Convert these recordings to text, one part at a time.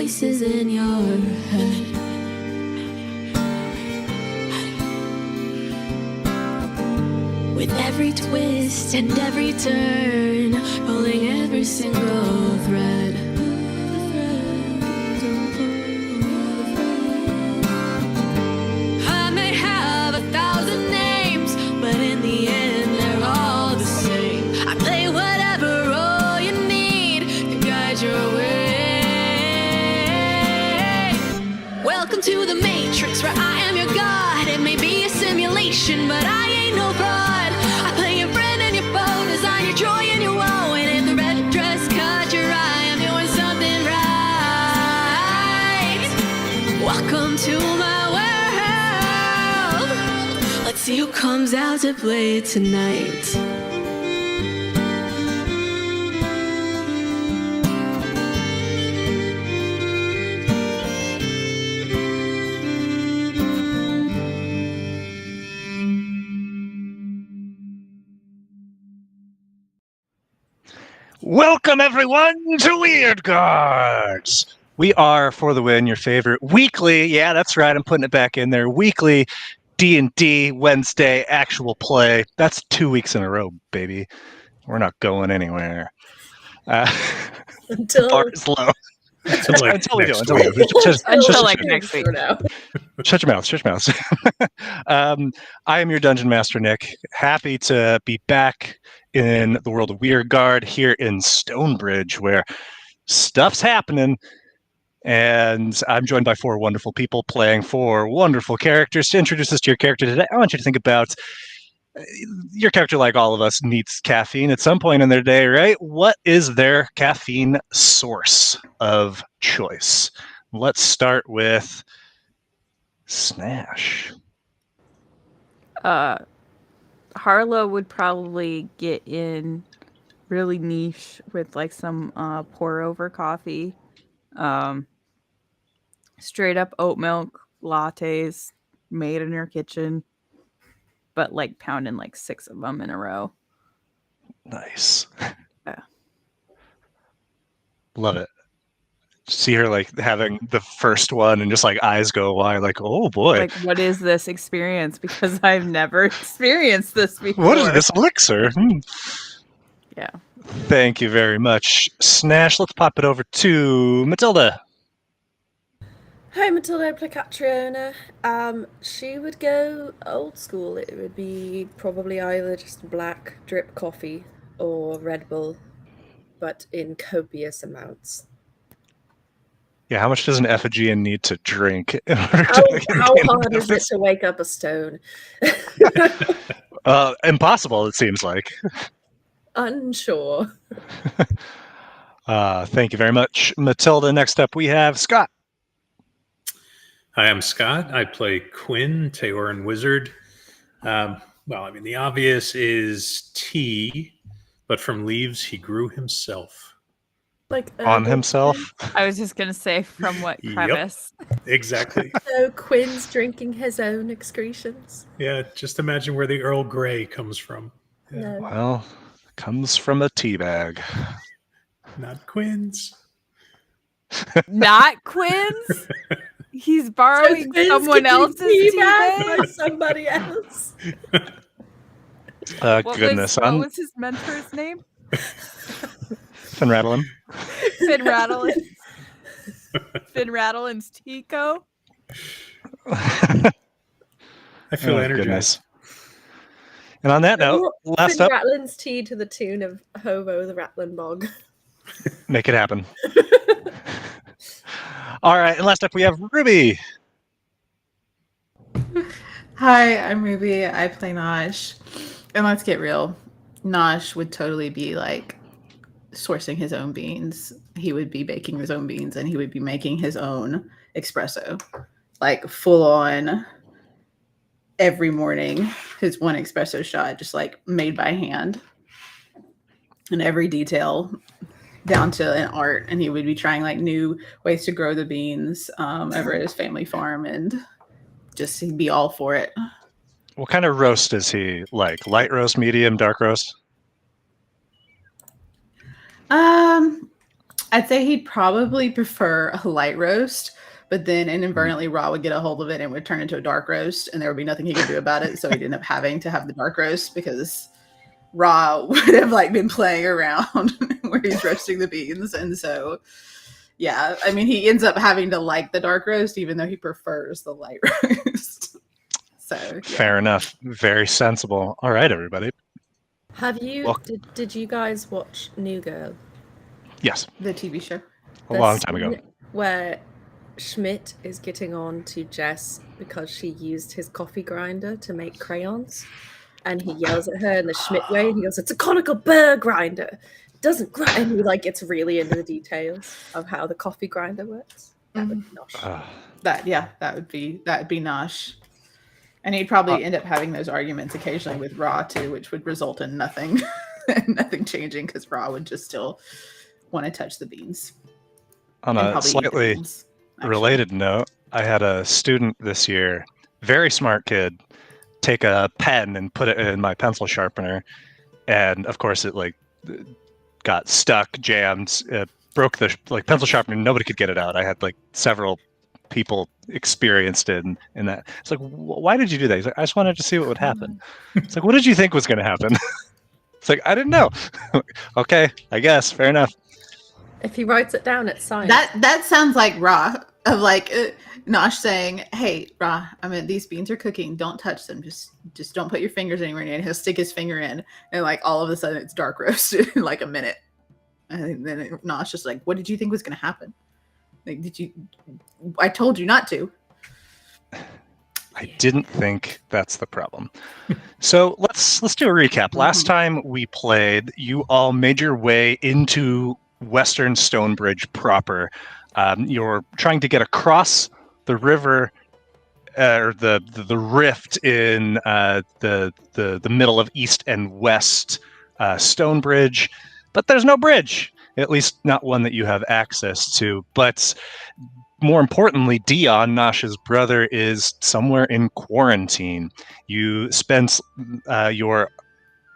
voices in your head. With every twist and every turn, pulling every single thread. I may have 1,000 names, but in the end they're all the same. I play whatever role you need to guide your way. Welcome to the Matrix, where I am your god. It may be a simulation, but I ain't no fraud. Your joy and your woe, and if the red dress caught your eye, I'm doing something right. Welcome to my world. Let's see who comes out to play tonight. Welcome, everyone, to Wyrdgard. We are, for the win, your favorite weekly, yeah, that's right, I'm putting it back in there, weekly D&D Wednesday actual play. That's 2 weeks in a row, baby. We're not going anywhere. Until... The bar is low. Until we do. Until next week. Shut your mouth. I am your Dungeon Master, Nick. Happy to be back in the world of Wyrdgard here in Stonebridge, where stuff's happening. And I'm joined by 4 wonderful people playing 4 wonderful characters. To introduce us to your character today, I want you to think about your character, like all of us, needs caffeine at some point in their day, right? What is their caffeine source of choice? Let's start with Snash. Harlow would probably get in really niche with like some pour over coffee. Straight up oat milk lattes made in your kitchen, but like pounding like 6 of them in a row. Nice. Yeah. Love it. See her like having the first one and just like eyes go wide, like, oh boy. Like, what is this experience? Because I've never experienced this before. What is this elixir? Yeah. Thank you very much. Snash, let's pop it over to Matilda. Hi, Matilda, I play Catriona. She would go old school. It would be probably either just black drip coffee or Red Bull, but in copious amounts. Yeah, how much does an Effigian need to drink in order How to hard is it to wake up a stone? Impossible, it seems like. Unsure. Thank you very much, Matilda. Next up, we have Scott. Hi, I'm Scott. I play Quinn, Teoran Wizard. The obvious is tea, but from leaves he grew himself. Like on himself? I was just going to say, from what premise? Yep, exactly. So Quinn's drinking his own excretions? Yeah, just imagine where the Earl Grey comes from. Yeah. No. Well, it comes from a tea bag. Not Quinn's. Not Quinn's? He's borrowing someone else's tea bag by somebody else. Goodness. What was his mentor's name? Finn Rattlin. Finn Rattlin's Tico. I feel energized. Goodness. And on that note, last Finn up, Rattlin's tea to the tune of Hobo the Rattlin Bog. make it happen. All right, and last up we have Ruby. Hi, I'm Ruby. I play Nosh. And let's get real. Nosh would totally be like sourcing his own beans. He would be baking his own beans and he would be making his own espresso. Like full on every morning, his one espresso shot just like made by hand. And every detail down to an art, and he would be trying like new ways to grow the beans over at his family farm, and just he'd be all for it. What kind of roast is he like? Light roast, medium, dark roast? I I'd say he'd probably prefer a light roast, but then inadvertently Ra would get a hold of it and would turn into a dark roast, and there would be nothing he could do about it. So he'd end up having to have the dark roast because Ra would have been playing around where he's roasting the beans, and so yeah, I mean he ends up having to like the dark roast even though he prefers the light roast. So yeah. Fair enough. Very sensible. All right, everybody. Have you? Well- Did you guys watch New Girl? Yes, The TV show. a long time ago. Where Schmidt is getting on to Jess because she used his coffee grinder to make crayons, and he yells at her in the Schmidt way, and he goes, "It's a conical burr grinder. It doesn't grind." And he gets really into the details of how the coffee grinder works. That would be Nosh. That would be Nosh. And he'd probably end up having those arguments occasionally with Ra too, which would result in nothing changing because Ra would just still want to touch the beans. On and a probably eat the slightly beans, actually. related note, I had a student this year, very smart kid, take a pen and put it in my pencil sharpener, and of course it got stuck, jammed, it broke the pencil sharpener. Nobody could get it out. I had several people experienced it in that. It's why did you do that? He's like, I just wanted to see what would happen. It's what did you think was going to happen? It's I didn't know. Okay, I guess fair enough. If he writes it down, it's science. That sounds like Ra of Nosh saying, "Hey, Ra, these beans are cooking. Don't touch them. Just don't put your fingers anywhere near." And he'll stick his finger in, and all of a sudden it's dark roasted in a minute. And then Nosh just what did you think was going to happen? I told you not to. I didn't think that's the problem. So let's do a recap. Last time we played, you all made your way into Western Stonebridge proper. You're trying to get across the river, or the rift in the middle of East and West Stonebridge, but there's no bridge. At least not one that you have access to. But more importantly, Dion, Nosh's brother, is somewhere in quarantine. You spent your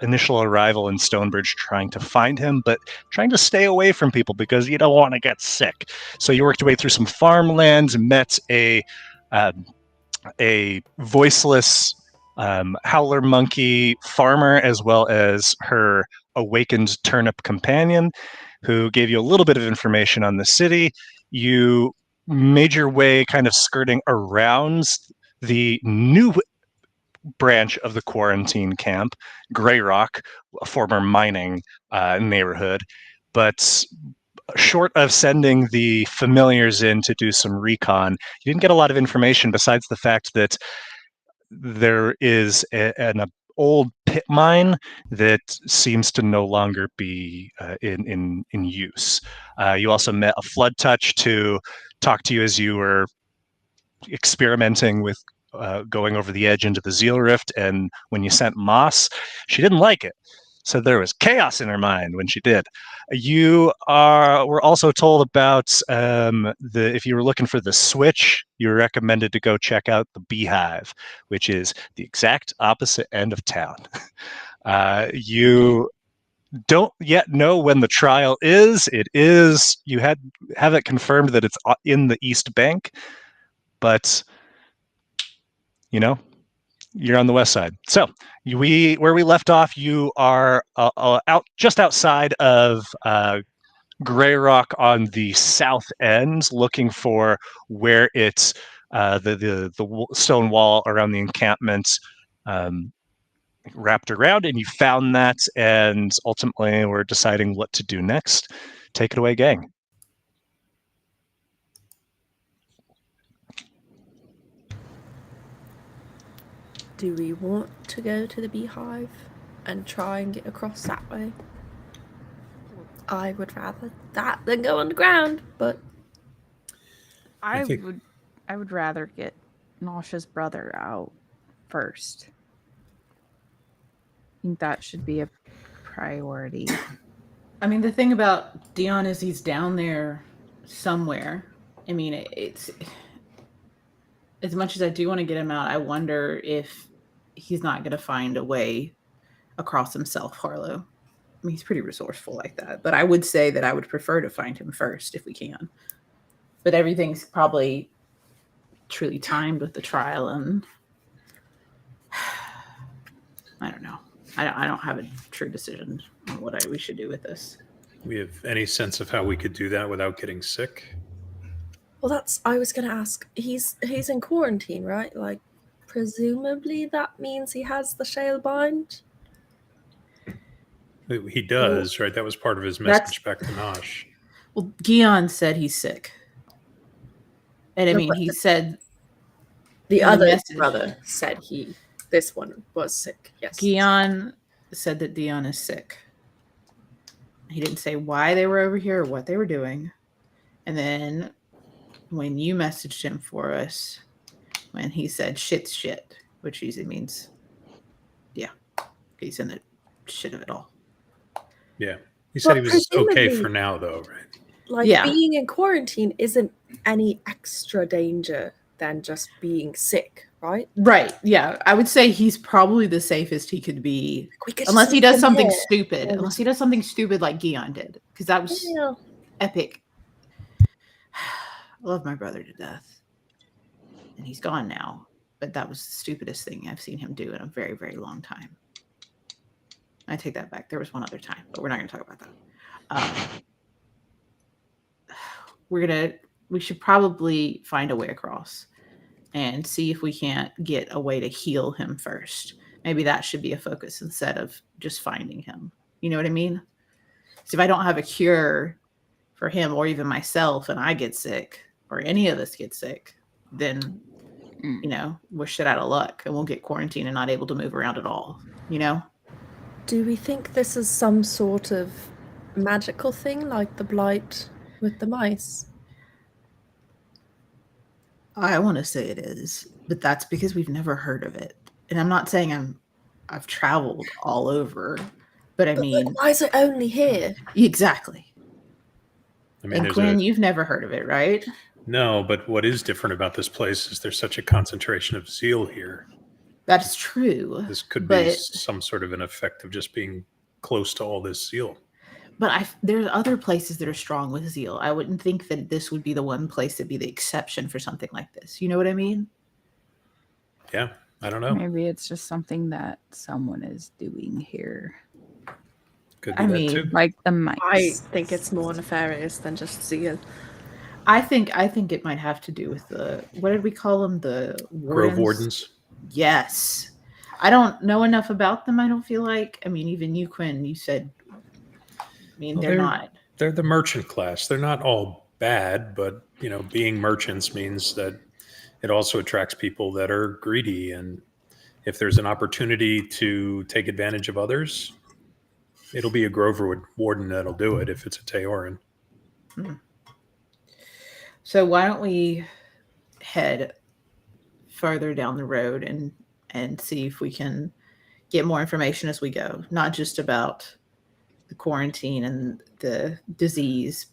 initial arrival in Stonebridge trying to find him, but trying to stay away from people because you don't want to get sick. So you worked your way through some farmlands, met a voiceless howler monkey farmer, as well as her awakened turnip companion, who gave you a little bit of information on the city. You made your way kind of skirting around the new branch of the quarantine camp, Grey Rock, a former mining neighborhood. But short of sending the familiars in to do some recon, you didn't get a lot of information besides the fact that there is an old pit mine that seems to no longer be in use. You also met a flood touch to talk to you as you were experimenting with going over the edge into the Ziel rift, and when you sent Moss, she didn't like it. So there was chaos in her mind when she did. You were also told about if you were looking for the switch, you were recommended to go check out the Beehive, which is the exact opposite end of town. You don't yet know when the trial is. You have it confirmed that it's in the East Bank, but you're on the west side. So where we left off, you are just outside of Grey Rock on the south end, looking for where it's the stone wall around the encampment wrapped around, and you found that, and ultimately we're deciding what to do next. Take it away, gang. Do we want to go to the Beehive and try and get across that way? I would rather that than go underground, but I think- would rather get Nosh's brother out first. I think that should be a priority. I mean, the thing about Dion is he's down there somewhere. I mean, it's as much as I do want to get him out, I wonder if he's not going to find a way across himself, Harlow. mean, he's pretty resourceful like that. But I would say that I would prefer to find him first if we can. But everything's probably truly timed with the trial, and I don't know. I don't have a true decision on what we should do with this. We have any sense of how we could do that without getting sick? Well, I was going to ask. He's in quarantine, right? Like, presumably that means he has the shale bind. He does, right? That was part of his message back to Nosh. Well, Gion said he's sick. And I No, mean, but he said The in other message- brother said this one was sick. Yes. Gion said that Dion is sick. He didn't say why they were over here or what they were doing. And then when you messaged him for us, when he said shit's shit, which usually means, yeah, he's in the shit of it all. Yeah. He said But he was okay presumably- for now, though, right? Like, Yeah. being in quarantine isn't any extra danger than just being sick, right? Right. Yeah. I would say he's probably the safest he could be, We could unless just he leave does him something here. stupid. Yeah. Unless he does something stupid like Gion did, because that was Yeah. epic. I love my brother to death. And he's gone now. But that was the stupidest thing I've seen him do in a very, very long time. I take that back. There was one other time, but we're not going to talk about that. We should probably find a way across and see if we can't get a way to heal him first. Maybe that should be a focus instead of just finding him. You know what I mean? So if I don't have a cure for him or even myself and I get sick or any of us get sick, then, you know, we're shit out of luck and we'll get quarantined and not able to move around at all, you know? Do we think this is some sort of magical thing like the blight with the mice? I want to say it is, but that's because we've never heard of it. And I'm not saying I've traveled all over, but I mean, why is it only here? exactly. I mean, And Quinn, you've never heard of it, right? No, but what is different about this place is there's such a concentration of Ziel here. That's true. This could be But- some sort of an effect of just being close to all this Ziel. But there's other places that are strong with Ziel. I wouldn't think that this would be the one place that'd be the exception for something like this. You know what I mean? Yeah, I don't know. Maybe it's just something that someone is doing here. Could be I that mean, too. Like the mice. I think it's more nefarious than just Ziel. I think it might have to do with what did we call them? The Grove Wardens. Yes. I don't know enough about them, I don't feel like. I mean, even you, Quinn, you said, I mean, Well, they're not. They're the merchant class. They're not all bad, but you know, being merchants means that it also attracts people that are greedy. And if there's an opportunity to take advantage of others, it'll be a Grove Warden that'll do it if it's a Teoran. So why don't we head further down the road and see if we can get more information as we go, not just about the quarantine and the disease,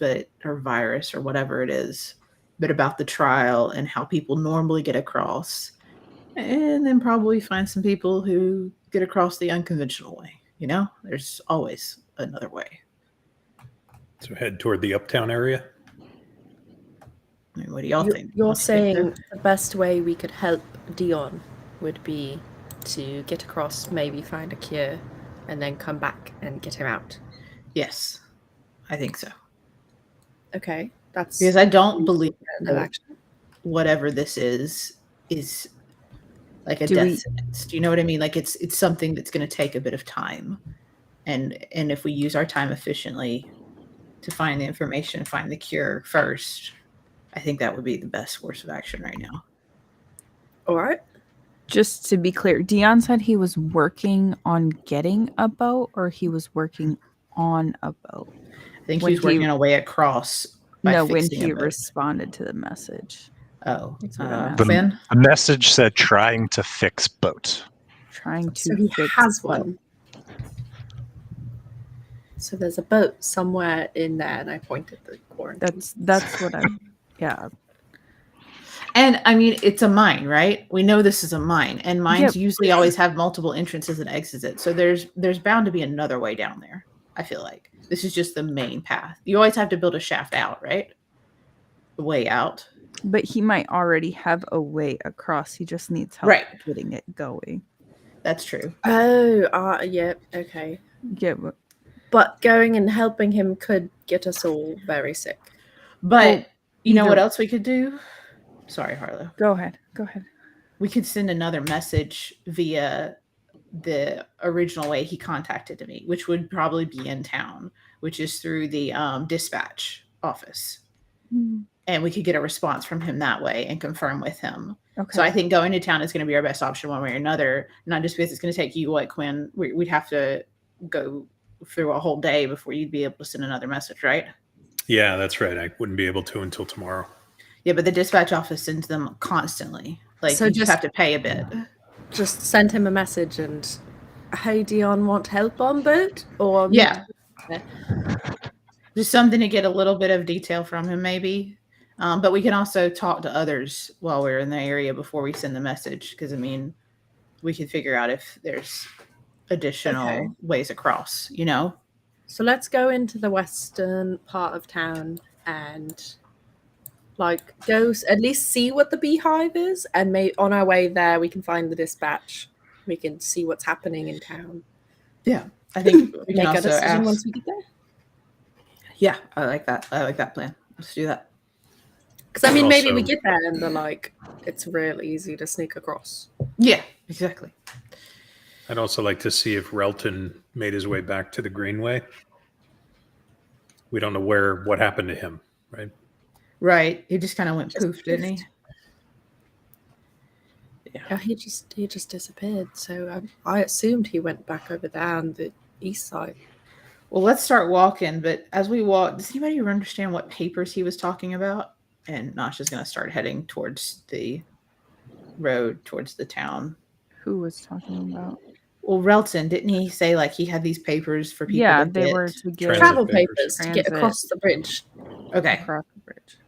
or virus or whatever it is, but about the trial and how people normally get across, and then probably find some people who get across the unconventional way. You know, there's always another way. So head toward the uptown area. I mean, what do y'all think? You're Let's get there. saying the best way we could help Dion would be to get across, maybe find a cure, and then come back and get him out. Yes, I think so. Okay, that's Because I don't believe no action. whatever this is like a Do death we- sentence. Do you know what I mean? Like it's something that's going to take a bit of time, and if we use our time efficiently to find the information, find the cure first, I think that would be the best course of action right now. All right. Just to be clear, Dion said he was working on getting a boat, or he was working on a boat. I think When he's working he- a way across. By No, when fixing he a boat. responded to the message, Oh, That's what I'm Finn? The message said trying to fix boat. trying to So he fix has boat. one. So there's a boat somewhere in there, and I pointed the quarantine. That's what I'm. Yeah, And I mean, it's a mine, right? We know this is a mine, and mines Yep. usually always have multiple entrances and exits. So there's bound to be another way down there. I feel like this is just the main path. You always have to build a shaft out, right? The way out. But he might already have a way across. He just needs help Right. getting it going. That's true. Oh, yeah, okay. Yeah, But going and helping him could get us all very sick. But Well, you know what either- else we could do? Sorry, Harlow. go ahead. Go ahead. We could send another message via the original way he contacted me, which would probably be in town, which is through the dispatch office. And we could get a response from him that way and confirm with him. Okay. So I think going to town is going to be our best option one way or another. Not just because it's going to take you, like, Quinn, we'd have to go through a whole day before you'd be able to send another message, right? Yeah, that's right. I wouldn't be able to until tomorrow. Yeah, but the dispatch office sends them constantly. Like, So you just just- have to pay a bit. Just send him a message and, hey, Dion, want help on boat? Or Yeah. Just something to get a little bit of detail from him, maybe. But we can also talk to others while we're in the area before we send the message. Because, I mean, we can figure out if there's additional ways across, you know? So let's go into the western part of town and like go at least see what the beehive is, and on our way there we can find the dispatch. We can see what's happening in town. Yeah. I think we can Make a also decision ask. once we get there. Yeah, I like that. I like that plan. Let's do that. Because I mean, maybe we Also- get there and they're like, it's real easy to sneak across. Yeah, exactly. I'd also like to see if Relton made his way back to the Greenway. We don't know what happened to him, right? Right. He just kind of went poof, didn't he? Yeah, he just disappeared. So I assumed he went back over there on the east side. Well, let's start walking. But as we walk, does anybody understand what papers he was talking about? And Nosh is going to start heading towards the road, towards the town. Who was talking about? Well, Relton, didn't he say like he had these papers for people? Yeah, to they get? were to get Transit Travel papers. papers to get Transit. across the bridge. Okay. across the bridge.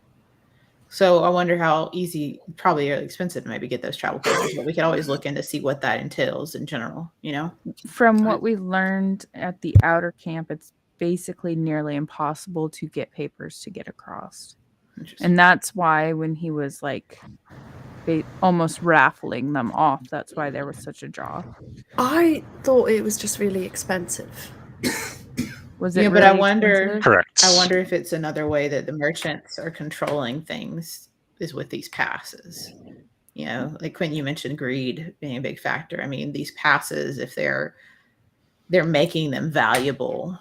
So I wonder how easy, probably really expensive to maybe get those travel papers, but we could always look in to see what that entails in general, you know? From what we learned at the outer camp, it's basically nearly impossible to get papers to get across. Interesting. And that's why when he was like almost raffling them off, that's why there was such a draw. I thought it was just really expensive. Was it Yeah, but I really wonder- expensive? Correct. I wonder if it's another way that the merchants are controlling things is with these passes. You know, like Quinn, you mentioned greed being a big factor. I mean, these passes, if they're making them valuable,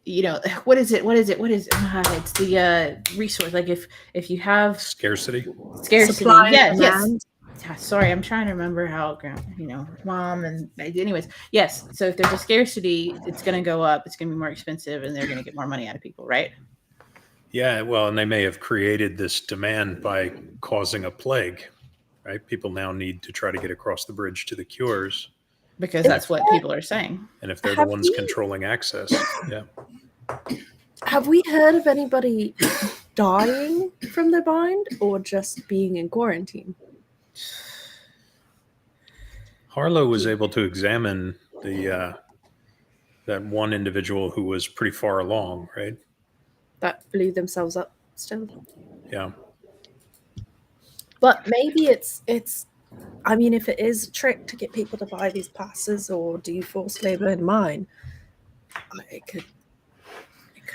you know, what is it? It's the resource. Like if you have Scarcity. scarcity, Supply and yes. demand. Yeah, sorry, I'm trying to remember how, you know, mom and anyways, yes. So if there's a scarcity, it's going to go up. It's going to be more expensive, and they're going to get more money out of people, right? Yeah, well, and they may have created this demand by causing a plague, right? People now need to try to get across the bridge to the cures. Because that's what people are saying. And if they're the Have ones we- controlling access, yeah. Have we heard of anybody dying from the bind or just being in quarantine? Harlow was able to examine the that one individual who was pretty far along, right? That blew themselves up still. Yeah. But maybe it's I mean, if it is a trick to get people to buy these passes or do forced labor in mine, it could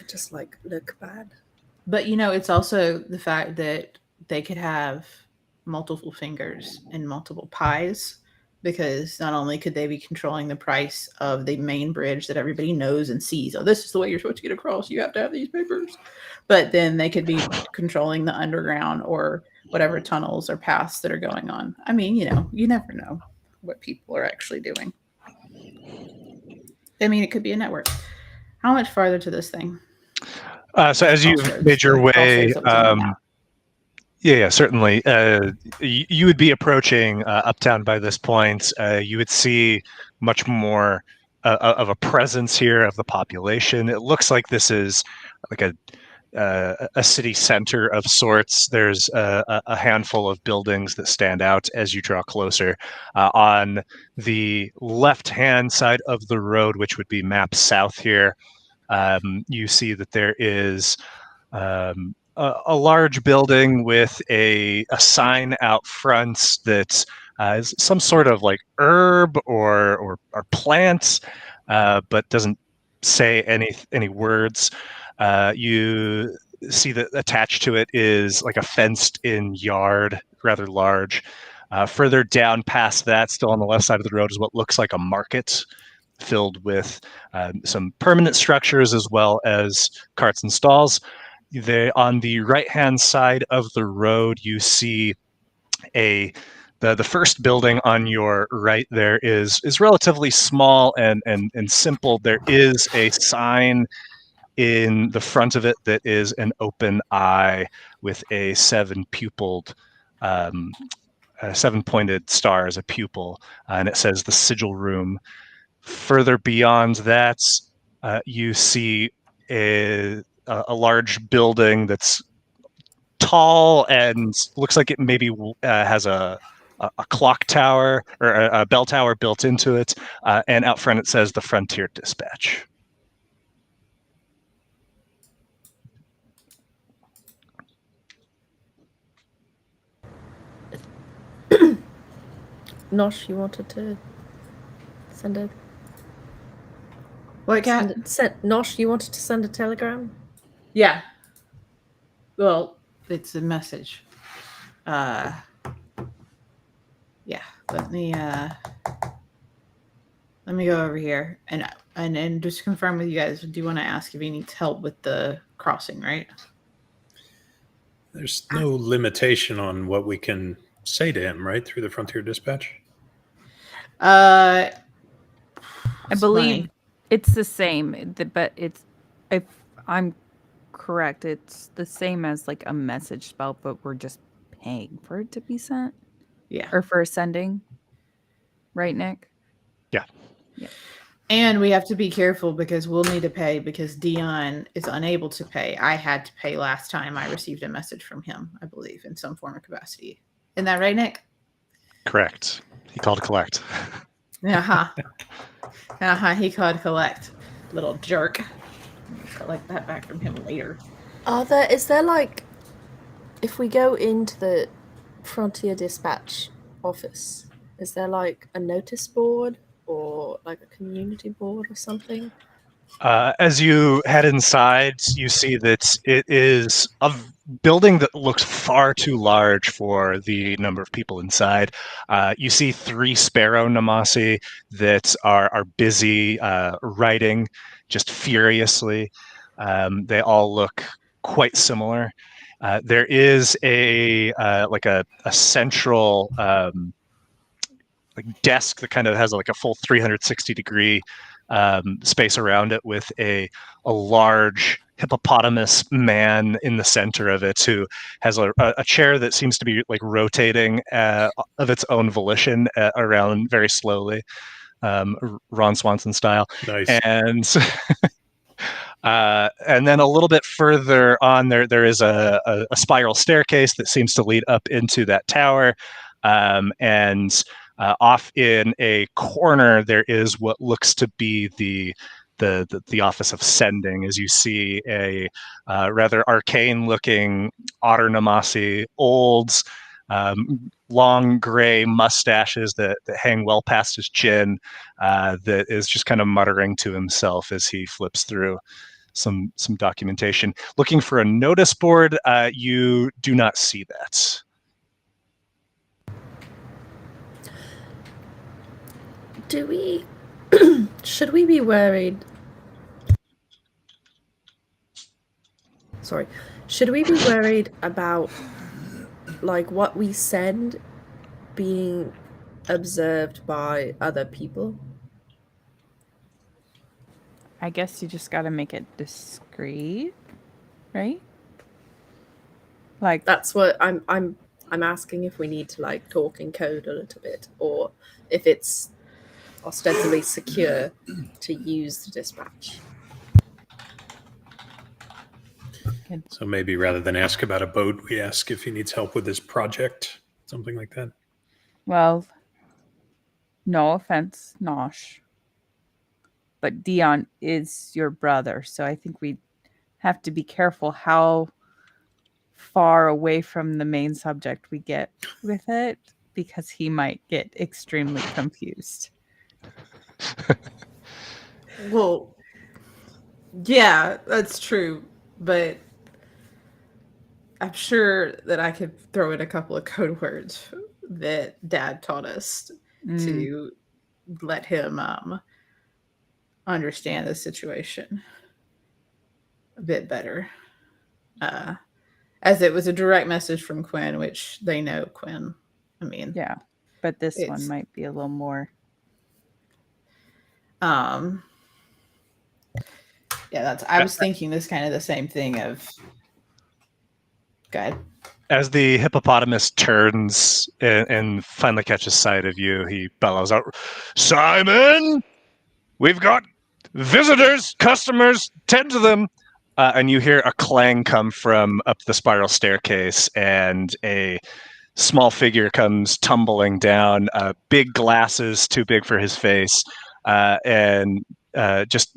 just like look bad. But you know, it's also the fact that they could have multiple fingers and multiple pies, because not only could they be controlling the price of the main bridge that everybody knows and sees, oh, this is the way you're supposed to get across, you have to have these papers, but then they could be controlling the underground or whatever tunnels or paths that are going on. I mean, you know, you never know what people are actually doing. I mean, it could be a network. How much farther to this thing? So as you Crossroads, made your like way, crossroads on the map. yeah, certainly. You would be approaching Uptown by this point. You would see much more of a presence here of the population. It looks like this is like a city center of sorts. There's a handful of buildings that stand out as you draw closer. On the left-hand side of the road, which would be mapped south here, you see that there is a large building with a sign out front that is some sort of like herb or plant, but doesn't say any words. You see that attached to it is like a fenced-in yard, rather large. Further down past that, still on the left side of the road, is what looks like a market filled with some permanent structures as well as carts and stalls. On the right-hand side of the road, you see the first building on your right there is relatively small and simple. There is a sign in the front of it that is an open eye with a seven-pointed star as a pupil, and it says the Sigil Room. Further beyond that, you see a large building that's tall and looks like it maybe has a clock tower or a bell tower built into it, and out front it says the Frontier Dispatch. Nosh, you wanted to send a What cat? Nosh, you wanted to send a telegram? Yeah. Well, it's a message. Yeah. Let me go over here and just confirm with you guys. Do you want to ask if he needs help with the crossing, right? There's no limitation on what we can say to him, right? Through the Frontier Dispatch? I It's believe funny. it's the same, but it's, if I'm correct, it's the same as like a message spell, but we're just paying for it to be sent Yeah. or for sending. Right, Nick? Yeah. And we have to be careful because we'll need to pay because Dion is unable to pay. I had to pay last time I received a message from him, I believe, in some form or capacity. Isn't that right, Nick? Correct. He called collect. He called collect. Little jerk. I'll collect that back from him later. Is there like, if we go into the Frontier Dispatch office, is there like a notice board or like a community board or something? As you head inside, you see that it is a building that looks far too large for the number of people inside. You see 3 Sparrow Namasi that are busy writing just furiously. They all look quite similar. There is a central like desk that kind of has like a full 360-degree space around it with a large hippopotamus man in the center of it who has a chair that seems to be like rotating of its own volition around very slowly, Ron Swanson style. Nice. And and then a little bit further on, there is a spiral staircase that seems to lead up into that tower, and off in a corner, there is what looks to be the office of sending, as you see a rather arcane-looking Otter Namasi, old, long gray mustaches that hang well past his chin, that is just kind of muttering to himself as he flips through some documentation. Looking for a notice board, you do not see that. Should we be worried? Sorry. Should we be worried about like what we send being observed by other people? I guess you just got to make it discreet, right? Like, That's what I'm asking, if we need to like talk in code a little bit, or if it's ostensibly secure to use the dispatch. So maybe rather than ask about a boat, we ask if he needs help with his project, something like that. Well, no offense, Nosh, but Dion is your brother, so I think we have to be careful how far away from the main subject we get with it, because he might get extremely confused. Well, yeah, that's true, but I'm sure that I could throw in a couple of code words that Dad taught us to let him understand the situation a bit better. As it was a direct message from Quinn, which they know Quinn. I mean, Yeah, but this one It's- might be a little more. yeah, I was thinking this kind of the same thing of. Go ahead. As the hippopotamus turns and finally catches sight of you, he bellows out, "Simon, we've got visitors, customers, tend to them." And you hear a clang come from up the spiral staircase, and a small figure comes tumbling down, big glasses too big for his face, and just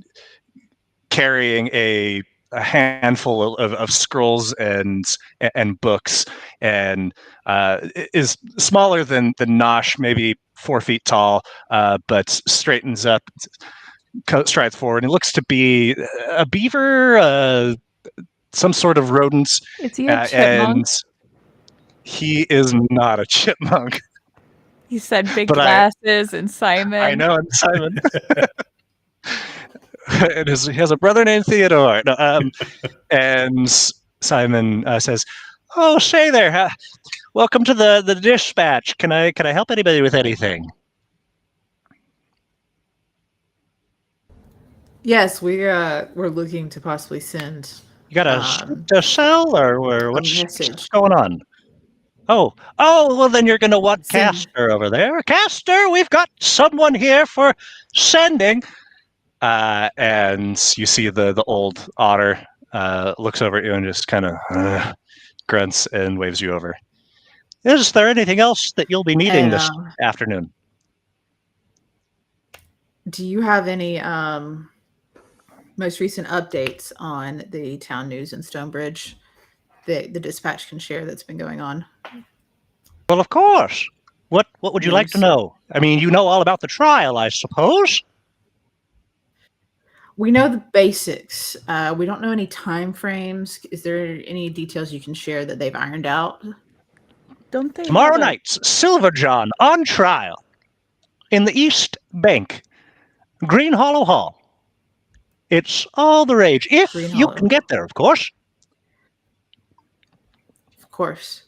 carrying a handful of scrolls and books, and is smaller than Nosh, maybe 4 feet tall, but straightens up, strides forward, and looks to be a beaver, some sort of rodent. Is he a chipmunk? And he is not a chipmunk. He said big but glasses and Simon. I know, and Simon. He has a brother named Theodore. No, and Simon says, "Oh, say there, welcome to the dispatch. Can I help anybody with anything?" Yes, we're looking to possibly send You got a cell, or what's message. going on? Oh, well, then you're going to want Send- Castor over there. Castor, we've got someone here for sending. And you see the old otter looks over at you and just kind of grunts and waves you over. Is there anything else that you'll be needing this afternoon? Do you have any most recent updates on the town news in Stonebridge that the dispatch can share that's been going on? Well, of course. What would you like to know? I mean, you know all about the trial, I suppose. We know the basics. We don't know any time frames. Is there any details you can share that they've ironed out? Don't they? Tomorrow night, Silver John on trial in the East Bank, Green Hollow Hall. It's all the rage, if you can get there, of course. Of course.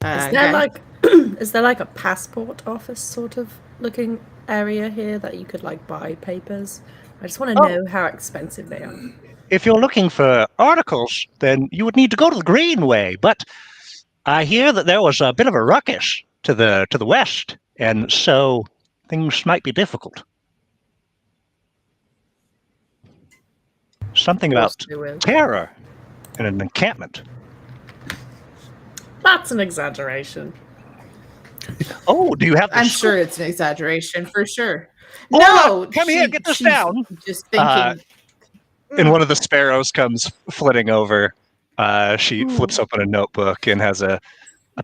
Is there like a passport office sort of looking area here that you could like buy papers? I just want to know how expensive they are. If you're looking for articles, then you would need to go to the Greenway. But I hear that there was a bit of a ruckus to the west, and so things might be difficult. Something about terror in an encampment. That's an exaggeration. Oh, do you have? I'm sure it's an exaggeration for sure. No, come here, get this down. Just thinking. And one of the sparrows comes flitting over. She flips open a notebook and has a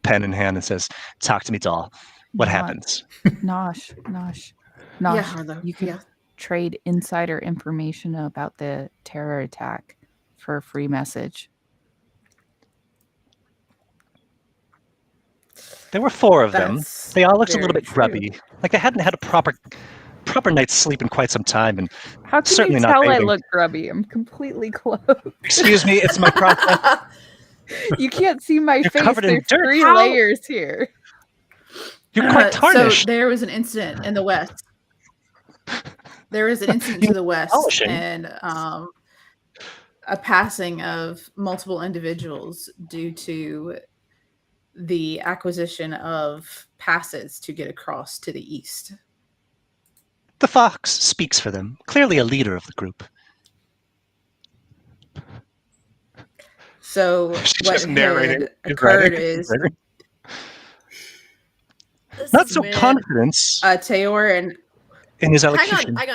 pen in hand and says, "Talk to me, doll. What happens?" Nosh. Yeah, you could trade insider information about the terror attack for a free message. There were 4 of them. They all looked a little bit true. grubby. Like they hadn't had a proper night's sleep in quite some time, and How can certainly you not tell I bathing. look grubby? I'm completely clothed. Excuse me, it's my process. You can't see my You're face. covered in There's dirt. 3 How? layers here. You're quite tarnished. So there was an incident in the west. There was an incident to the west, Polishing. and a passing of multiple individuals due to the acquisition of passes to get across to the east. The fox speaks for them. Clearly a leader of the group. So She's what just narrating. had She's occurred writing. is This Not is so weird. confidence Tayor and in his Hang elocution. on.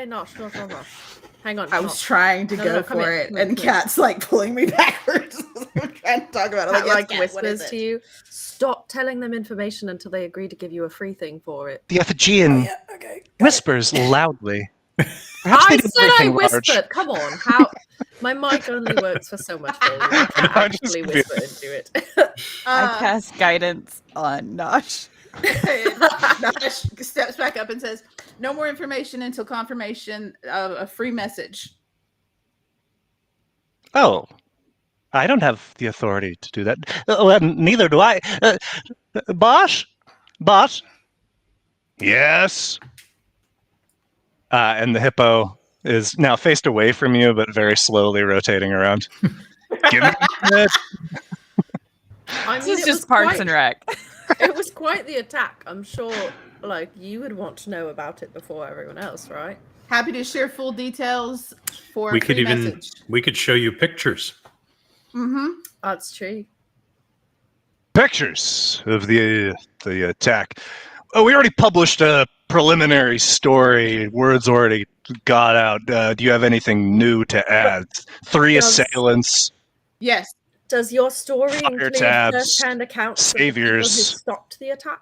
Nosh. Hang on. I was Nosh. trying to No, go come for here, it, come here, and come here. Kat's like pulling me backwards. I'm trying to talk about it. Cat, Like, like whispers to you, stop telling them information until they agree to give you a free thing for it. The Ephigean okay. whispers loudly. Perhaps I they do said I everything whispered. large. Come on, how? My mic only works for so much volume. I can't I'm just actually confused. whisper into it. I cast guidance on Nosh. Nosh steps back up and says, "No more information until confirmation of a free message." Oh, I don't have the authority to do that. Neither do I. Boss? Boss? Yes? And the hippo is now faced away from you, but very slowly rotating around. Give me that. I This mean, is it just was Parks quite, and Rec. it was quite the attack. I'm sure, like, you would want to know about it before everyone else, right? Happy to share full details for We a could free even message. we could show you pictures. Mm-hmm. That's true. Pictures of the attack. Oh, we already published a preliminary story. Word's already got out. Do you have anything new to add? Three Does- assailants. Yes. Does your story Fire include tabs, first-hand accounts of the people who saviors. stopped the attack?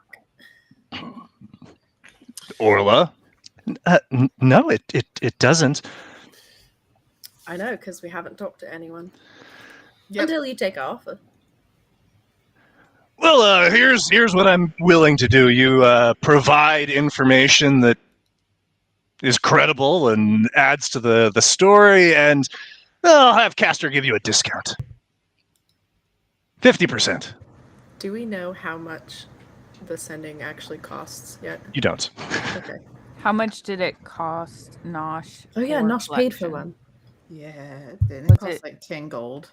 Orla? No, it doesn't. I know, because we haven't talked to anyone Yep. until you take our offer. Well, here's what I'm willing to do. You provide information that is credible and adds to the story, and I'll have Castor give you a discount. 50%. Do we know how much the sending actually costs yet? You don't. Okay. How much did it cost Nosh? Oh yeah, for Nosh paid for collection? one. Yeah. Then Was it costs it- like 10 gold.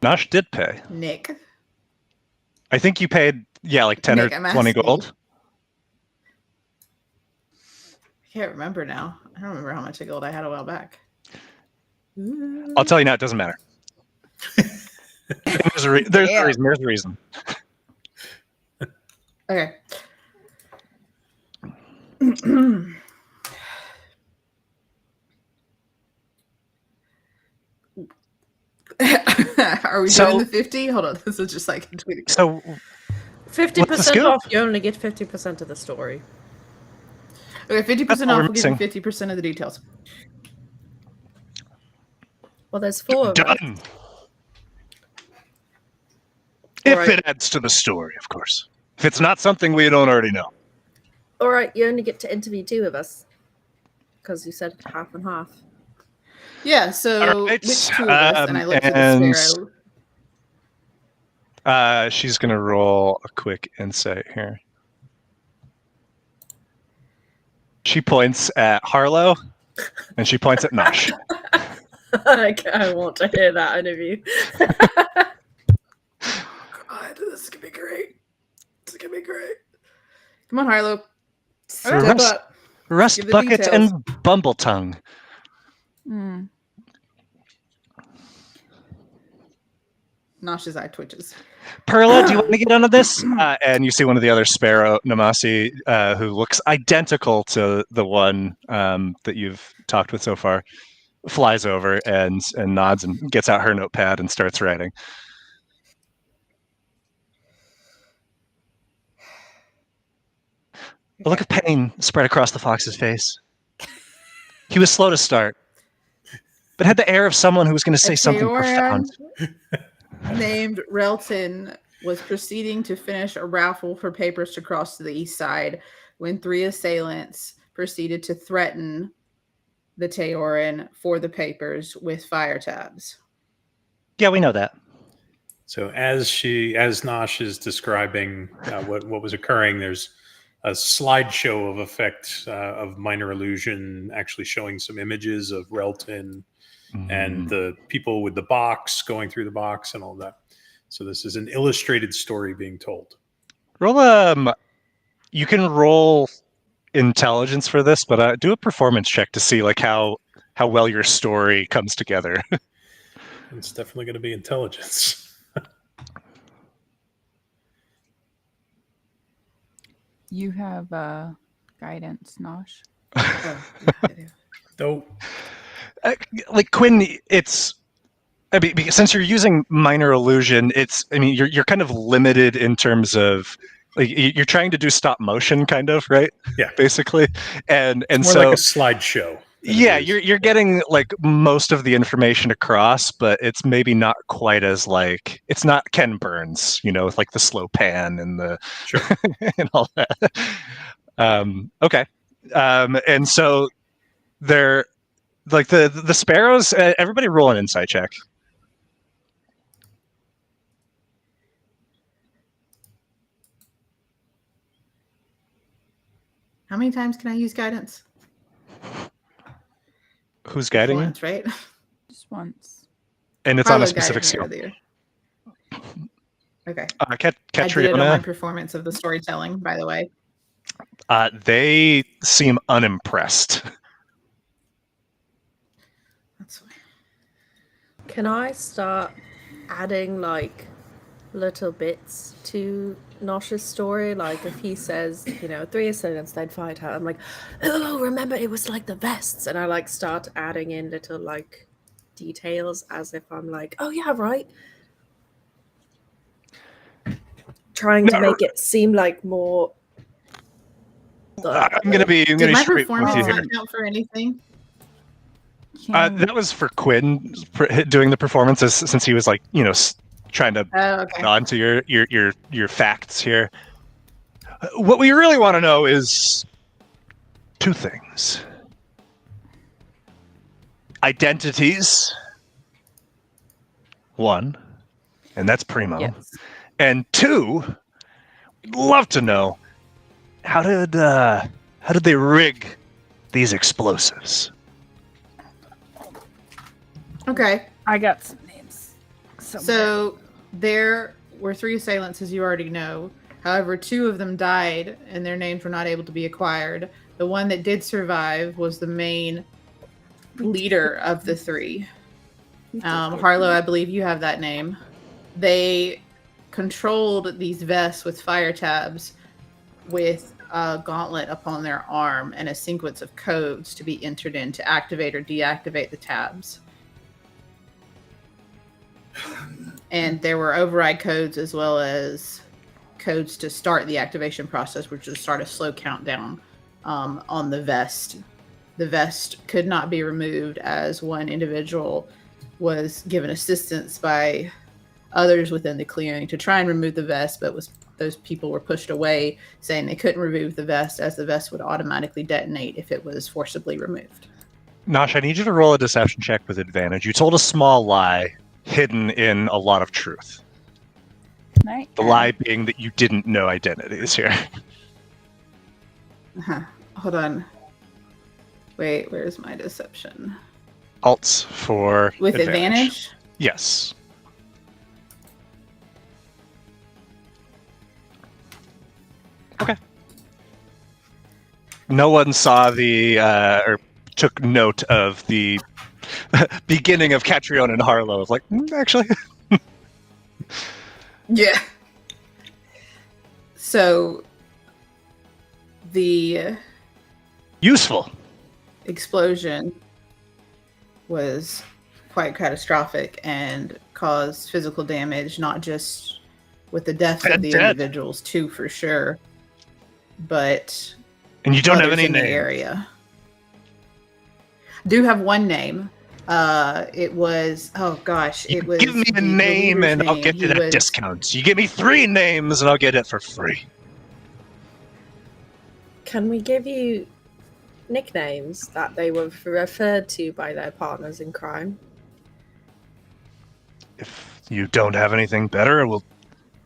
Nosh did pay. Nick. I think you paid, like 10 Nick, or I'm 20 asking. gold. I can't remember now. I don't remember how much gold I had a while back. I'll tell you now, it doesn't matter. There's a reason. There's a reason. Okay. Are we So- doing the 50? Hold on. This is just like a tweet. So 50% scoop? off, you only get 50% of the story. Okay, 50% That's all off we're will give you missing. 50% of the details. Well, there's 4 of us. done. If Alright. it adds to the story, of course. If it's not something we don't already know. All right, you only get to interview 2 of us because you said half and half. Yeah, so Alright, which 2 of us? And I looked at the sparrow. She's gonna roll a quick insight here. She points at Harlow, and she points at Nosh. I want to hear that interview. God, this is gonna be great. This is gonna be great. Come on, Harlow. Step Rust- up. Rust Give the Bucket details. and Bumbletongue. Hmm. Nosh's eye twitches. Perla, do you want to get onto this? And you see one of the other Sparrow Namasi, who looks identical to the one that you've talked with so far, flies over and nods and gets out her notepad and starts writing. A look of pain spread across the fox's face. He was slow to start, but had the air of someone who was going to say something profound. Named Relton was proceeding to finish a raffle for papers to cross to the east side when 3 assailants proceeded to threaten the Taoran for the papers with fire tabs. Yeah, we know that. So as Nosh is describing what was occurring, there's a slideshow of effect of minor illusion, actually showing some images of Relton and the people with the box going through the box and all that. So this is an illustrated story being told. Roll you can roll intelligence for this, but do a performance check to see like how well your story comes together. It's definitely going to be intelligence. You have guidance, Nosh. Oh, yeah, I do. Dope. Like Quinn, I mean, because since you're using minor illusion, you're kind of limited in terms of like you're trying to do stop motion, kind of, right? Yeah. Basically, and It's more so like a slideshow. yeah, you're getting like most of the information across, but it's maybe not quite as like it's not Ken Burns, with like the slow pan and the Sure. and all that. Okay, and so they're like the sparrows. Everybody roll an insight check. How many times can I use guidance? Who's guiding you? Once, right? Just once. And it's on a specific skill. Okay. Catriona. I did it on my performance of the storytelling, by the way. They seem unimpressed. That's fine. Can I start adding like little bits to Nosh's story? Like if he says, 3 assailants, they'd fight her. I'm like, oh, remember it was like the vests, and I like start adding in little like details as if I'm like, oh yeah, right. Trying to make it seem like more. I'm gonna be Did my straight with performance you here. not count for anything? That was for Quinn doing the performances since he was like, trying to Okay. on to your facts here. What we really want to know is 2 things: identities, 1, and that's primo, Yes. and 2, we'd love to know how did they rig these explosives? Okay. I got some names. So there were 3 assailants, as you already know. However, 2 of them died, and their names were not able to be acquired. The one that did survive was the main leader of the 3. Harlow, I believe you have that name. They controlled these vests with fire tabs with a gauntlet upon their arm and a sequence of codes to be entered in to activate or deactivate the tabs. And there were override codes as well as codes to start the activation process, which would start a slow countdown on the vest. The vest could not be removed as one individual was given assistance by others within the clearing to try and remove the vest, but those people were pushed away, saying they couldn't remove the vest as the vest would automatically detonate if it was forcibly removed. Nosh, I need you to roll a deception check with advantage. You told a small lie hidden in a lot of truth. The lie being that you didn't know identities here. Hold on. Wait, where's my deception? Alts for With advantage? Yes. Okay. No one saw or took note of the beginning of Catriona and Harlow of like, actually. Yeah. So the useful explosion was quite catastrophic and caused physical damage, not just with the deaths of the individuals, too, for sure, but and you don't have any in the area. Do have one name. It was it was. Give me a name and I'll get you that discount. You give me 3 names and I'll get it for free. Can we give you nicknames that they were referred to by their partners in crime? If you don't have anything better,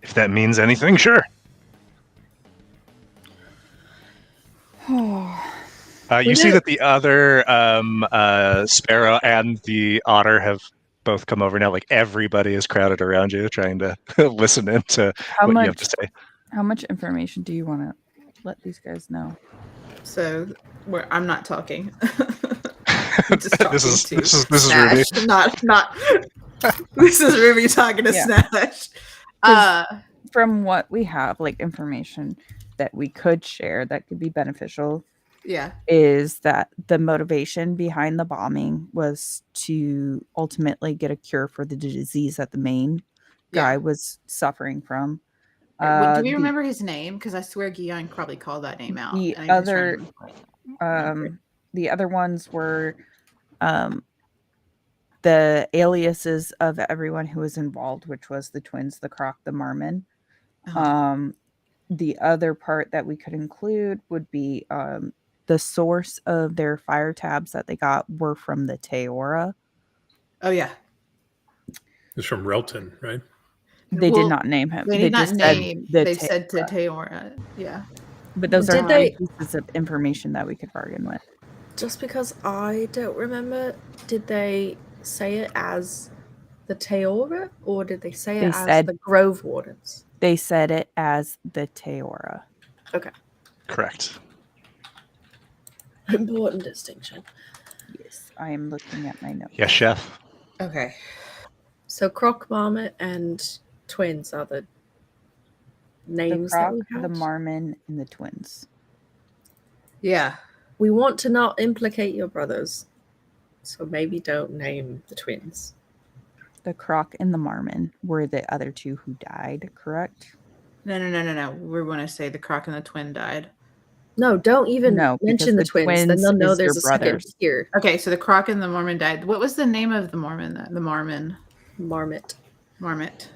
if that means anything, sure. You see that the other sparrow and the otter have both come over now. Like everybody is crowded around you, trying to listen into what you have to say. How much information do you want to let these guys know? So, I'm not talking. I'm just talking this is to Ruby. Not. This is Ruby talking to Yeah. Snatch. 'Cause from what we have, like information that we could share that could be beneficial, Yeah. is that the motivation behind the bombing was to ultimately get a cure for the disease that the main guy Yeah. was suffering from. Do we The- remember his name? Because I swear Guion probably called that name out. The and I'm just trying other, to remember. the other ones were the aliases of everyone who was involved, which was the twins, the Croc, the Marmon. Uh-huh. The other part that we could include would be the source of their fire tabs that they got were from the Teora. Oh yeah. It's from Relton, right? They Well, did not name him. They did not just said name. the They said to Teora. Teora. Yeah. But those Did are they- pieces of information that we could bargain with. Just because I don't remember, did they say it as the Teora, or did they say it They as said- the Grove Wardens? They said it as the Teora. Correct. Important distinction. Yes, I am looking at my notes. Yes, chef. Okay. So Croc, Marmot, and Twins are the The names Croc, that we the had. Marmon, and the twins. Yeah. We want to not implicate your brothers, so maybe don't name the twins. The Croc and the Marmon were the other two who died, correct? No. We're going to say the Croc and the twin died. No, don't even No, mention the because the twins. Then twins they'll know is there's your a second brothers. here. Okay, so the Croc and the Mormon died. What was the name of the Mormon? The Marmon. Marmot. Marmot.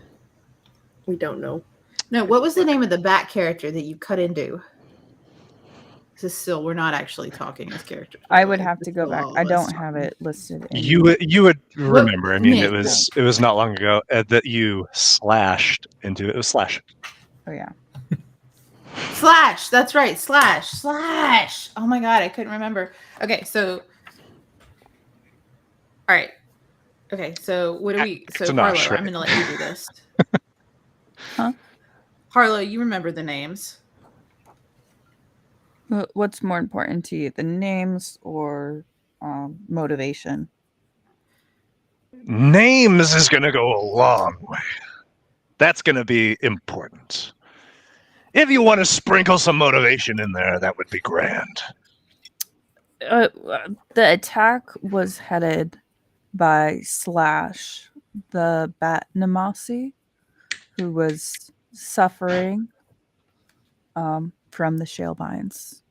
We don't know. No, what was the name of the bat character that you cut into? This is still, we're not actually talking as characters. I would Like, have to this go is back. all I us don't talking. have it listed. In You would remember. I mean, Nick. it was not long ago that you slashed into it. Was Slash. Oh yeah. Slash. That's right. Slash. Oh my god, I couldn't remember. Okay, so. All right. Okay, so what do we? So It's a Harlow, Nosh, right? I'm going to let you do this. Huh? Harlow, you remember the names. What's more important to you, the names or motivation? Names is going to go a long way. That's going to be important. If you want to sprinkle some motivation in there, that would be grand. The attack was headed by Slash, the Bat Namasi, who was suffering from the shale mines.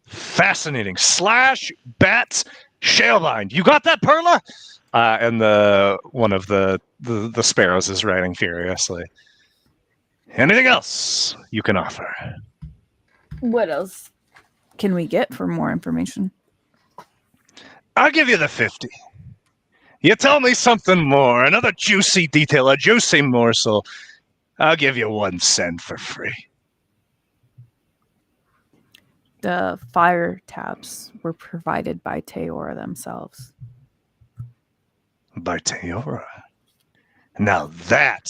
Fascinating. Slash, bats, Shalevine. You got that, Perla? And one of the sparrows is writing furiously. Anything else you can offer? What else can we get for more information? I'll give you the 50. You tell me something more, another juicy detail, a juicy morsel. I'll give you 1 cent for free. The fire tabs were provided by Teora themselves. By Teora. Now that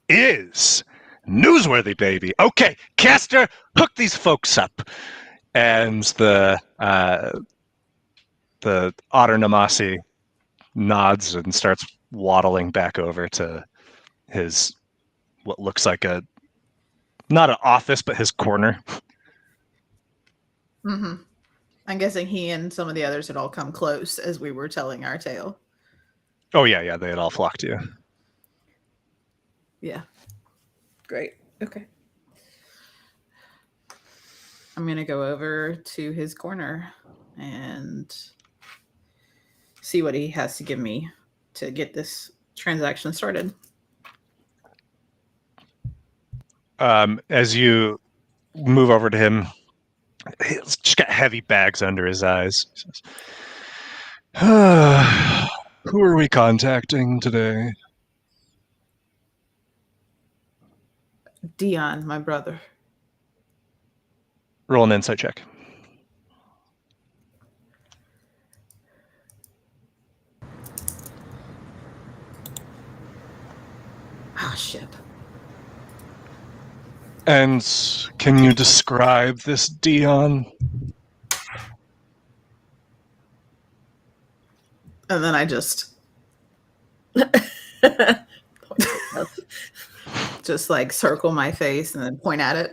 is newsworthy, baby. Okay, Caster, hook these folks up. And the Otter Namasi nods and starts waddling back over to his what looks like not an office, but his corner. Mm-hmm. I'm guessing he and some of the others had all come close as we were telling our tale. Oh yeah, they had all flocked to you. Yeah. Great. Okay. I'm going to go over to his corner and see what he has to give me to get this transaction started. As you move over to him, he's just got heavy bags under his eyes. He says, who are we contacting today? Dion, my brother. Roll an insight check. Ah, shit. And can you describe this Dion? And then I just Just like circle my face and then point at it.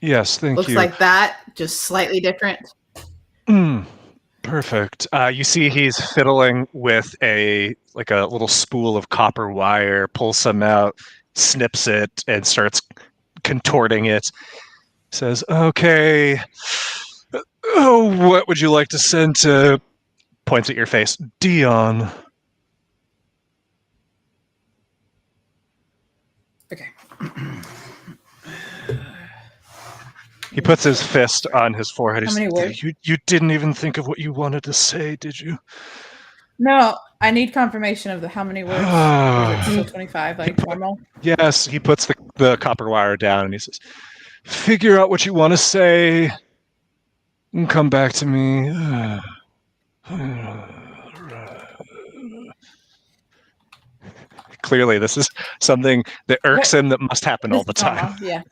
Yes, thank Looks you. like that, just slightly different. Perfect. You see he's fiddling with a little spool of copper wire, pulls some out, snips it, and starts contorting it. Says, okay, what would you like to send to, points at your face, Dion? Okay. He puts his fist on his forehead. How many words? You didn't even think of what you wanted to say, did you? No, I need confirmation of the how many words. Is it still 25, like normal? Yes, he puts the copper wire down and he says, figure out what you want to say and come back to me. Clearly, this is something that irks him that must happen all the time. Yeah.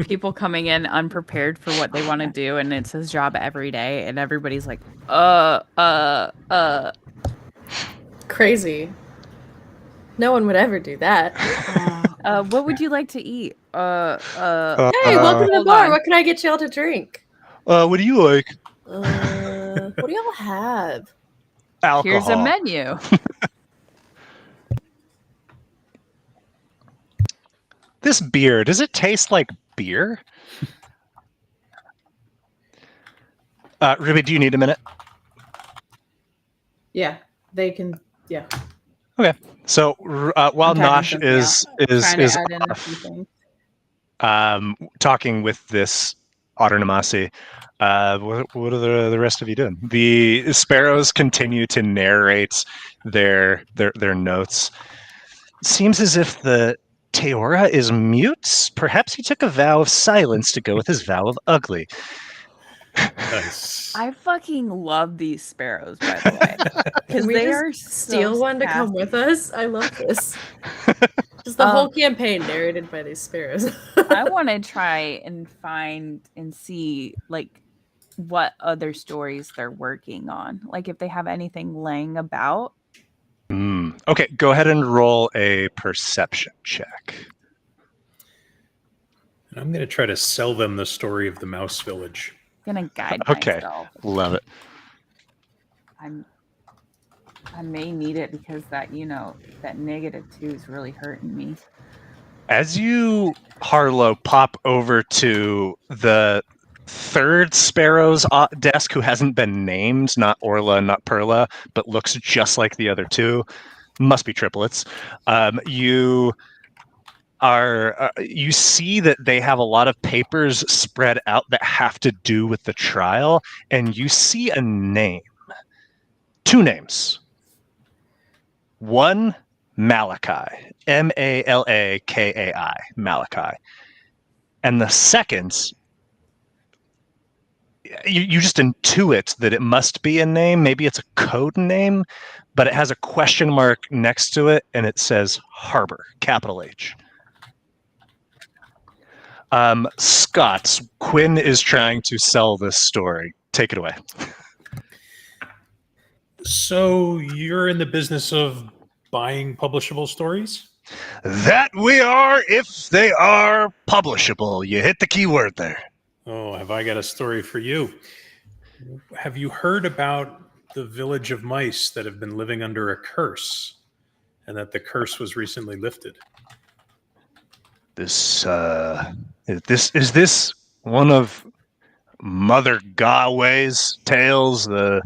People coming in unprepared for what they want to do, and it's his job every day, and everybody's like, Crazy. No one would ever do that. what would you like to eat? Hey, welcome to the hold bar. on. What can I get y'all to drink? What do you like? What do y'all have? Alcohol. Here's a menu. This beer, does it taste like beer? Ruby, do you need a minute? Yeah, they can. Yeah. Okay. So while Nosh is Trying to add in a off, few things. talking with this autonomasi, what are the rest of you doing? The sparrows continue to narrate their notes. Seems as if the Teora is mute. Perhaps he took a vow of silence to go with his vow of ugly. Nice. I fucking love these sparrows, by the way, because Can we they just are steal one to come with us? I love this. Just the whole campaign narrated by these sparrows. I want to try and find and see like what other stories they're working on, like if they have anything laying about. Okay, go ahead and roll a perception check. I'm going to try to sell them the story of the mouse village. I'm gonna guide Okay, myself. love it. I may need it because that that -2 is really hurting me. As you, Harlow, pop over to the third sparrow's desk, who hasn't been named, not Orla, not Perla, but looks just like the other two, must be triplets. You see that they have a lot of papers spread out that have to do with the trial, and you see a name. Two names. One, Malachi. Malakai. Malachi. And the second, you just intuit that it must be a name. Maybe it's a code name, but it has a question mark next to it, and it says Harbor, capital H. Scott, Quinn is trying to sell this story. Take it away. So you're in the business of buying publishable stories? That we are, if they are publishable. You hit the key word there. Oh, have I got a story for you? Have you heard about the village of mice that have been living under a curse, and that the curse was recently lifted? Is this one of Mother Gaway's tales, the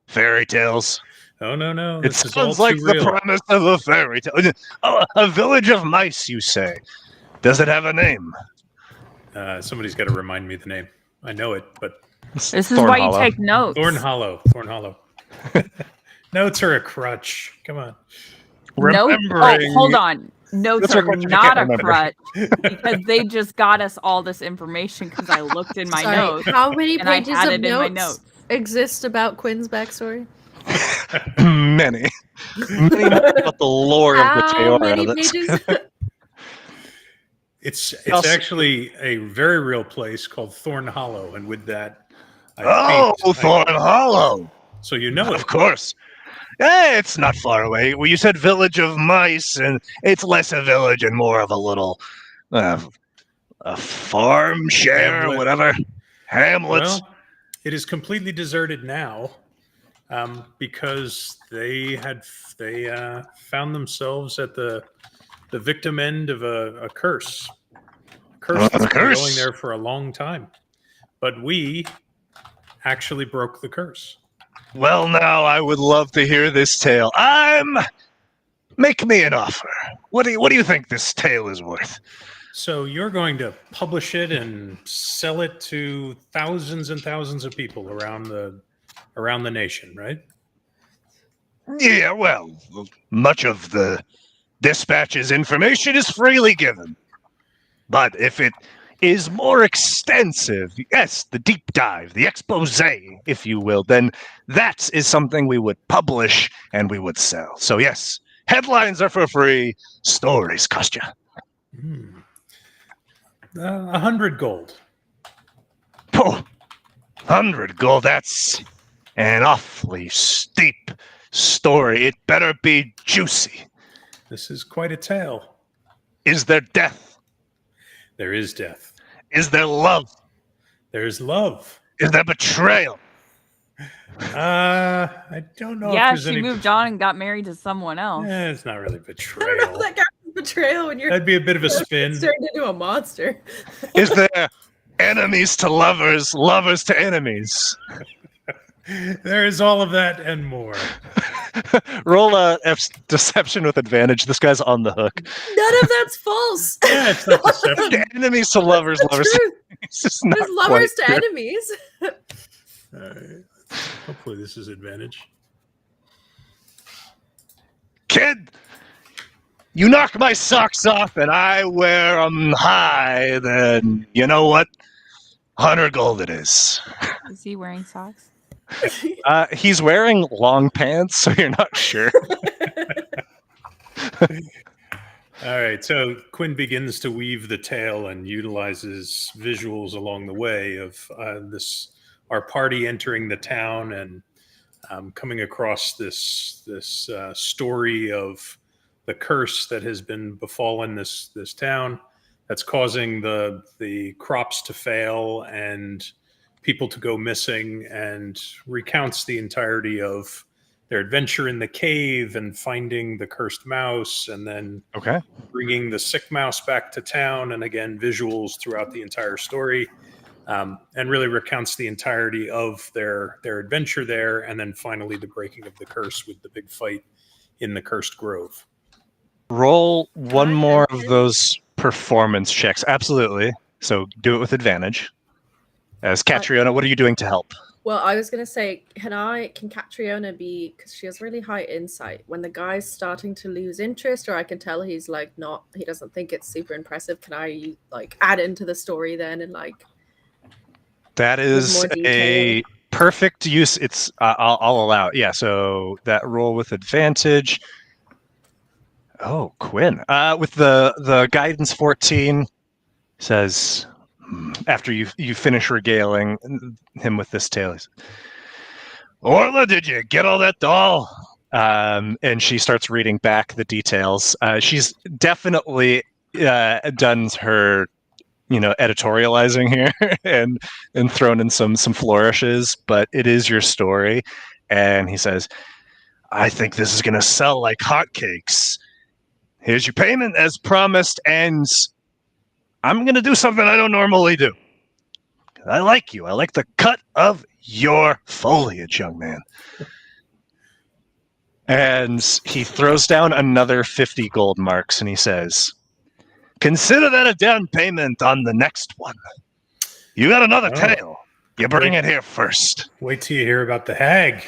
fairy tales? Oh, no. It sounds like the premise of a fairy tale. Oh, a village of mice, you say? Does it have a name? Somebody's got to remind me the name. I know it, but This is why you take notes. Thorn Hollow. Notes are a crutch. Come on. Remembering. Oh, hold on. Notes That's are what you not can't a remember. crutch because they just got us all this information because I looked in my notes. How many and I pages had of it in my notes notes. exist about Quinn's backstory? Many about the lore of the How Teora. many That's- pages? It's Also- actually a very real place called Thorn Hollow, and with that, I paint. Thorn Hollow. So you know it. Of course. It's not far away. Well, you said village of mice, and it's less a village and more of a little a farm share, Hamlet. whatever. Hamlet. Well, it is completely deserted now because they found themselves at the victim end of a curse. A curse that's been going there for a long time. But we actually broke the curse. Well, now I would love to hear this tale. Make me an offer. What do you think this tale is worth? So you're going to publish it and sell it to thousands and thousands of people around the nation, right? Yeah, well, much of the dispatch's information is freely given. But if it is more extensive, yes, the deep dive, the expose, if you will, then that is something we would publish and we would sell. So yes, headlines are for free, stories cost you. 100 gold. Oh, 100 gold, that's an awfully steep story. It better be juicy. This is quite a tale. Is there death? There is death. Is there love? There is love. Is there betrayal? I don't know. Yeah, if there's she moved on and got married to someone else. It's not really I betrayal. don't know if that counts as betrayal when you're That'd be a bit of a spin. turned into a monster. Is there enemies to lovers, lovers to enemies? There is all of that and more. Roll a deception with advantage. This guy's on the hook. None of that's false. Yeah, it's not deception. Enemies to lovers, The lovers to truth. enemies. It's just not There's lovers to quite true. enemies. All right. Hopefully this is advantage. Kid, you knock my socks off and I wear them high, then you know what? 100 gold it is. Is he wearing socks? He's wearing long pants, so you're not sure. All right, so Quinn begins to weave the tale and utilizes visuals along the way of our party entering the town and coming across this story of the curse that has been befallen this town that's causing the crops to fail and people to go missing, and recounts the entirety of their adventure in the cave and finding the cursed mouse, and then bringing the sick mouse back to town, and again visuals throughout the entire story, and really recounts the entirety of their adventure there, and then finally the breaking of the curse with the big fight in the cursed grove. Roll one more of those performance checks. Absolutely. So do it with advantage. As Catriona, what are you doing to help? Well, I was gonna say, can Catriona be, because she has really high insight, when the guy's starting to lose interest, or I can tell he's like he doesn't think it's super impressive, can I like add into the story then and like that is a perfect use. It's I'll allow it. Yeah, so that roll with advantage. Oh, Quinn. With the guidance 14 says, after you finish regaling him with this tale, Orla, did you get all that doll? And she starts reading back the details. She's definitely done her, editorializing here and thrown in some flourishes, but it is your story. And he says, I think this is going to sell like hotcakes. Here's your payment as promised, and I'm going to do something I don't normally do. I like you. I like the cut of your foliage, young man. And he throws down another 50 gold marks, and he says, consider that a down payment on the next one. You got another tale. You bring it here first. Wait till you hear about the hag.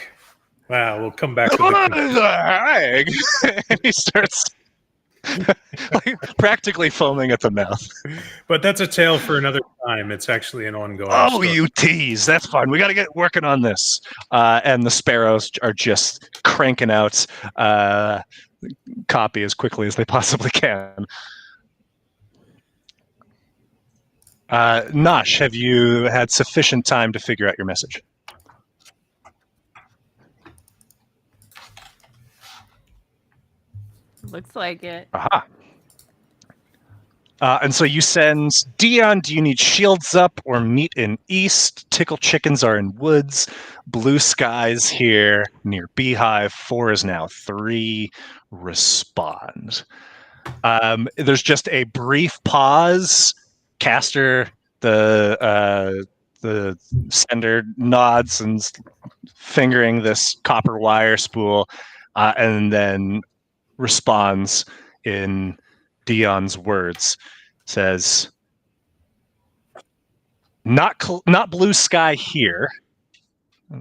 Wow, we'll come back to the hag. And he starts like practically foaming at the mouth. But that's a tale for another time. It's actually an ongoing story. You tease. That's fine. We got to get working on this. And the sparrows are just cranking out copy as quickly as they possibly can. Nosh, have you had sufficient time to figure out your message? Looks like it. Aha. And so you send Dion, do you need shields up or meet in east? Tickle chickens are in woods. Blue skies here near Beehive. 4 is now 3. Respond. There's just a brief pause. Caster, the sender, nods and fingering this copper wire spool, and then responds in Dion's words. Says, not blue sky here.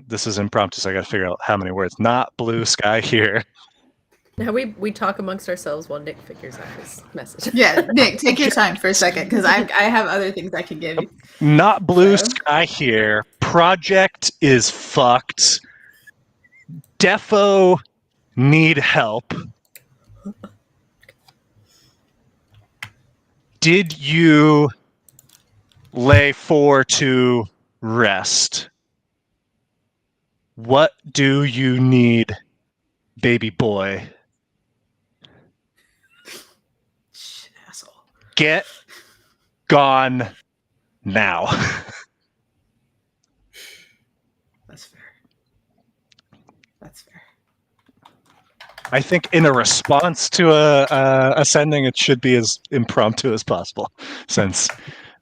This is impromptu, so I got to figure out how many words. Not blue sky here. Now we talk amongst ourselves while Nick figures out his message. Yeah, Nick, take your time for a second because I have other things I can give you. Not blue So? sky here. Project is fucked. Defo need help. Did you lay 4 to rest? What do you need, baby boy? Asshole. Get gone now. That's fair. That's fair. I think in a response to a sending, it should be as impromptu as possible, since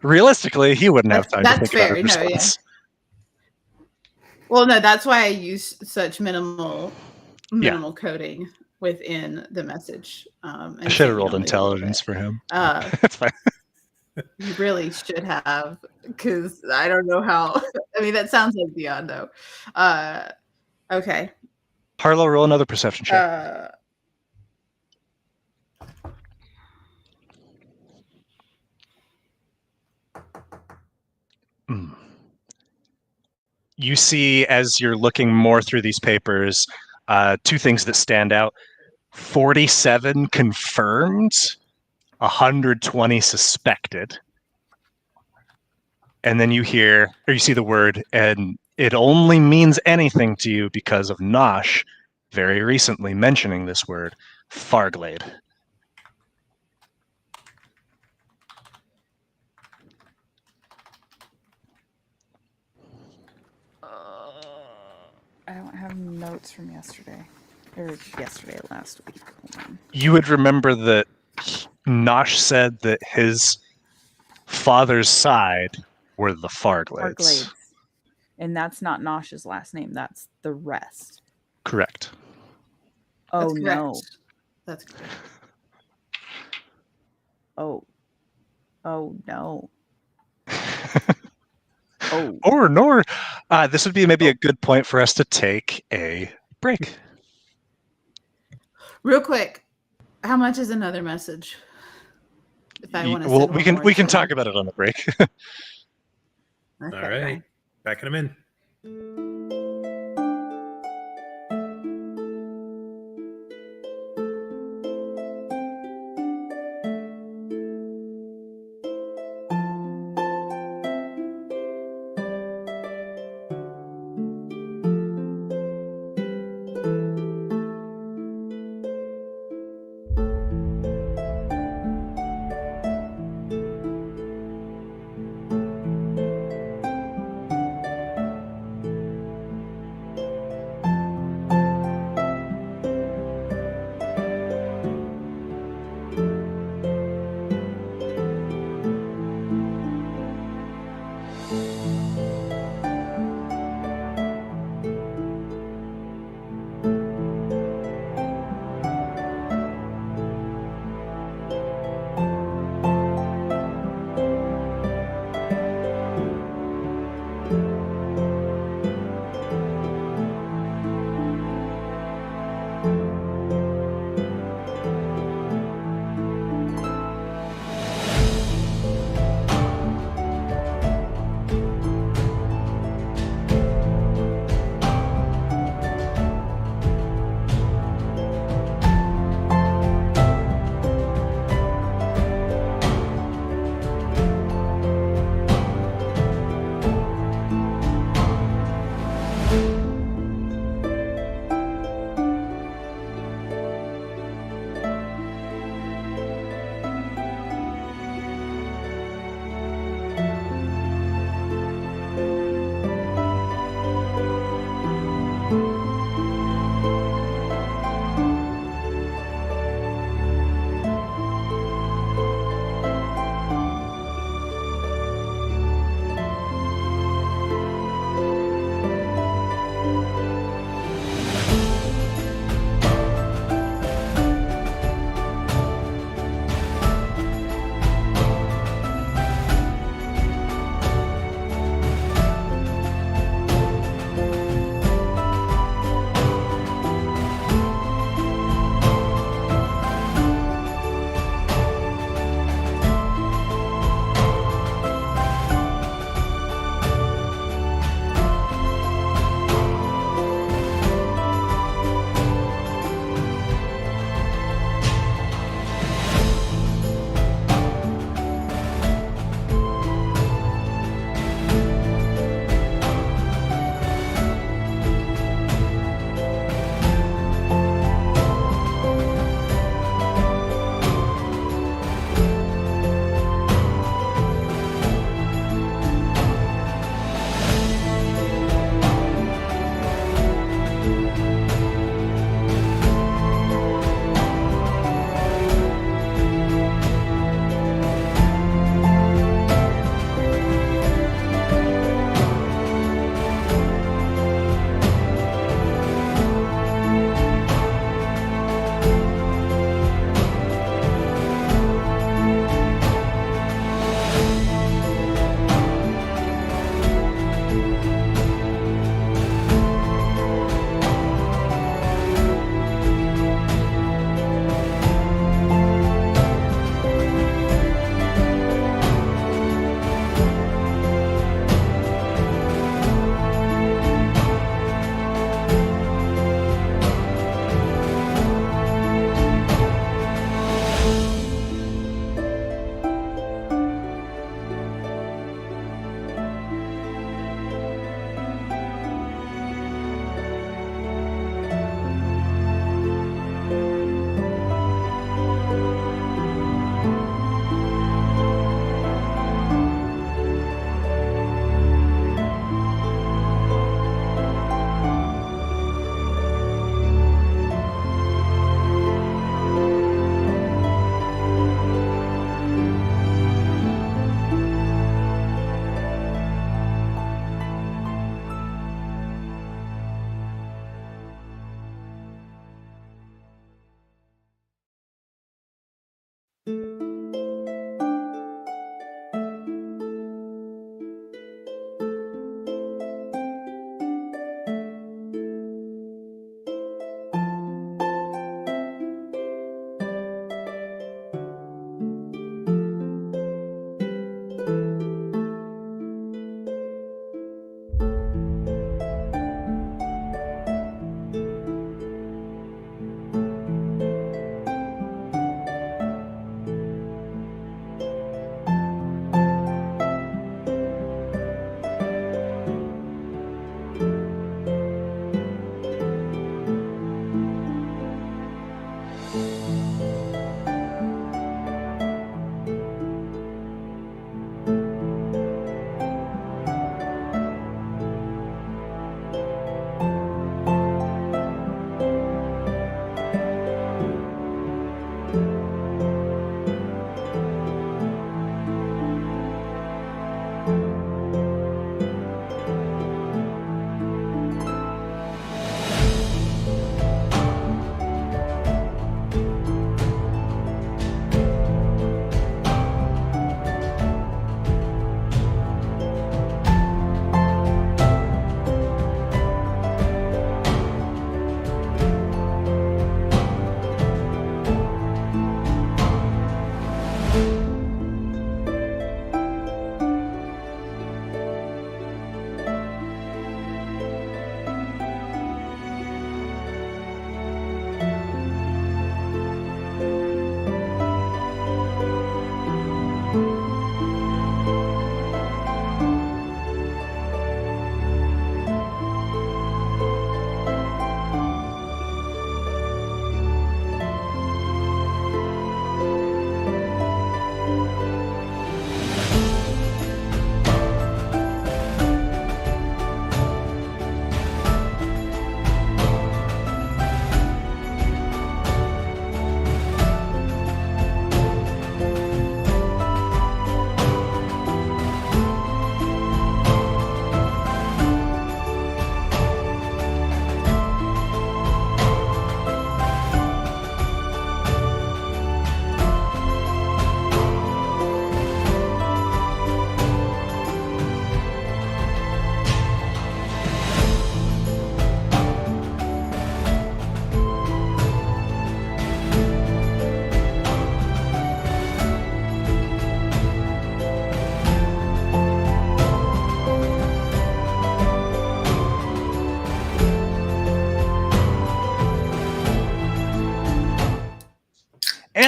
realistically he wouldn't have time to That's think about fair. a No, yeah. response. Well, no, that's why I use such minimal coding within the message. I should have rolled intelligence for him. That's fine. You really should have, because I don't know how. I mean, that sounds like Dion, though. Okay. Harlow, roll another perception check. You see, as you're looking more through these papers, 2 things that stand out. 47 confirmed, 120 suspected. And then you see the word, and it only means anything to you because of Nosh very recently mentioning this word, Farglade. I don't have notes from yesterday. Or yesterday, last week. Hold on. You would remember that Nosh said that his father's side were the Farglades. Farglades. And that's not Nosh's last name. That's the rest. Correct. Oh, That's no. correct. That's correct. Oh. Oh, no. Oh. Or nor. This would be maybe a good point for us to take a break. Real quick, how much is another message? If I want to, Well, we can talk about it on the break. Okay, All right. fine. Backing him in.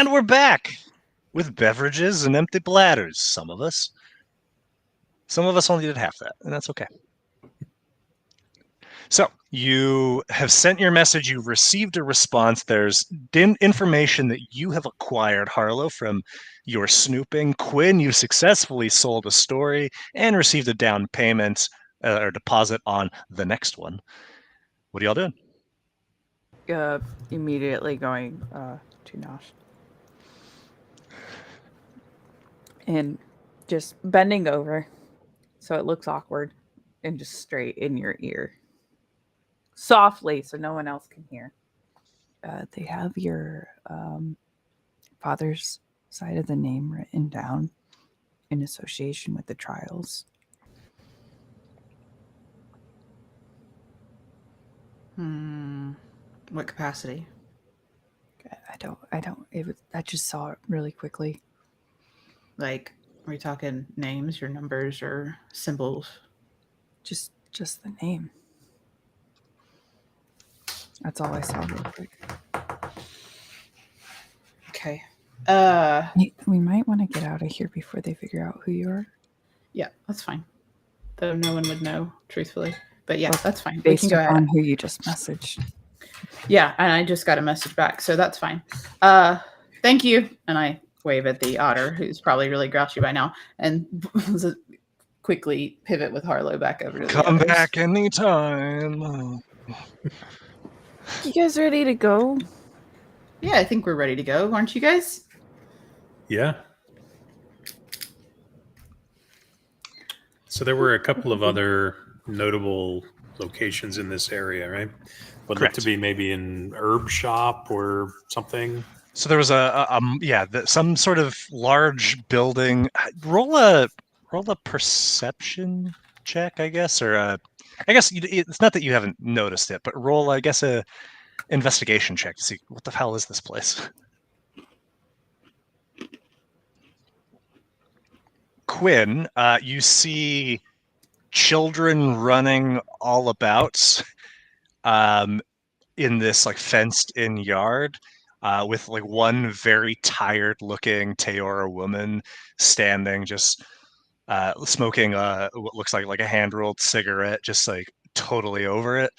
And we're back with beverages and empty bladders. Some of us. Some of us only did half that, and that's okay. So you have sent your message. You've received a response. There's information that you have acquired, Harlow, from your snooping. Quinn, you successfully sold a story and received a down payment or deposit on the next one. What are y'all doing? Immediately going to Nosh. And just bending over so it looks awkward and just straight in your ear. Softly so no one else can hear. They have your father's side of the name written down in association with the trials. What capacity? I just saw it really quickly. Like, are we talking names or numbers or symbols? Just the name. That's all I saw real quick. Okay. We might want to get out of here before they figure out who you are. Yeah, that's fine. Though no one would know, truthfully. But yeah, that's fine. We Based can go on ahead. who you just messaged. Yeah, and I just got a message back, so that's fine. Thank you. And I wave at the otter, who's probably really grouchy by now, and quickly pivot with Harlow back over to the Come others. back anytime. You guys ready to go? Yeah, I think we're ready to go. Aren't you guys? Yeah. So there were a couple of other notable locations in this area, right? Would look Correct. to be maybe an herb shop or something. So there was some sort of large building. Roll a perception check, I guess, or I guess it's not that you haven't noticed it, but roll, I guess, a investigation check to see what the hell is this place. Quinn, you see children running all about in this like fenced-in yard. With like one very tired looking Teora woman standing just smoking what looks like a hand-rolled cigarette, just like totally over it.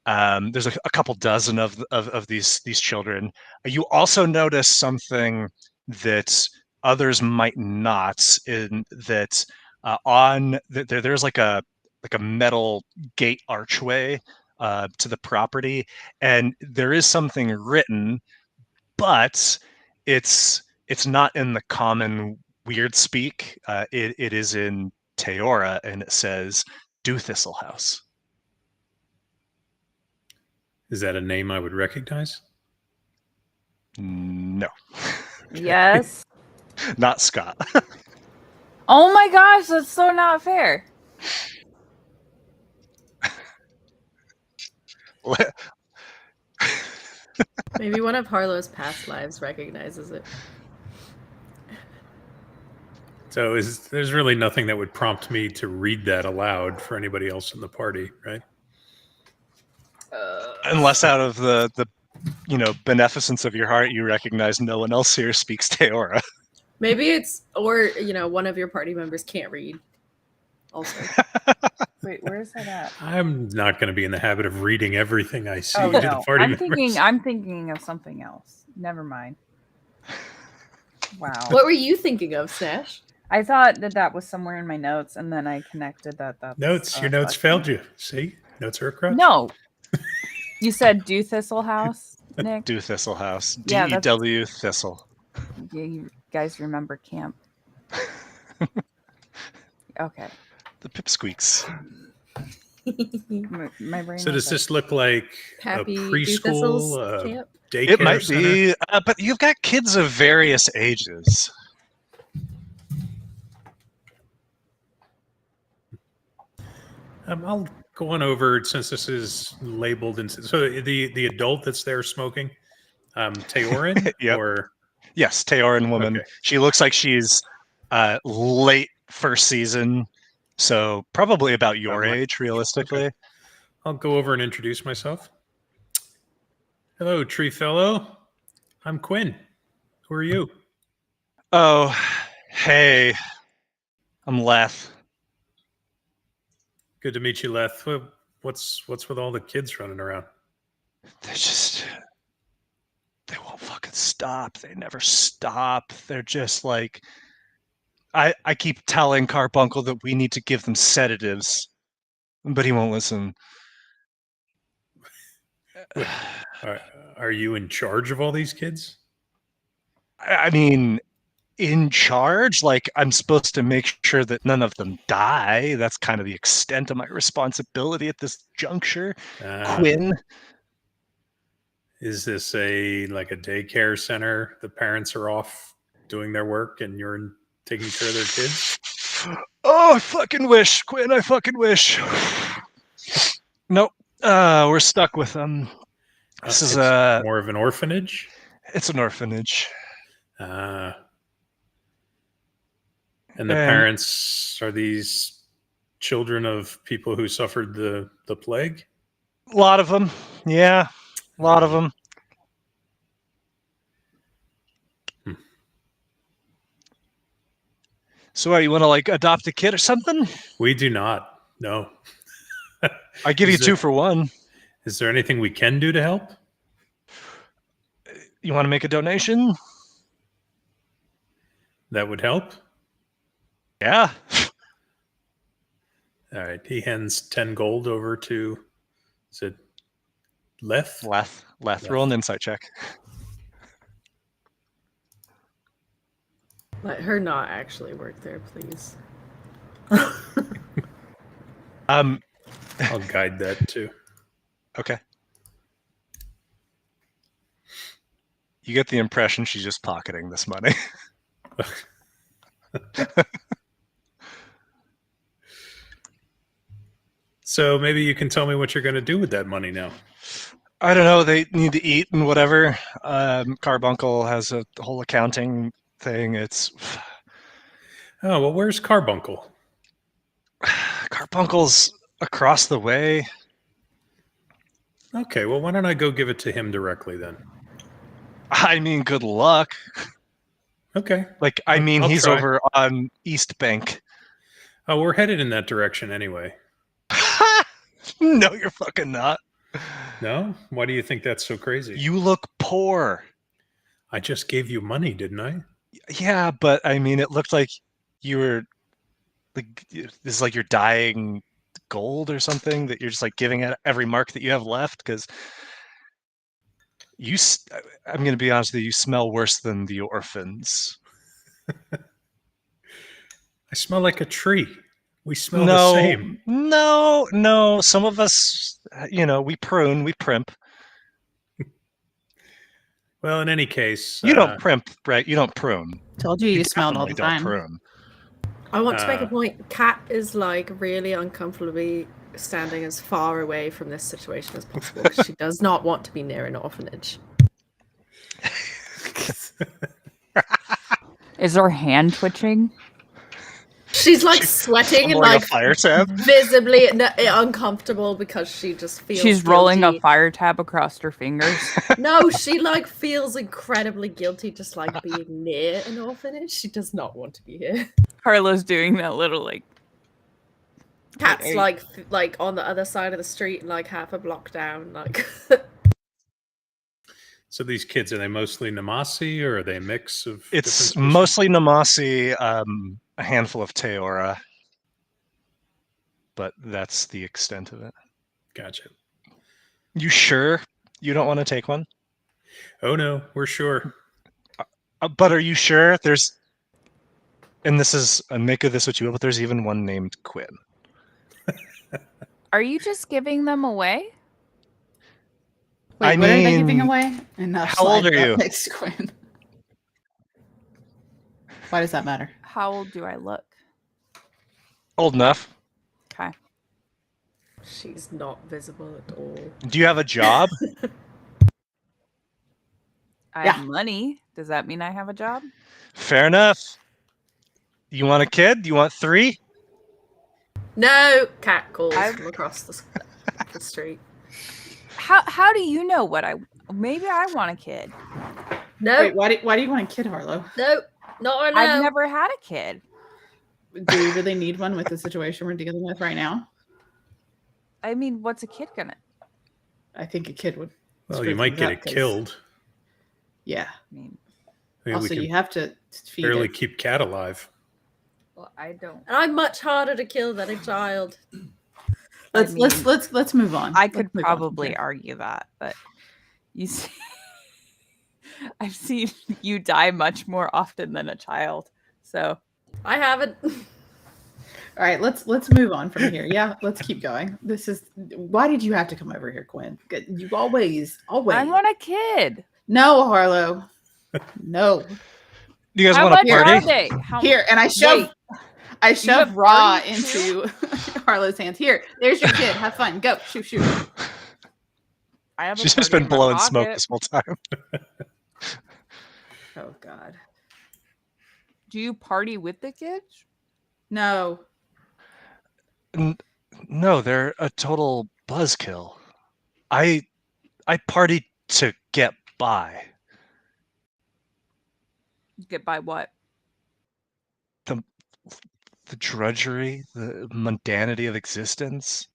There's a couple dozen of these children. You also notice something that others might not, in that there's like a metal gate archway to the property, and there is something written, but it's not in the common weird speak. It is in Teora, and it says "Do Thistle House." Is that a name I would recognize? No, Yes. not Scott. Oh my gosh, that's so not fair. Maybe one of Harlow's past lives recognizes it. So there's really nothing that would prompt me to read that aloud for anybody else in the party, right? Unless out of the beneficence of your heart, you recognize no one else here speaks Teora. Maybe it's, or one of your party members can't read. Also, Wait, where is that at? I'm not going to be in the habit of reading everything I see Oh to no, the party I'm members. thinking of something else. Never mind. Wow. what were you thinking of, Snash? I thought that was somewhere in my notes, and then I connected that. Notes. Your notes failed you. See? Notes are a crutch. No. You said Do Thistle House, Nick? Do Thistle House. Yeah, that's- DEW Thistle. Yeah, you guys remember camp. Okay. The pipsqueaks. My brain. So was does this look like Happy a Thistles preschool, camp? daycare It might center? be, but you've got kids of various ages. I'll go on over, since this is labeled. So the adult that's there smoking, Teorin? Yep. Or Yes, Teoran woman. Okay. She looks like she's late first season, so probably about your About my age, realistically. Okay. I'll go over and introduce myself. Hello, tree fellow. I'm Quinn. Who are you? Oh, hey. I'm Leth. Good to meet you, Leth. What's with all the kids running around? They won't fucking stop. They never stop. They're just like, I keep telling Carbuncle that we need to give them sedatives, but he won't listen. Are you in charge of all these kids? I mean, in charge? Like, I'm supposed to make sure that none of them die. That's kind of the extent of my responsibility at this juncture. Quinn. Is this like a daycare center? The parents are off doing their work and you're taking care of their kids? Oh, I fucking wish, Quinn. I fucking wish. Nope. We're stuck with them. This is more of an orphanage? It's an orphanage. And the parents are these children of people who suffered the plague? A lot of them. Yeah. A lot of them. So what, you want to like adopt a kid or something? We do not. No. I give you 2 for 1. Is there anything we can do to help? You want to make a donation? That would help? Yeah. All right. He hands 10 gold over to, is it Leth? Leth. Roll an insight check. Let her not actually work there, please. I'll guide that too. Okay. You get the impression she's just pocketing this money. So maybe you can tell me what you're going to do with that money now. I don't know. They need to eat and whatever. Carbuncle has a whole accounting thing. It's Oh, well, where's Carbuncle? Carbuncle's across the way. Okay, well, why don't I go give it to him directly then? I mean, good luck. Okay. Like, I mean, I'll he's try. over on East Bank. Oh, we're headed in that direction anyway. No, you're fucking not. No? Why do you think that's so crazy? You look poor. I just gave you money, didn't I? Yeah, but I mean, it looked like you were like, this is like you're dying gold or something that you're just like giving at every mark that you have left, because I'm going to be honest with you, you smell worse than the orphans. I smell like a tree. We smell the same. No. Some of us, we prune, we primp. Well, in any case, You don't primp, right? You don't prune. Told you smelled all the Definitely time. don't prune. I want to make a point. Kat is like really uncomfortably standing as far away from this situation as possible because she does not want to be near an orphanage. Is her hand twitching? She's like sweating and like a fire tab. visibly uncomfortable because she just feels She's rolling guilty. a fire tab across her fingers. No, she like feels incredibly guilty just like being near an orphanage. She does not want to be here. Carla's doing that little like. Kat's like on the other side of the street and like half a block down. Like. So these kids, are they mostly Namasi or are they a mix of? It's different mostly Namasi, a handful of Teora, but that's the extent of it. Gotcha. You sure you don't want to take one? Oh no, we're sure. But are you sure? And this is, make of this what you will, but there's even one named Quinn. Are you just giving them away? Wait, what are they giving away? And how old are you? Next to Quinn. Why does that matter? How old do I look? Old enough. Okay. She's not visible at all. Do you have a job? I have money. Does that mean I have a job? Fair enough. You want a kid? You want 3? No, Kat calls from across the street. How do you know what maybe I want a kid? No, Wait, why do you want a kid, Harlow? no, not right now. I've never had a kid. Do we really need one with the situation we're dealing with right now? I mean, what's a kid gonna? I think a kid would. Well, screw you might things get up it 'cause- killed. Yeah. I mean, I mean, Also, we you can have to feed barely it. keep cat alive. well, I don't. And I'm much harder to kill than a child. Let's mean, let's move on. I Let's could move on from probably here. argue that, but you see, I've seen you die much more often than a child. So I haven't. All right, let's move on from here. Yeah, let's keep going. This is why did you have to come over here, Quinn? You always. I want a kid. No, Harlow. No. Do you guys How want to much party? are they? How Here, and I shove have Raw parties into Harlow's hands. Here, there's your kid. Have fun. Go. Shoot. I have a She's just party been in my blowing smoke pocket. this whole time. Oh God. Do you party with the kids? No. No, they're a total buzzkill. I party to get by. Get by what? The drudgery, the mundanity of existence.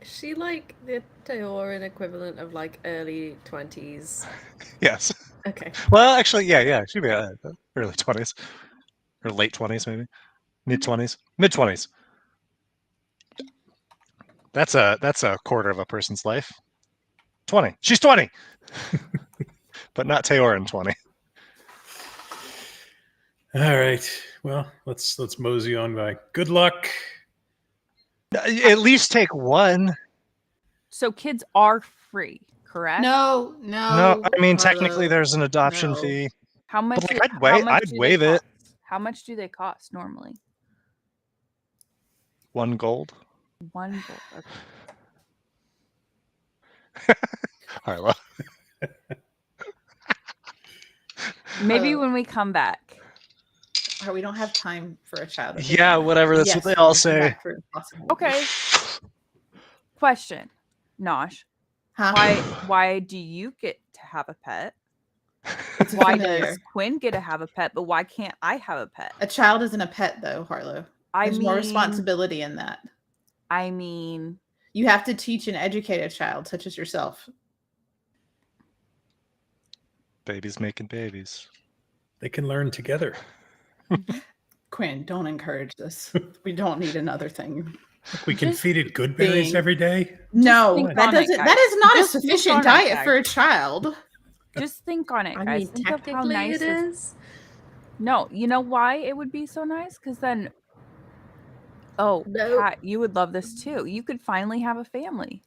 Is she like the Teoran equivalent of like early 20s? Yes. Okay. Well, actually, yeah. She'd be early 20s. Or late 20s, maybe. Mid-20s. Mid-20s. That's a quarter of a person's life. 20. She's 20! But not Teoran 20. All right. Well, let's mosey on by. Good luck. At least take one. So kids are free, correct? No. No, I mean, Harlow. technically there's an adoption No. fee. How much? like, I'd how waive- much I'd do they waive it. cost? How much do they cost normally? 1 gold. 1 gold. Okay. Harlow. Maybe when we come back. Oh, we don't have time for a child. Yeah, whatever. That's what they all we'll come say. back for impossible. Okay. Question, Nosh. Huh? Why do you get to have a pet? It's Why familiar. does Quinn get to have a pet, but why can't I have a pet? A child isn't a pet, though, Harlow. There's more responsibility in that. I mean, You have to teach and educate a child, such as yourself. Babies making babies. They can learn together. Quinn, don't encourage this. We don't need another thing. We can Just feed it good berries being- every day. No, think that on it, doesn't. guys. That is not Just a think sufficient on it, diet guys. for a child. just think on it, I guys. mean, Think of how technically nice it this- is. No, you know why it would be so nice? Because then, oh, No. Kat, you would love this too. You could finally have a family.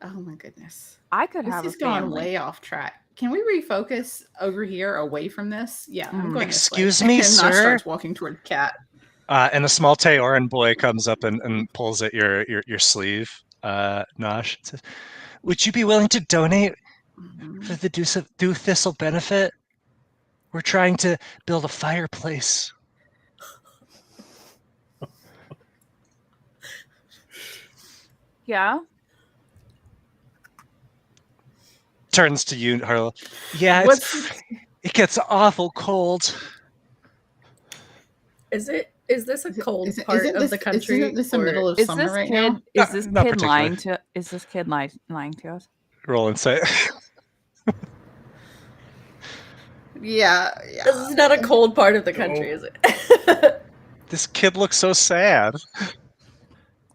Oh my goodness, I could this have is a going family. way off track. Can we refocus over here, away from this? Yeah, I'm going. this way. Excuse me, And Nosh sir? starts walking toward Cat. And a small Teoran boy comes up and pulls at your sleeve, Nosh. Says, would you be willing to donate for the Dew Thistle benefit? We're trying to build a fireplace. Yeah. Turns to you, Harlow. Yeah, it gets awful cold. Is this a cold Isn't part of this- the country? Isn't this the or- middle of Is summer this right kid? now? Is this Not kid lying particularly. to? Is this kid lying to us? Roll and say. Yeah. This is not a cold part of the country, is it? This kid looks so sad.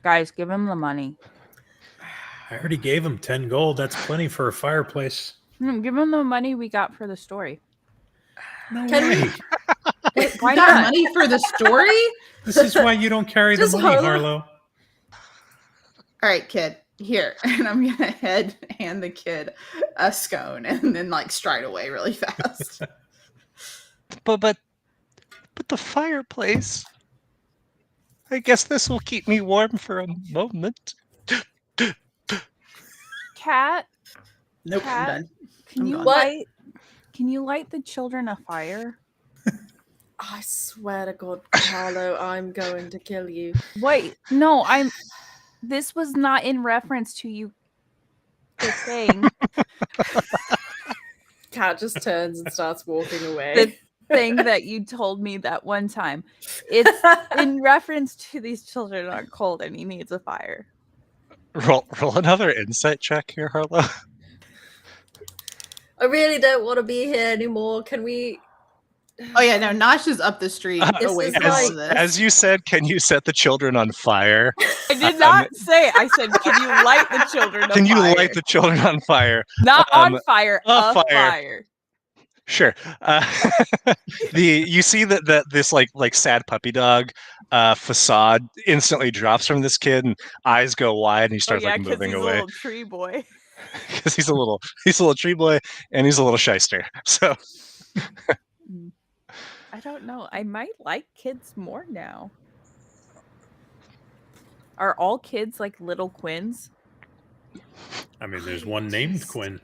Guys, give him the money. I already gave him 10 gold. That's plenty for a fireplace. Give him the money we got for the story. No Can we- way. Why You got not? money for the story? This is why you don't carry the Just money, Harlow. Harlow. All right, kid. Here, and I'm gonna hand the kid a scone, and then like stride away really fast. But the fireplace. I guess this will keep me warm for a moment. Cat, Nope, Cat? I'm done. can I'm you gone. What? light? Can you light the children a fire? I swear to God, Carlo, I'm going to kill you. Wait, no, I'm. This was not in reference to you. the thing, Cat just turns and starts walking the away. thing that you told me that one time. It's in reference to these children are cold and he needs a fire. Roll another insight check here, Harlow. I really don't want to be here anymore. Can we? Oh yeah, no, Nosh is up the street This away is from all like- of this. As you said, can you set the children on fire? I did not say. I said, can you light the children on Can you fire? light the children on fire? Not on fire, a a fire. fire. Sure. You see that this like sad puppy dog facade instantly drops from this kid, and eyes go wide, and he starts like because moving he's a away little tree boy. because he's a little tree boy, and he's a little shyster. So I don't know. I might like kids more now. Are all kids like little Quins? I mean, there's one named Quinn.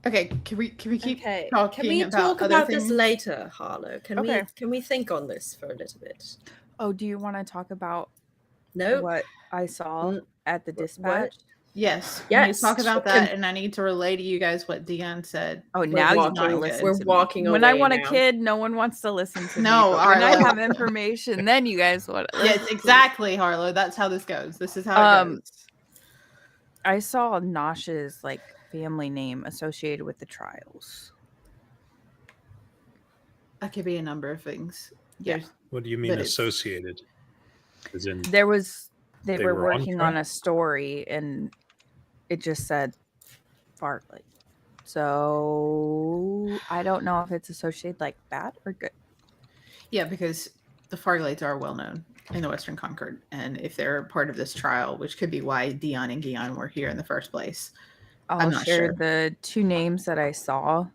Okay, can we keep Okay. talking Can we about talk other about things? this later, Harlow? Okay. Can we think on this for a little bit? Oh, do you want to talk about No. what I saw Mm, at the what? dispatch? Yes. Yes, Yes. Talk about sure. that, and I need to relay to you guys what Dion said. Oh, We're now you walking- want to we're listen. We're to me. walking When I away want a now. kid, no one wants to listen to No, me. But when I Arlo. have information, then you guys want to listen. Yes, exactly, Harlow. That's how this goes. This is how it goes. I saw Nosh's like family name associated with the trials. That could be a number of things. Yeah. There's- What do you mean But it's- associated? As in, They They were were on working on trial? a story and it just said Fartley. So I don't know if it's associated like bad or good. Yeah, because the Farlights are well known in the Western Concord, and if they're part of this trial, which could be why Dion and Gion were here in the first place. I'll I'm not share sure. the two names that I saw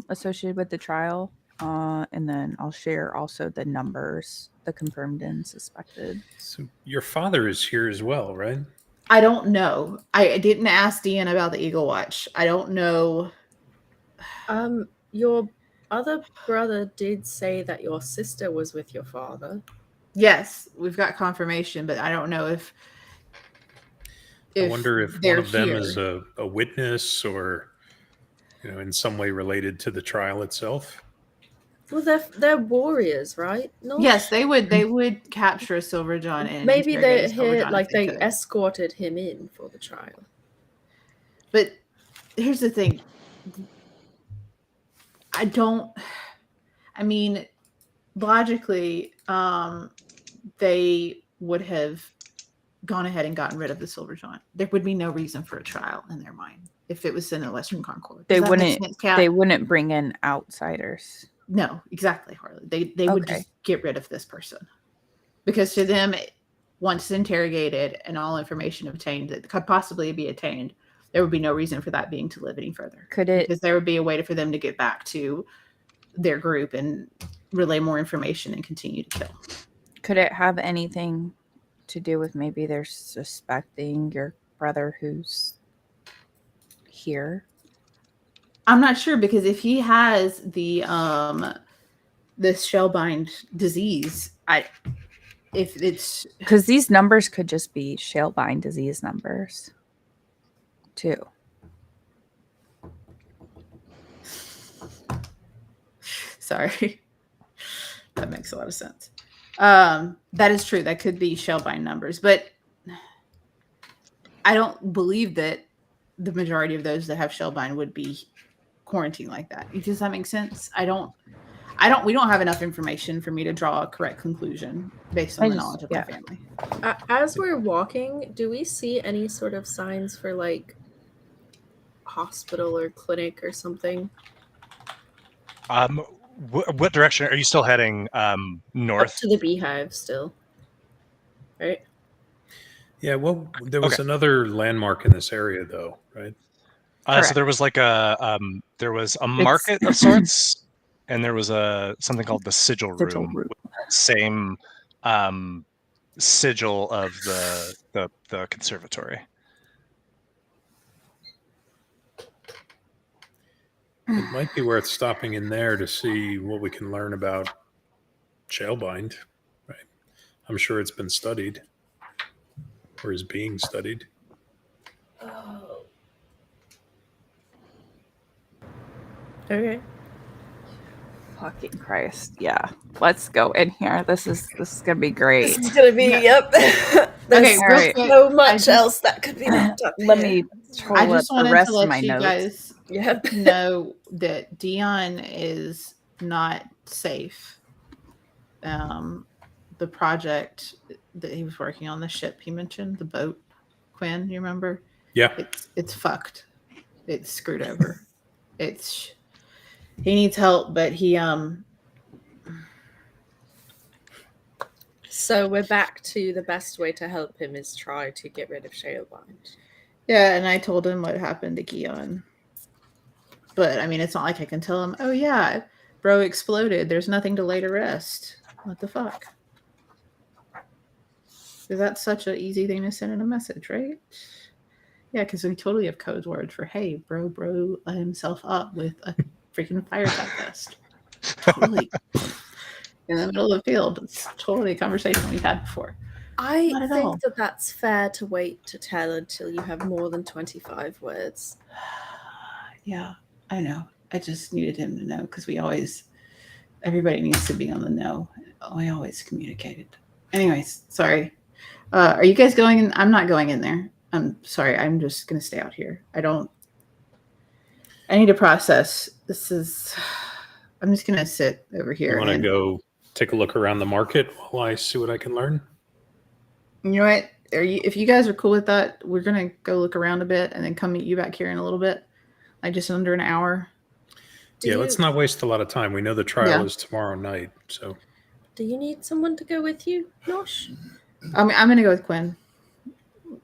associated with the trial. And then I'll share also the numbers, the confirmed and suspected. so your father is here as well, right? I don't know. I didn't ask Dion about the Eagle Watch. I don't know. Your other brother did say that your sister was with your father. Yes, we've got confirmation, but I don't know if I wonder if one they're of them here. is a witness or, in some way related to the trial itself. Well, they're warriors, right? No. Yes, they would capture Silverjohn and Maybe they're interrogate here, Silverjohn like if they could. escorted him in for the trial. But here's the thing. I mean, logically, they would have gone ahead and gotten rid of the Silverjohn. There would be no reason for a trial in their mind if it was in the Western Concord. They Does that make wouldn't. sense, Kat? They wouldn't bring in outsiders. No, exactly, Harley. They would Okay. just get rid of this person because to them, once interrogated and all information obtained that could possibly be attained, there would be no reason for that being to live any further. Could it? Because there would be a way for them to get back to their group and relay more information and continue to kill. Could it have anything to do with maybe they're suspecting your brother who's here? I'm not sure because if he has the this shellbind disease, if it's Because these numbers could just be Shalebine disease numbers, too. sorry, that makes a lot of sense. That is true. That could be shellbind numbers, but I don't believe that the majority of those that have shellbind would be quarantined like that. Does that make sense? We don't have enough information for me to draw a correct conclusion based on the knowledge of my family. As we're walking, do we see any sort of signs for like hospital or clinic or something? What direction are you still heading? Up North. to the beehive still. Right? Yeah, well, there was Okay. another landmark in this area, though, right? So Correct. there was like a market of sorts, and there was something called the sigil Sigil room. room. With that same sigil of the conservatory. It might be worth stopping in there to see what we can learn about Shalebind, right? I'm sure it's been studied or is being studied. Okay. Fucking Christ. Yeah. Let's go in here. This is gonna be great. This is gonna be yep. Okay, There's real Alright. quick. so I much just- else that could be looked up. Let here. me I pull up just the wanted rest to of my let you notes. guys Yep. know that Dion is not safe. The project that he was working on, the ship he mentioned, the boat, Quinn, you remember? Yeah. It's fucked. It's screwed over. He needs help, but he So we're back to the best way to help him is try to get rid of Shalebind. yeah, and I told him what happened to Gion. But I mean, it's not like I can tell him, oh yeah, bro exploded. There's nothing to lay to rest. What the fuck? Because that's such an easy thing to send in a message, right? Yeah, because we totally have code words for, hey, bro let himself up with a freaking fire type vest. Totally. In the middle of the field. It's totally a conversation we've had before. I Not at all. think that that's fair to wait to tell until you have more than 25 words. Yeah, I know. I just needed him to know because everybody needs to be on the know. We always communicated. Anyways, sorry. Are you guys going in? I'm not going in there. I'm sorry. I'm just going to stay out here. I need to process. I'm just going to sit over here. You want to go take a look around the market while I see what I can learn? You know what? If you guys are cool with that, we're going to go look around a bit and then come meet you back here in a little bit. Like just under an hour. Let's not waste a lot of time. We know the trial is tomorrow night, so. Do you need someone to go with you, Nosh? I'm going to go with Quinn.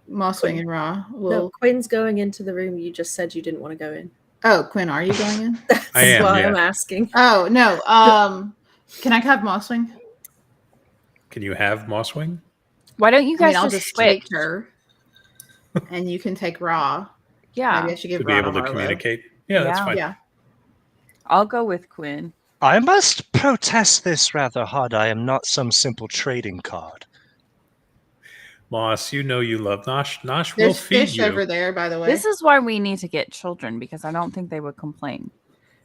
Mosswing and Raw. No, Quinn's going into the room you just said you didn't want to go in. Oh, Quinn, are you going in? That's I am, why yeah. I'm asking. Oh, no. Can I have Mosswing? Can you have Mosswing? Why don't you guys I'll just just switch? take her. And you can take Raw. Yeah. Maybe I should give To be Raw able to Harlow. communicate? Yeah, that's Yeah. fine. Yeah. I'll go with Quinn. I must protest this rather hard. I am not some simple trading card. Moss, you know you love Nosh. Nosh will There's feed fish you. over there, by the way. This is why we need to get children, because I don't think they would complain.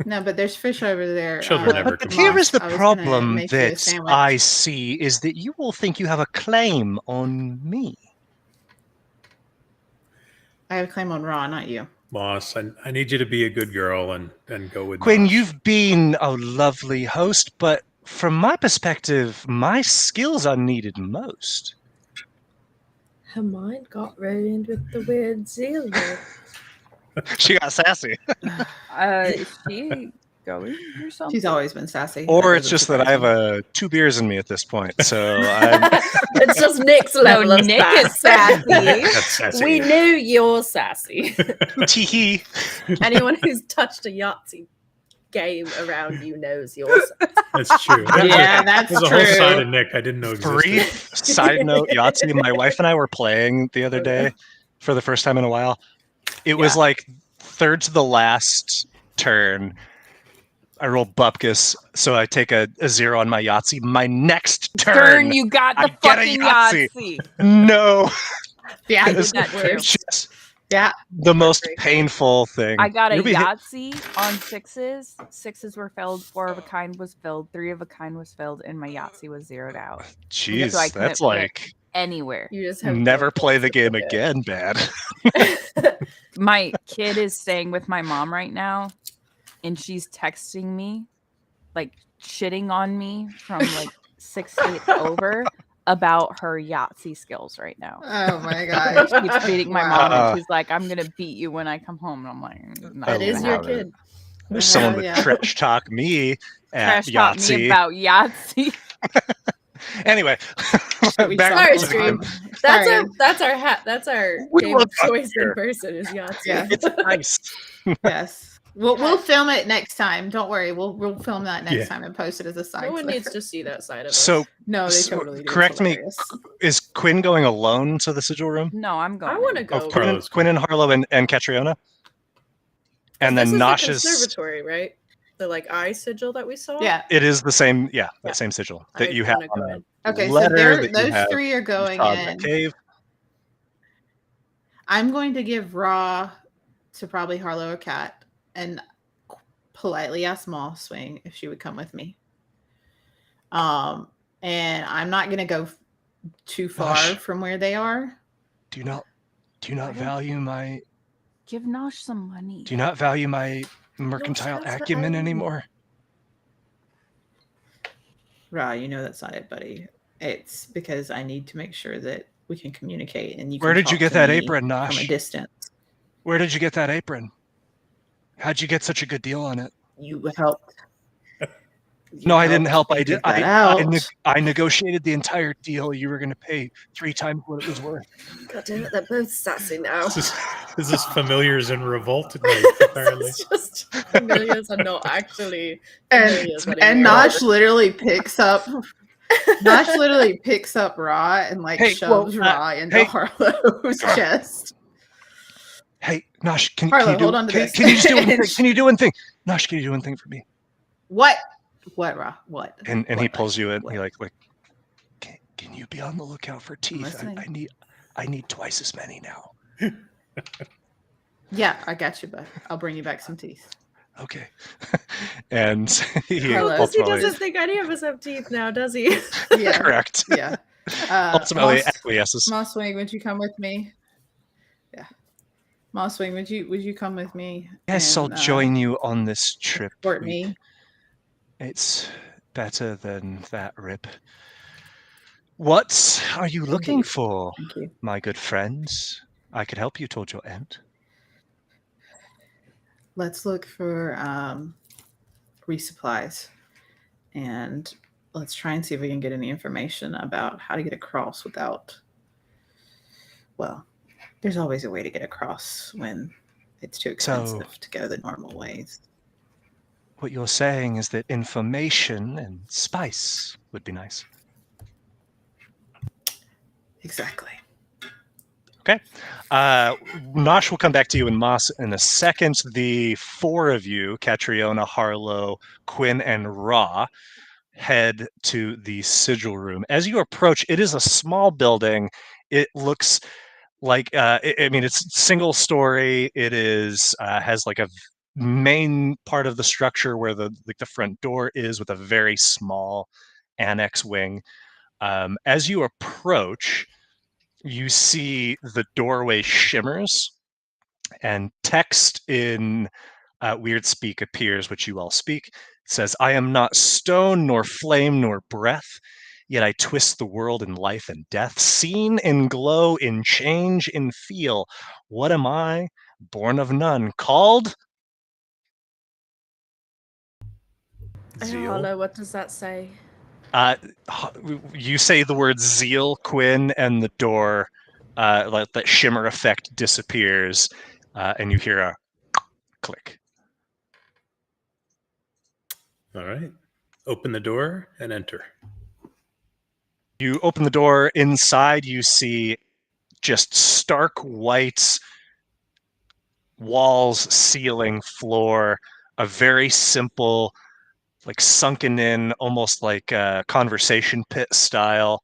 No, but there's fish over there. Children never But Moss, here is the I was gonna problem make you a that sandwich. I see is that you all think you have a claim on me. I have a claim on Raw, not you. Moss, I need you to be a good girl and go with Quinn, Nosh. you've been a lovely host, but from my perspective, my skills are needed most. Her mind got ruined with the weird Ziel word. She got sassy. Is she going or something? She's always been sassy. Or That it's doesn't just that I surprise have me. 2 beers in me at this point. So I'm It's just Nick's level No, of Nick is sass. sassy. That's sassy. We knew you're sassy. tee Anyone who's touched a Yahtzee game around you knows you're sassy. That's true. Yeah, that's There's a whole true. side of Nick I didn't know existed. Brief side note, Yahtzee. My wife and I were playing the other day for the first time in a while. It was like third to the last turn. I roll bupkis, so I take a 0 on my Yahtzee. My next turn, You got the I get a fucking Yahtzee. Yahtzee. no, Yeah, I It did was that too. just Yeah. the most Heartbreaking. painful thing. I got a You'll be hit- Yahtzee on 6s. 6s were filled. 4 of a kind was filled. 3 of a kind was filled, and my Yahtzee was zeroed out. Jeez, So I couldn't that's put like Anywhere. You just have never no play the points game to look again. Bad. at. My kid is staying with my mom right now, and she's texting me, like shitting on me from like 6 states over about her Yahtzee skills right now. Oh my gosh. She keeps beating my Wow. mom, and she's like, "I'm gonna beat you when I come home." And I'm like, "Not That gonna is your happen." kid. There's someone Hell would yeah. trash talk me at Trash talk me Yahtzee. about Yahtzee. Anyway, We back Sorry, to the Stream. game. That's Sorry. our hat. That's our We game love of choice here. in person is Yahtzee. Yeah. It's nice. Yes. We'll film it next time. Don't worry. We'll film that next Yeah. time and post it as a side. No one clip. needs to see that side of us. So No, they So, totally do. It's correct me. hilarious. is Quinn going alone to the sigil room? No, I'm going. I want to in. go. Oh, Quinn, Harlow's Quinn and Harlow and Catriona? And then this is Nosh the is... conservatory, right? The eye sigil that we saw. Yeah. It is the same, that Yeah. same sigil that I you have wanna go on in. a Okay, so letter that you those have 3 are going saw in the in. cave. I'm going to give Raw to probably Harlow or Cat and politely ask Mosswing if she would come with me. And I'm not gonna go too far Nosh. from where they are. Do you not don't- value my Give Nosh some money. do you not value my mercantile that's what acumen I mean. anymore? Ra, you know that's not it, buddy. It's because I need to make sure that we can communicate and you Where can did you talk get to that me apron, from a Nosh? distance. Where did you get that apron? How'd you get such a good deal on it? You helped. No, I didn't help. Me I did. dig that out. I negotiated the entire deal. You were going to pay 3 times what it was worth. God damn it, they're both sassy now. Is this familiars in revolt night, apparently? It's just familiars are not actually And familiars and anymore. Nosh literally picks up Ra and like Hey, shoves well, Ra into hey. Harlow's chest. Hey, Nosh, can Harlow, you do? hold on to this. Can you just do one thing? Can you do one thing? Nosh, can you do one thing for me? What? What, Ra? What? And What, he Ra? pulls you in. What? He like, can you be on the lookout for teeth? listening. I need twice as many now. Yeah, I got you, bud. I'll bring you back some teeth. Okay. And he Harlow. He ultimately, doesn't think any of us have teeth now, does he? Yeah. correct. Yeah. Ultimately acquiesces. Mosswing, would you come with me? Yeah. Mosswing, would you come with me? Yes, I'll and, join you on this trip. Support me. It's better than that, Rip. What are you looking Indeed. for, Thank you. my good friends? I could help you toward your end. Let's look for resupplies, and let's try and see if we can get any information about how to get across without. Well, there's always a way to get across when it's too expensive to go the normal ways. What you're saying is that information and spice would be nice. Exactly. Okay. Nosh will come back to you and Moss in a second. The 4 of you, Catriona, Harlow, Quinn, and Ra, head to the sigil room. As you approach, it is a small building. It looks like, it's single story. It is has like a main part of the structure where the front door is, with a very small annex wing. As you approach, you see the doorway shimmers, and text in weird speak appears, which you all speak. It says, "I am not stone, nor flame, nor breath, yet I twist the world in life and death, seen in glow, in change, in feel. What am I? Born of none, called..." Ziel? Harlow, what does that say? You say the word Ziel, Quinn, and the door, like that shimmer effect disappears, and you hear a click. All right. Open the door and enter. You open the door. Inside, you see just stark white walls, ceiling, floor, a very simple, like sunken in, almost like a conversation pit style,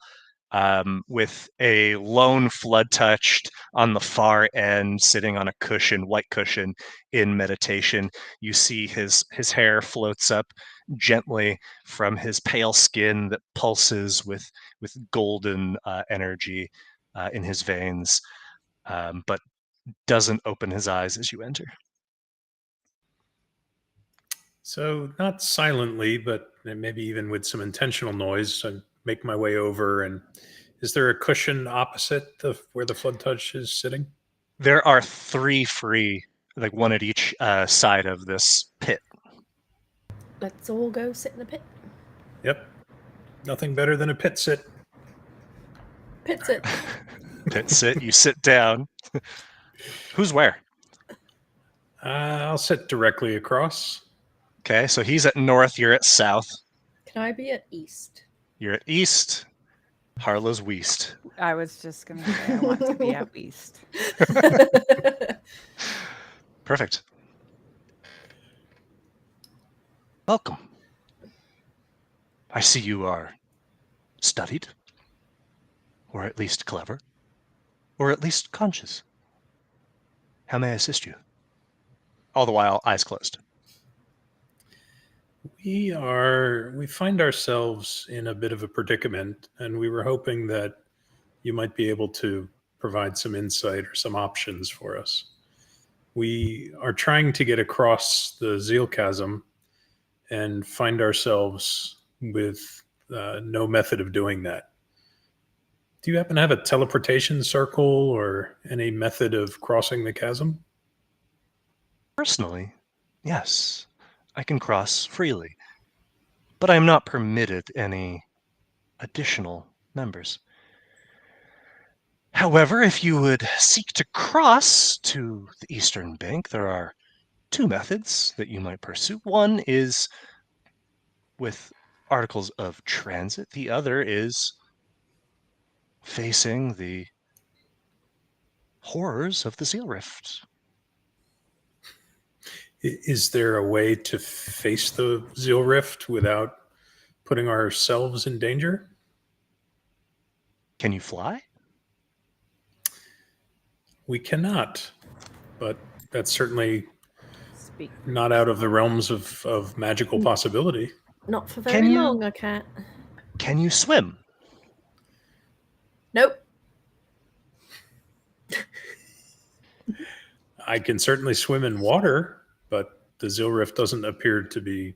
with a lone flood touched on the far end, sitting on a cushion, white cushion, in meditation. You see his hair floats up gently from his pale skin that pulses with golden energy in his veins, but doesn't open his eyes as you enter. So, not silently, but maybe even with some intentional noise, I make my way over. And is there a cushion opposite where the flood touch is sitting? There are 3 free, like one at each side of this pit. Let's all go sit in the pit. Yep. Nothing better than a pit sit. Pit sit. Pit sit. You sit down. Who's where? I'll sit directly across. Okay, so he's at north, you're at south. Can I be at east? You're at east. Harlow's west. I was just going to say I want to be at least. Perfect. Welcome. I see you are studied, or at least clever, or at least conscious. How may I assist you? All the while, eyes closed. We find ourselves in a bit of a predicament, and we were hoping that you might be able to provide some insight or some options for us. We are trying to get across the Ziel chasm and find ourselves with no method of doing that. Do you happen to have a teleportation circle or any method of crossing the chasm? Personally, yes, I can cross freely, but I am not permitted any additional members. However, if you would seek to cross to the eastern bank, there are two methods that you might pursue. One is with articles of transit, the other is facing the horrors of the Ziel Rift. Is there a way to face the Ziel Rift without putting ourselves in danger? Can you fly? We cannot, but that's certainly Speak. not out of the realms of magical possibility. Not for Can very you- long, I can't. Can you swim? Nope. I can certainly swim in water, but the Ziel Rift doesn't appear to be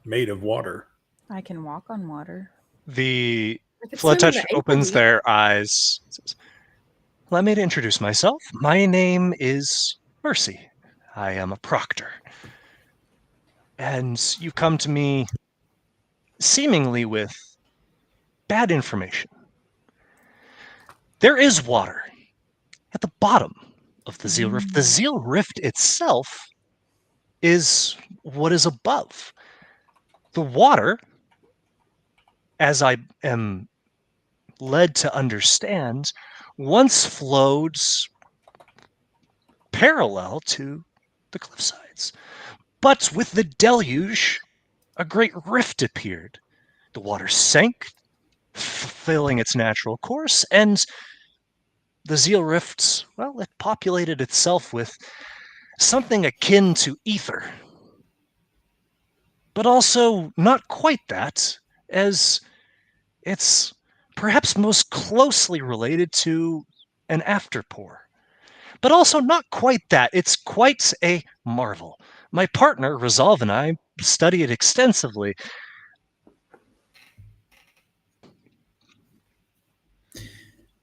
made of water. I can walk on water. The I could swim in Flutouch the April opens heat. their eyes. Says, "Allow me to introduce myself. My name is Mercy. I am a proctor. And you come to me seemingly with bad information. There is water at the bottom of the Ziel Rift. The Ziel Rift itself is what is above. The water, as I am led to understand, once flowed parallel to the cliff sides. But with the deluge, a great rift appeared. The water sank, fulfilling its natural course, and the Ziel Rift, well, it populated itself with something akin to ether. But also not quite that, as it's perhaps most closely related to an afterpour. But also not quite that. It's quite a marvel. My partner, Resolve, and I study it extensively.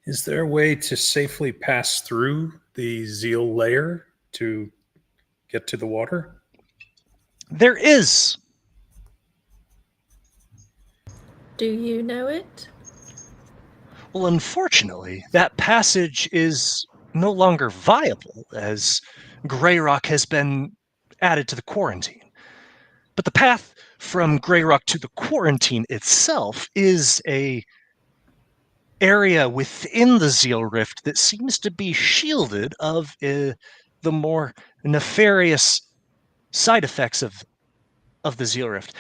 Is there a way to safely pass through the Ziel layer to get to the water? There is. Do you know it? Well, unfortunately, that passage is no longer viable, as Grey Rock has been added to the quarantine. But the path from Grey Rock to the quarantine itself is a area within the Ziel Rift that seems to be shielded of the more nefarious side effects of the Ziel Rift.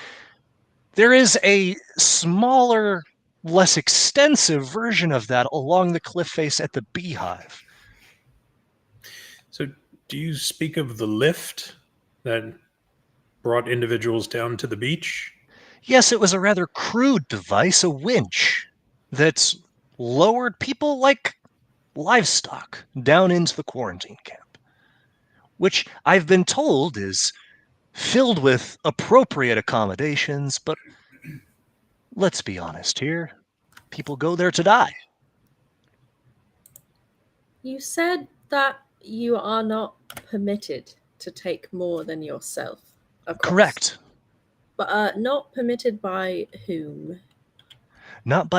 There is a smaller, less extensive version of that along the cliff face at the Beehive. So, do you speak of the lift that brought individuals down to the beach? Yes, it was a rather crude device, a winch, that lowered people like livestock down into the quarantine camp, which I've been told is filled with appropriate accommodations, but let's be honest here. People go there to die. You said that you are not permitted to take more than yourself. Across. Correct. But not permitted by whom? Not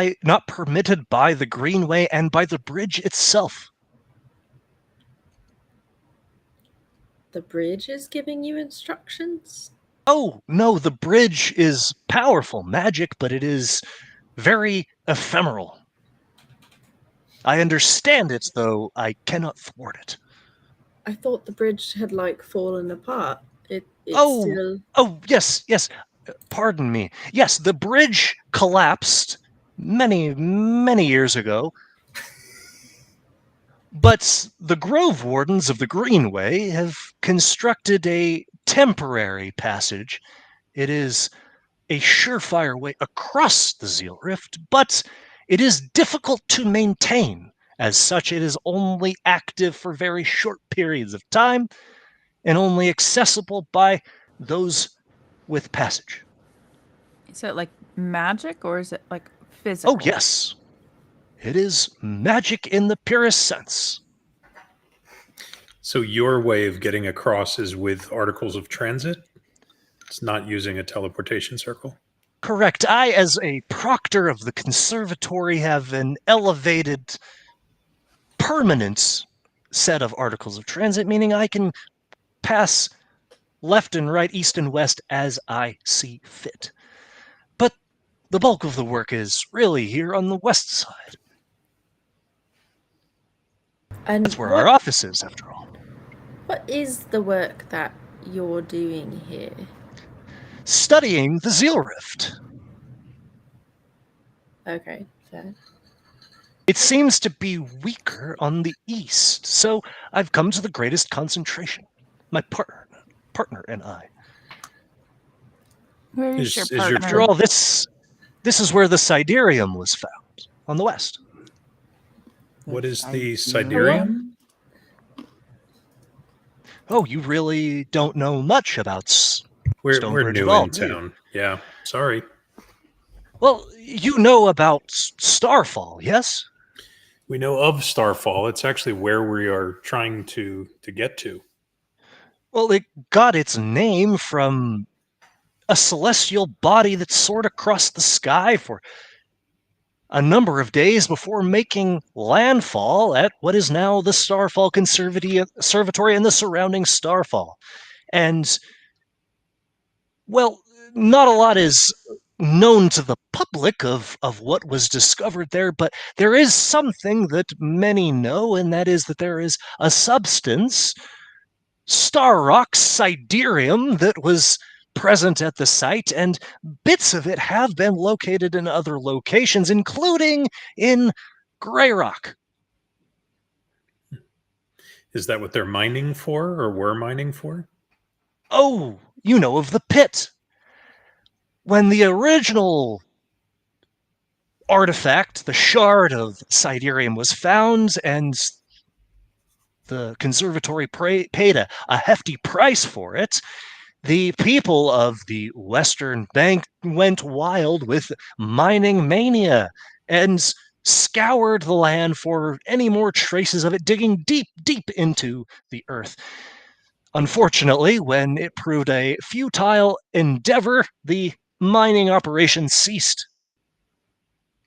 permitted by the Greenway and by the bridge itself. The bridge is giving you instructions? Oh, no, the bridge is powerful magic, but it is very ephemeral. I understand it, though I cannot thwart it. I thought the bridge had fallen apart. It's Oh. still. Oh, yes. Pardon me. Yes, the bridge collapsed many, many years ago. But the Grove Wardens of the Greenway have constructed a temporary passage. It is a surefire way across the Ziel Rift, but it is difficult to maintain. As such, it is only active for very short periods of time and only accessible by those with passage. Is it like magic or is it like physical? Oh, yes. It is magic in the purest sense. So your way of getting across is with articles of transit? It's not using a teleportation circle? Correct. I, as a proctor of the conservatory, have an elevated, permanent set of articles of transit, meaning I can pass left and right, east and west as I see fit. But the bulk of the work is really here on the west side. And That's where our office is, after all. what is the work that you're doing here? Studying the Ziel Rift. Okay, fair. It seems to be weaker on the east, so I've come to the greatest concentration. My partner and I. Where is Is your your partner? After all, this is where the Siderium was found, on the west. What is the Siderium? Oh, you really don't know much about We're Stonebridge new at all, in do you? town. Yeah, sorry. Well, you know about Starfall, yes? We know of Starfall. It's actually where we are trying to get to. Well, it got its name from a celestial body that soared across the sky for a number of days before making landfall at what is now the Starfall Conservatory and the surrounding Starfall. And, well, not a lot is known to the public of what was discovered there, but there is something that many know, and that is that there is a substance, star rock siderium, that was present at the site, and bits of it have been located in other locations, including in Grey Rock. Is that what they're mining for or were mining for? Oh, you know of the pit. When the original artifact, the shard of siderium, was found, and the conservatory paid a hefty price for it, the people of the Western Bank went wild with mining mania and scoured the land for any more traces of it, digging deep, deep into the earth. Unfortunately, when it proved a futile endeavor, the mining operation ceased.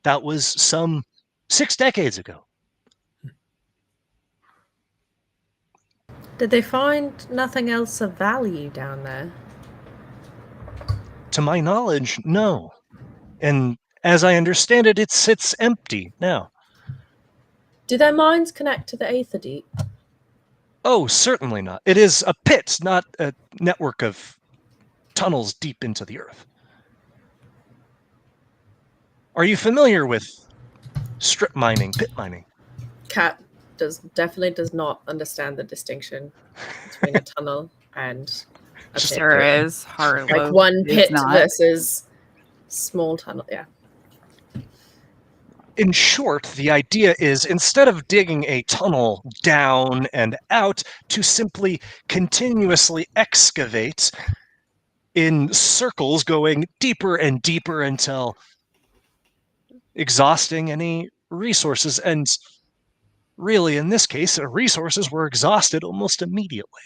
That was some 6 decades ago. Did they find nothing else of value down there? To my knowledge, no. And as I understand it, it sits empty now. Do their mines connect to the Aether Deep? Oh, certainly not. It is a pit, not a network of tunnels deep into the earth. Are you familiar with strip mining, pit mining? Cat definitely does not understand the distinction between a tunnel and a pit. Sure is. Harlow Like one is pit not. versus small tunnel. Yeah. In short, the idea is, instead of digging a tunnel down and out, to simply continuously excavate in circles, going deeper and deeper until exhausting any resources. And really, in this case, resources were exhausted almost immediately.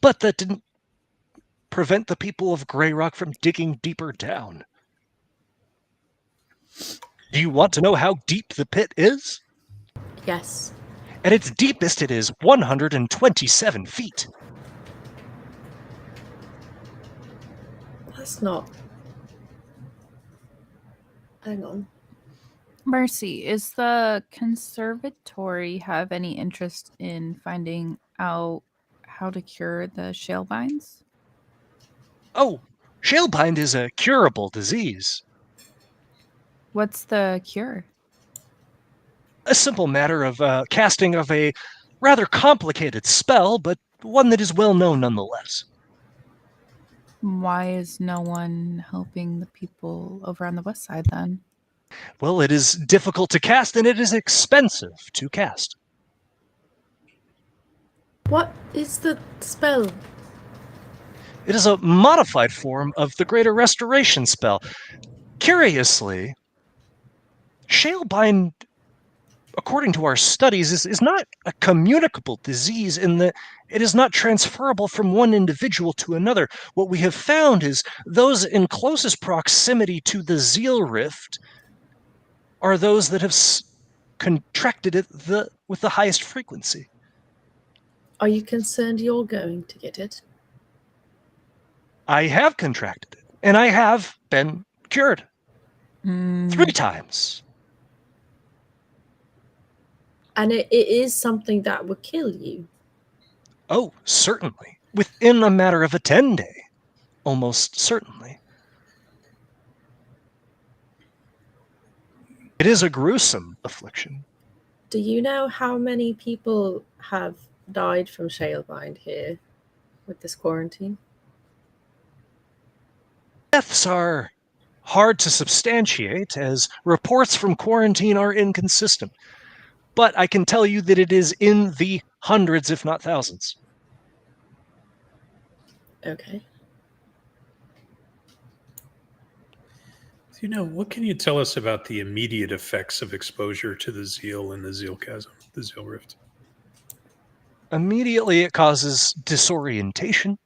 But that didn't prevent the people of Grey Rock from digging deeper down. Do you want to know how deep the pit is? Yes. At its deepest, it is 127 feet. That's not. Hang on. Mercy, is the conservatory have any interest in finding out how to cure the shale vines? Oh, shalebind is a curable disease. What's the cure? A simple matter of casting of a rather complicated spell, but one that is well known nonetheless. Why is no one helping the people over on the west side then? Well, it is difficult to cast, and it is expensive to cast. What is the spell? It is a modified form of the Greater Restoration spell. Curiously, Shalebind, according to our studies, is not a communicable disease in that it is not transferable from one individual to another. What we have found is those in closest proximity to the Ziel rift are those that have contracted it with the highest frequency. Are you concerned you're going to get it? I have contracted it, and I have been cured 3 times. And it is something that would kill you. Oh, certainly. Within a matter of a 10-day. Almost certainly. It is a gruesome affliction. Do you know how many people have died from Shalebind here with this quarantine? Deaths are hard to substantiate, as reports from quarantine are inconsistent. But I can tell you that it is in the hundreds, if not thousands. Okay. What can you tell us about the immediate effects of exposure to the Ziel and the Ziel chasm, the Ziel rift? Immediately, it causes disorientation,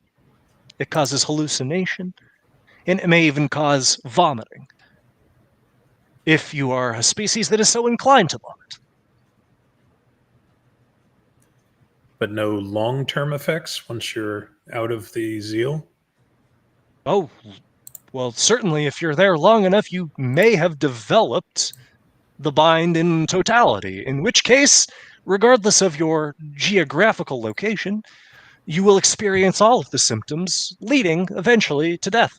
it causes hallucination, and it may even cause vomiting, if you are a species that is so inclined to vomit. But no long-term effects once you're out of the Ziel? Oh, well, certainly if you're there long enough, you may have developed the bind in totality, in which case, regardless of your geographical location, you will experience all of the symptoms, leading eventually to death.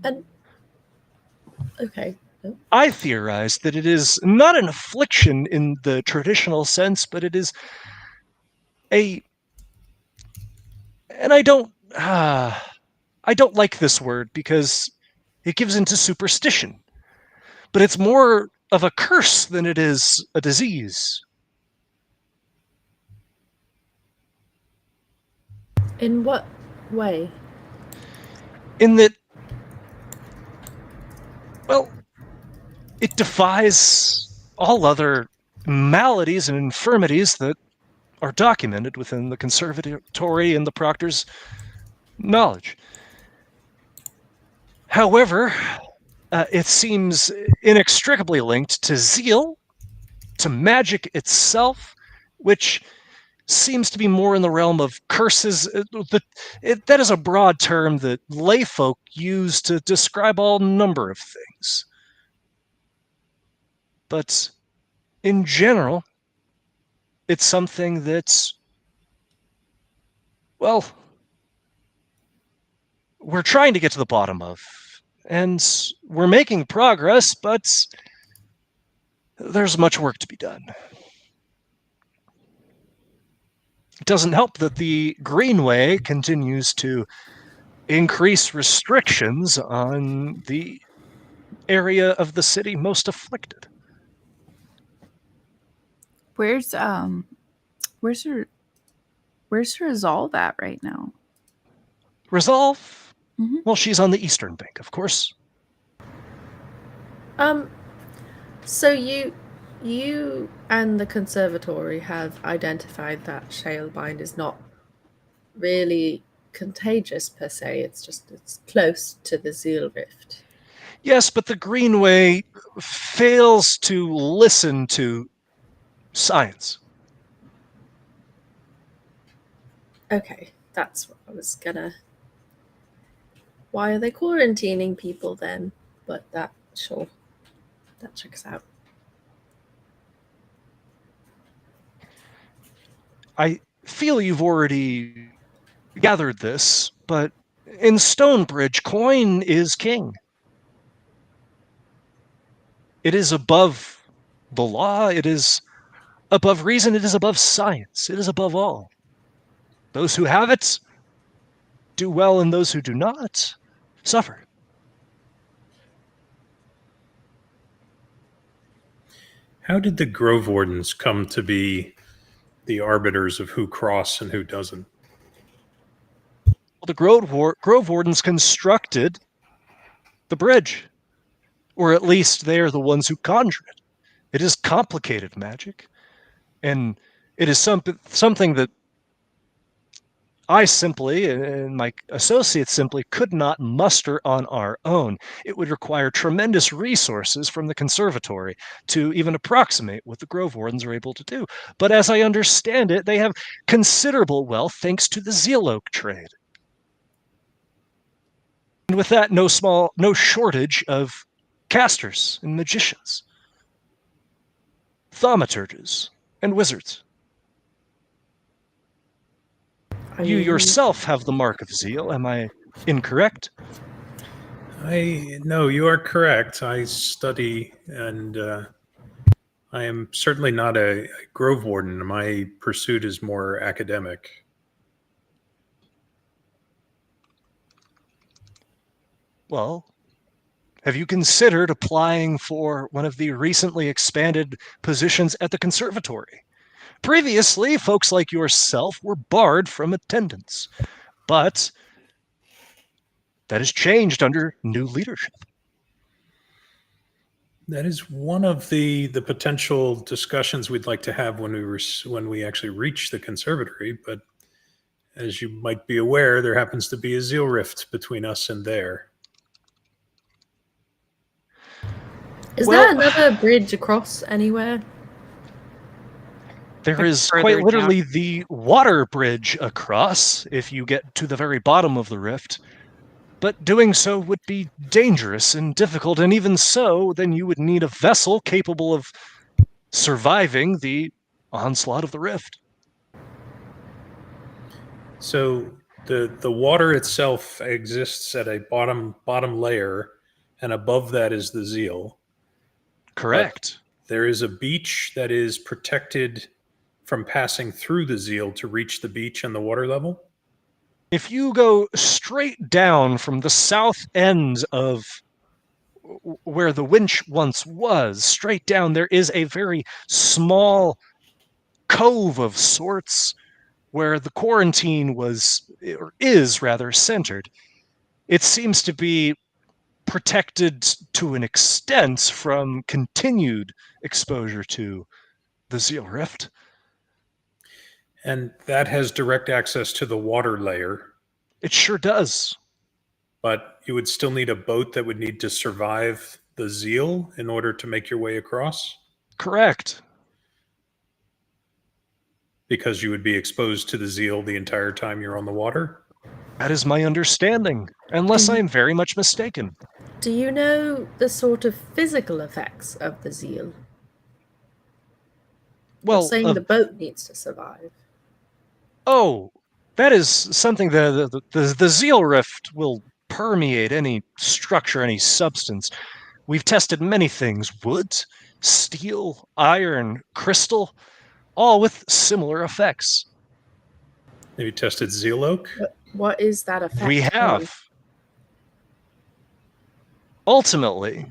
And okay. Oh. I theorize that it is not an affliction in the traditional sense, but it is and I don't like this word because it gives into superstition, but it's more of a curse than it is a disease. In what way? In that, well, it defies all other maladies and infirmities that are documented within the conservatory and the proctor's knowledge. However, it seems inextricably linked to Ziel, to magic itself, which seems to be more in the realm of curses. That is a broad term that layfolk use to describe all number of things. But in general, it's something that's, well, we're trying to get to the bottom of. And we're making progress, but there's much work to be done. It doesn't help that the Greenway continues to increase restrictions on the area of the city most afflicted. Where's Resolve at right now? Resolve? Mm-hmm. Well, she's on the eastern bank, of course. So you and the conservatory have identified that Shalebind is not really contagious per se. It's close to the Ziel rift. Yes, but the Greenway fails to listen to science. Okay, that's what I was gonna. Why are they quarantining people then? But that checks out. I feel you've already gathered this, but in Stonebridge, coin is king. It is above the law, it is above reason, it is above science, it is above all. Those who have it do well, and those who do not suffer. How did the Grove Wardens come to be the arbiters of who cross and who doesn't? Well, the Grove Wardens constructed the bridge, or at least they are the ones who conjure it. It is complicated magic, and it is something that I simply, and my associates simply, could not muster on our own. It would require tremendous resources from the conservatory to even approximate what the Grove Wardens are able to do. But as I understand it, they have considerable wealth thanks to the Ziel oak trade. And with that, no shortage of casters and magicians, thaumaturges, and wizards. You yourself have the mark of Ziel. Am I incorrect? No, you are correct. I study, and I am certainly not a Grove Warden. My pursuit is more academic. Well, have you considered applying for one of the recently expanded positions at the conservatory? Previously, folks like yourself were barred from attendance, but that has changed under new leadership. That is one of the potential discussions we'd like to have when we actually reach the conservatory. But as you might be aware, there happens to be a Ziel rift between us and there. Is there another bridge across anywhere? There is further quite down. literally the water bridge across if you get to the very bottom of the rift. But doing so would be dangerous and difficult, and even so, then you would need a vessel capable of surviving the onslaught of the rift. So the water itself exists at a bottom layer, and above that is the Ziel. Correct. There is a beach that is protected from passing through the Ziel to reach the beach and the water level? If you go straight down from the south end of where the winch once was, straight down, there is a very small cove of sorts where the quarantine is rather centered. It seems to be protected to an extent from continued exposure to the Ziel Rift. And that has direct access to the water layer. It sure does. But you would still need a boat that would need to survive the Ziel in order to make your way across? Correct. Because you would be exposed to the Ziel the entire time you're on the water? That is my understanding, unless I am very much mistaken. Do you know the sort of physical effects of the Ziel? Well, You're saying the boat needs to survive. Oh, that is something the Ziel Rift will permeate any structure, any substance. We've tested many things: wood, steel, iron, crystal, all with similar effects. Have you tested Ziel oak? What is that effect? We have. Ultimately,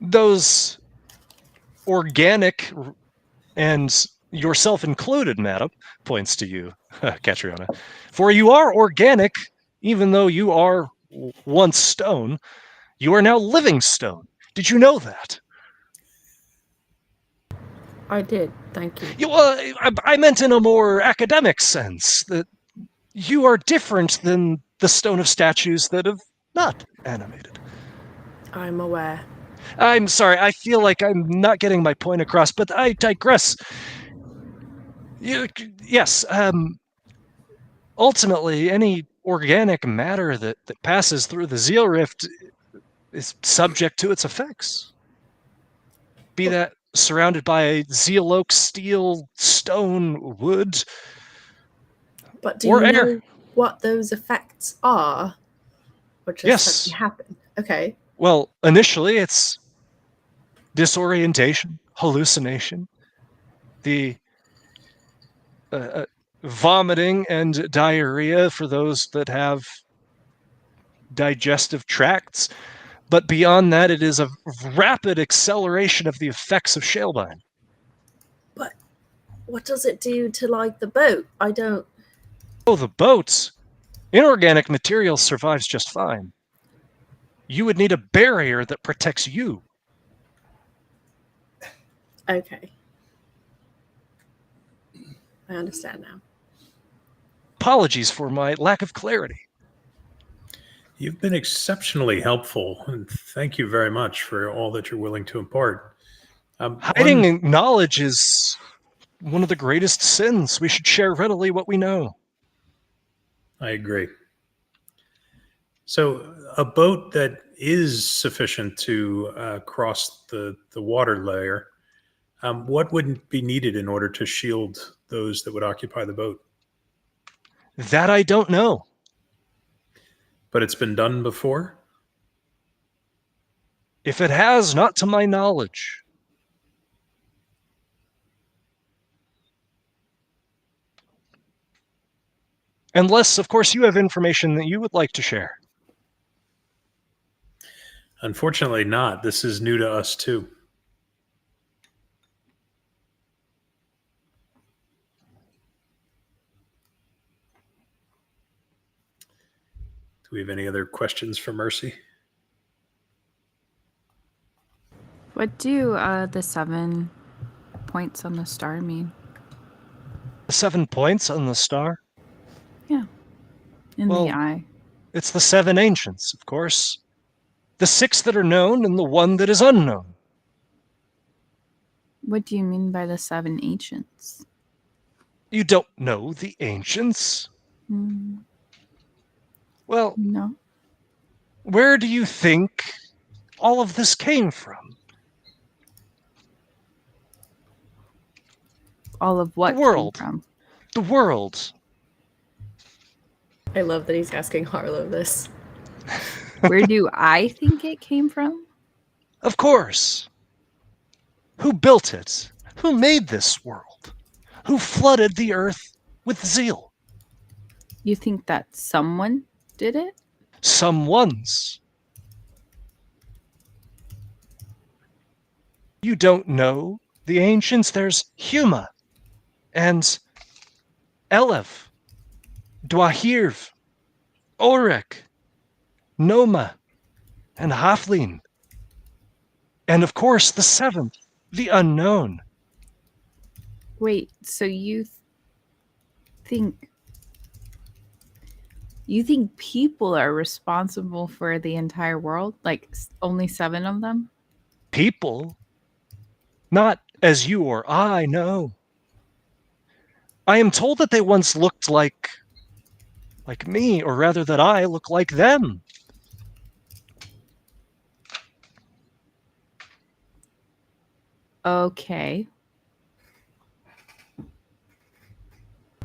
those organic, and yourself included, madam, points to you, Catriona, for you are organic, even though you are once stone. You are now living stone. Did you know that? I did, thank you. I meant in a more academic sense, that you are different than the stone of statues that have not animated. I'm aware. I'm sorry, I feel like I'm not getting my point across, but I digress. Yes, ultimately, any organic matter that passes through the Ziel Rift is subject to its effects. Be that surrounded by Ziel oak, steel, stone, wood, But do or you air. know what those effects are? Or just Yes. something happen? Okay. Well, initially it's disorientation, hallucination, the vomiting and diarrhea for those that have digestive tracts. But beyond that, it is a rapid acceleration of the effects of shalebine. But what does it do to, like, the boat? I don't... Oh, the boats. Inorganic material survives just fine. You would need a barrier that protects you. Okay. I understand now. Apologies for my lack of clarity. You've been exceptionally helpful, and thank you very much for all that you're willing to impart. Hiding knowledge is one of the greatest sins. We should share readily what we know. I agree. So, a boat that is sufficient to cross the water layer, what would be needed in order to shield those that would occupy the boat? That I don't know. But it's been done before? If it has, not to my knowledge. Unless, of course, you have information that you would like to share. Unfortunately not. This is new to us too. Do we have any other questions for Mercy? What do the 7 points on the star mean? The 7 points on the star? Yeah. In Well, the eye. It's the 7 ancients, of course. The 6 that are known and the 1 that is unknown. What do you mean by the 7 ancients? You don't know the ancients? Well, No. where do you think all of this came from? All of what The world. came from? The world. I love that he's asking Harlow this. Where do I think it came from? Of course. Who built it? Who made this world? Who flooded the earth with zeal? You think that someone did it? Someone's. You don't know the ancients. There's Huma and Elev, Dwahirv, Orek, Noma, and Haflin. And of course, the 7th, the unknown. Wait, so you think people are responsible for the entire world? Like only 7 of them? People? Not as you or I know. I am told that they once looked like me, or rather that I look like them. Okay.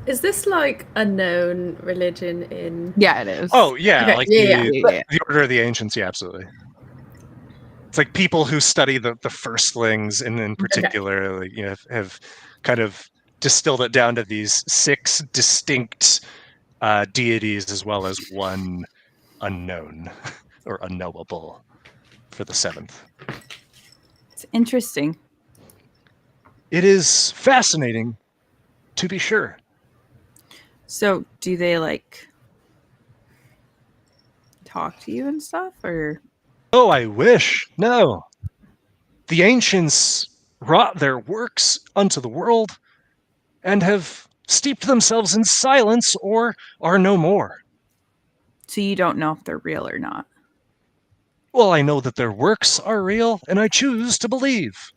Is this like a known religion in... Yeah, it is. Oh, yeah, Okay, like yeah. the Order of the Ancients, yeah, absolutely. It's like people who study the firstlings, and in particular, like, have kind of distilled it down to these 6 distinct deities, as well as 1 unknown or unknowable for the 7th. It's interesting. It is fascinating, to be sure. So, do they like talk to you and stuff, or? Oh, I wish. No. The ancients wrought their works unto the world and have steeped themselves in silence or are no more. So you don't know if they're real or not? Well, I know that their works are real, and I choose to believe.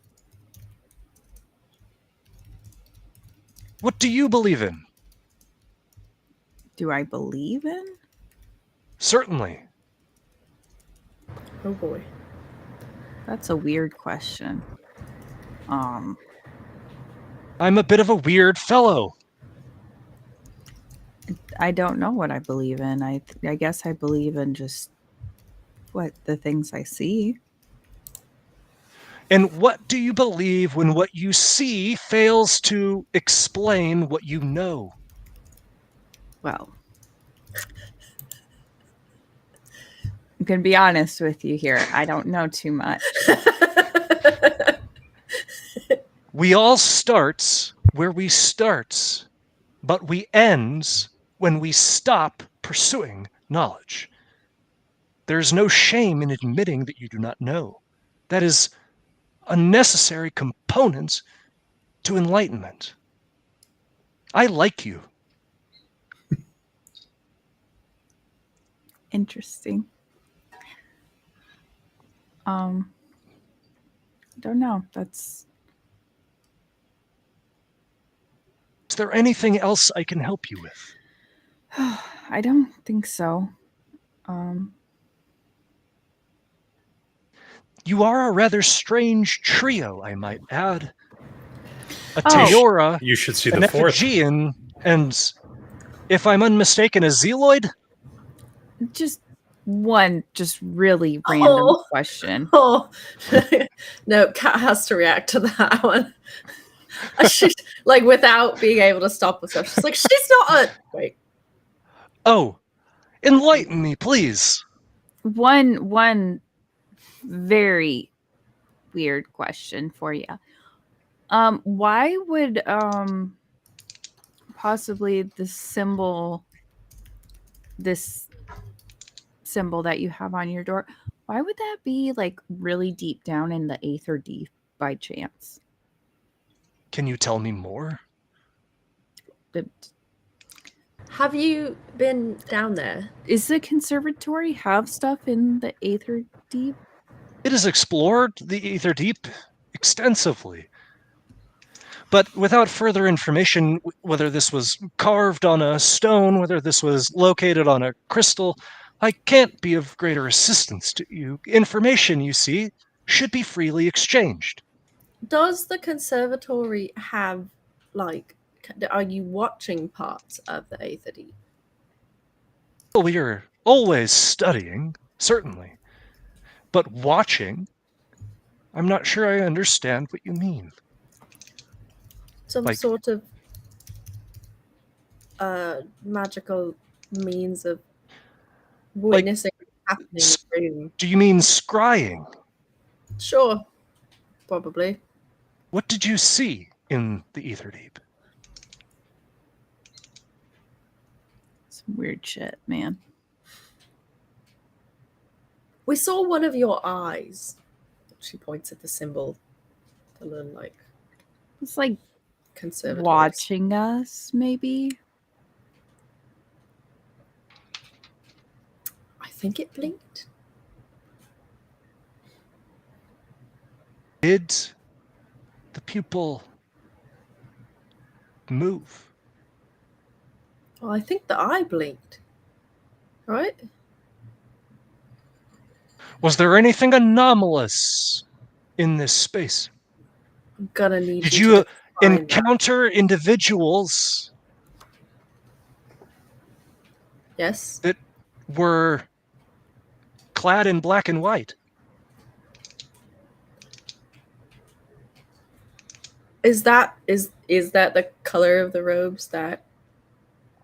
What do you believe in? Do I believe in? Certainly. Oh boy. That's a weird question. I'm a bit of a weird fellow. I don't know what I believe in. I guess I believe in just the things I see. And what do you believe when what you see fails to explain what you know? Well, I'm going to be honest with you here. I don't know too much. We all starts where we starts, but we ends when we stop pursuing knowledge. There's no shame in admitting that you do not know. That is a necessary component to enlightenment. I like you. Interesting. Don't know. That's Is there anything else I can help you with? I don't think so. You are a rather strange trio, I might add. A Oh. Teora, You should see an the fourth. Effigian, and, if I'm unmistaken, a Zealoid? Just one just really random Oh. question. Oh no, Kat has to react to that one. She's like, without being able to stop herself. She's like, she's not a wait. Oh, enlighten me, please. One very weird question for you. Why would possibly this symbol that you have on your door, why would that be like really deep down in the Aether Deep by chance? Can you tell me more? Have you been down there? Is the conservatory have stuff in the Aether Deep? It has explored the Aether Deep extensively. But without further information, whether this was carved on a stone, whether this was located on a crystal, I can't be of greater assistance to you. Information, you see, should be freely exchanged. Does the conservatory have, like, are you watching parts of the Aether Deep? Well, we are always studying, certainly. But watching, I'm not sure I understand what you mean. Some Like- sort of magical means of witnessing what's happening in the room. Do you mean scrying? Sure, probably. What did you see in the Aether Deep? Some weird shit, man. We saw one of your eyes. She points at the symbol, the little like It's like conservatory. watching us, maybe. I think it blinked. Did the pupil move? Well, I think the eye blinked. Right? Was there anything anomalous in this space? I'm gonna need Did you you to find that. encounter individuals Yes. that were clad in black and white? Is that the color of the robes that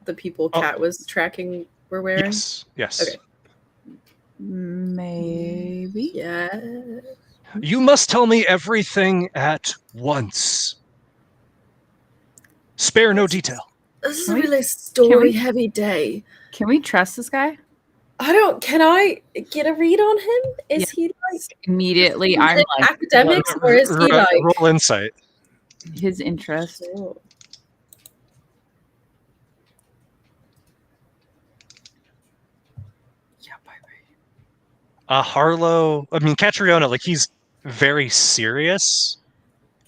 the people Kat was tracking were wearing? Yes, yes. Okay. Maybe. Yeah. You must tell me everything at once. Spare no detail. This is Can a we- really story-heavy day. Can we trust this guy? Can I get a read on him? Is he like Immediately, I'm like academics or is he like Roll insight. his interest. Oh. Yeah, bye. Harlow, Catriona, like he's very serious,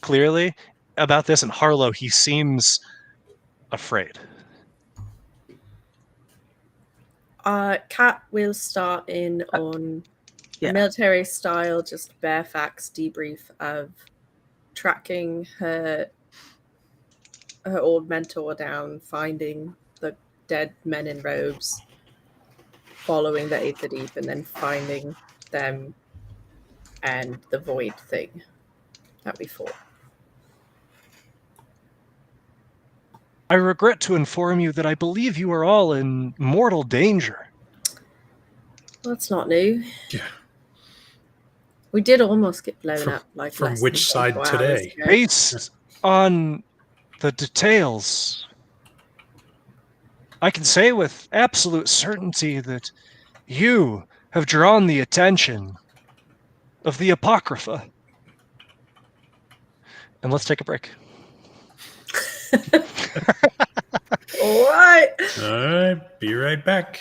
clearly, about this, and Harlow, he seems afraid. Kat will start in on yeah. a military style, just bare facts debrief of tracking her old mentor down, finding the dead men in robes, following the Aether Deep, and then finding them and the void thing that we fought. I regret to inform you that I believe you are all in mortal danger. That's not new. Yeah. We did almost get blown From- up like from less which than side 24 today? hours ago. Based on the details, I can say with absolute certainty that you have drawn the attention of the Apocrypha. And let's take a break. All right. All right, be right back.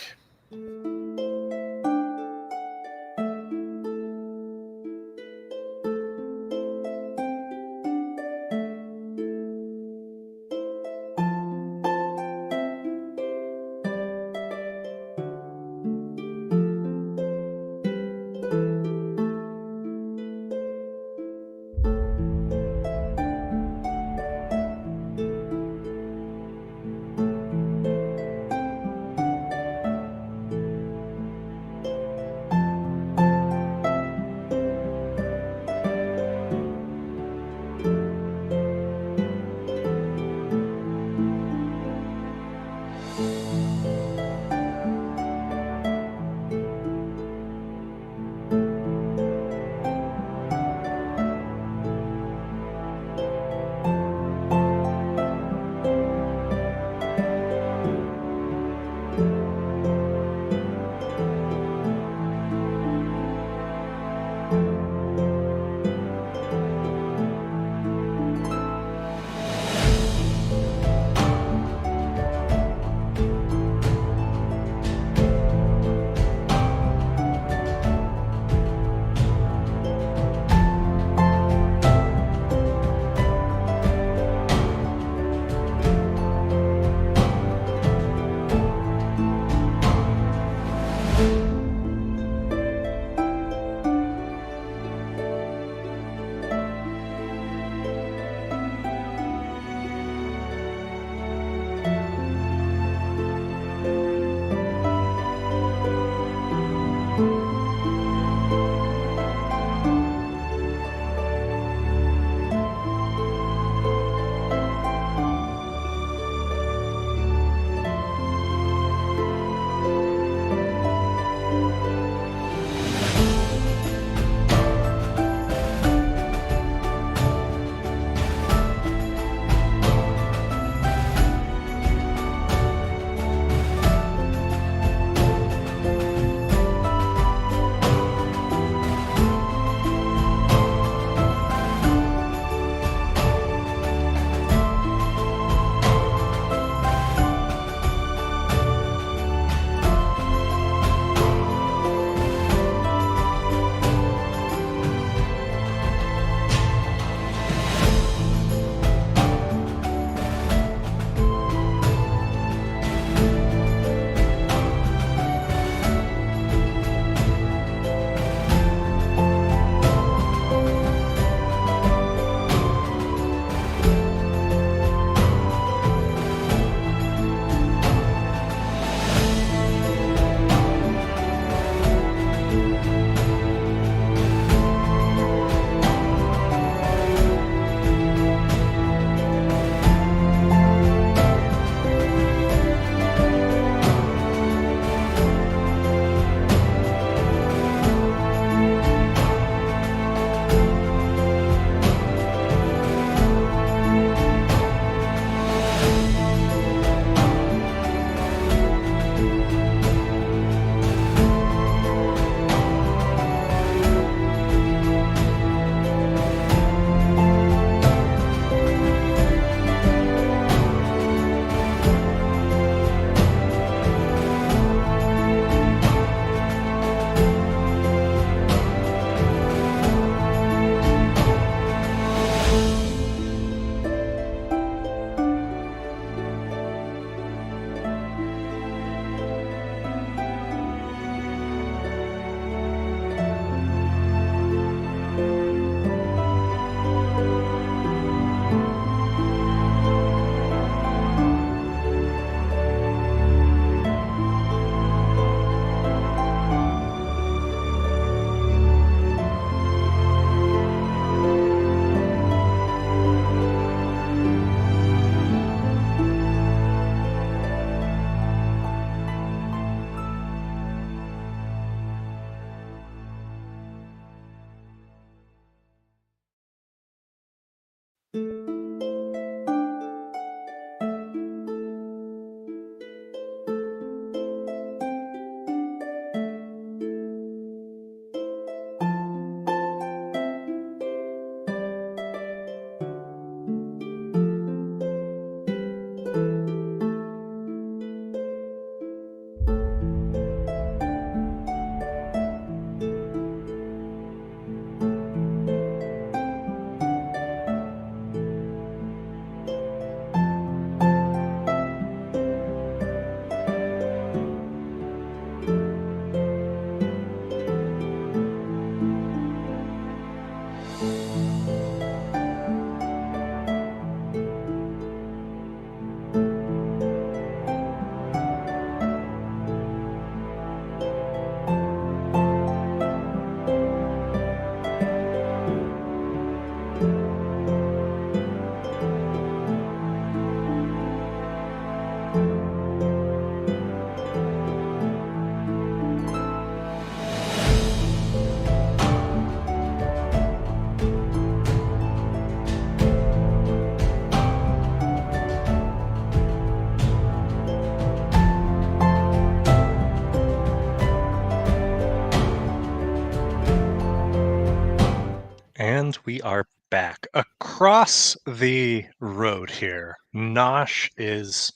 And we are back. Across the road here, Nosh is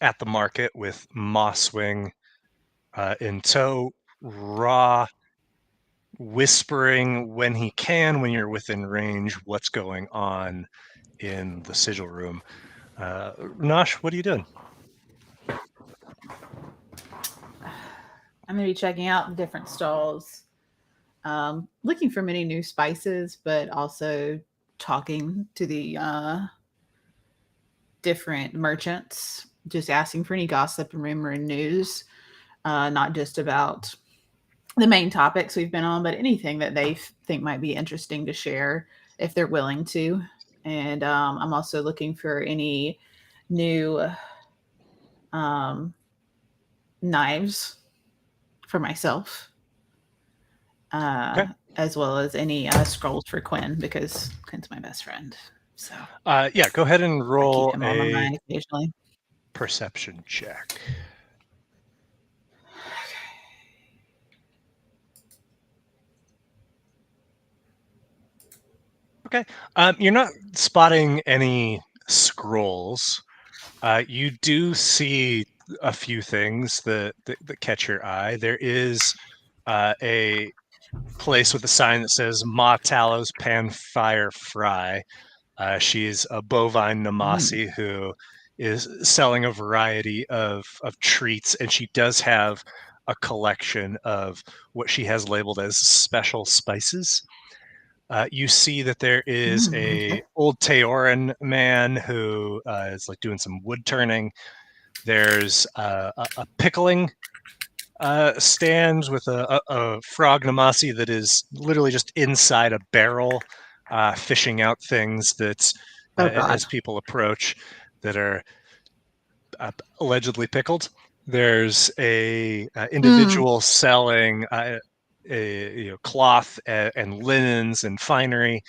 at the market with Mosswing in tow, Raw whispering when he can, when you're within range, what's going on in the sigil room. Nosh, what are you doing? I'm going to be checking out different stalls, looking for many new spices, but also talking to the different merchants, just asking for any gossip and rumor and news, not just about the main topics we've been on, but anything that they think might be interesting to share if they're willing to. And I'm also looking for any new knives for myself, as well as any scrolls for Quinn, because Quinn's my best friend. So yeah, go ahead and roll keep him on my mind occasionally. Perception check. Okay. You're not spotting any scrolls. You do see a few things that catch your eye. There is a place with a sign that says Ma Talos Pan Fire Fry. She's a bovine Namasi who is selling a variety of treats, and she does have a collection of what she has labeled as special spices. You see that there is a old Teoran man who is like doing some wood turning. There's a pickling stand with a frog namasi that is literally just inside a barrel, fishing out things that, as people approach, that are allegedly pickled. There's a individual selling cloth and linens and finery.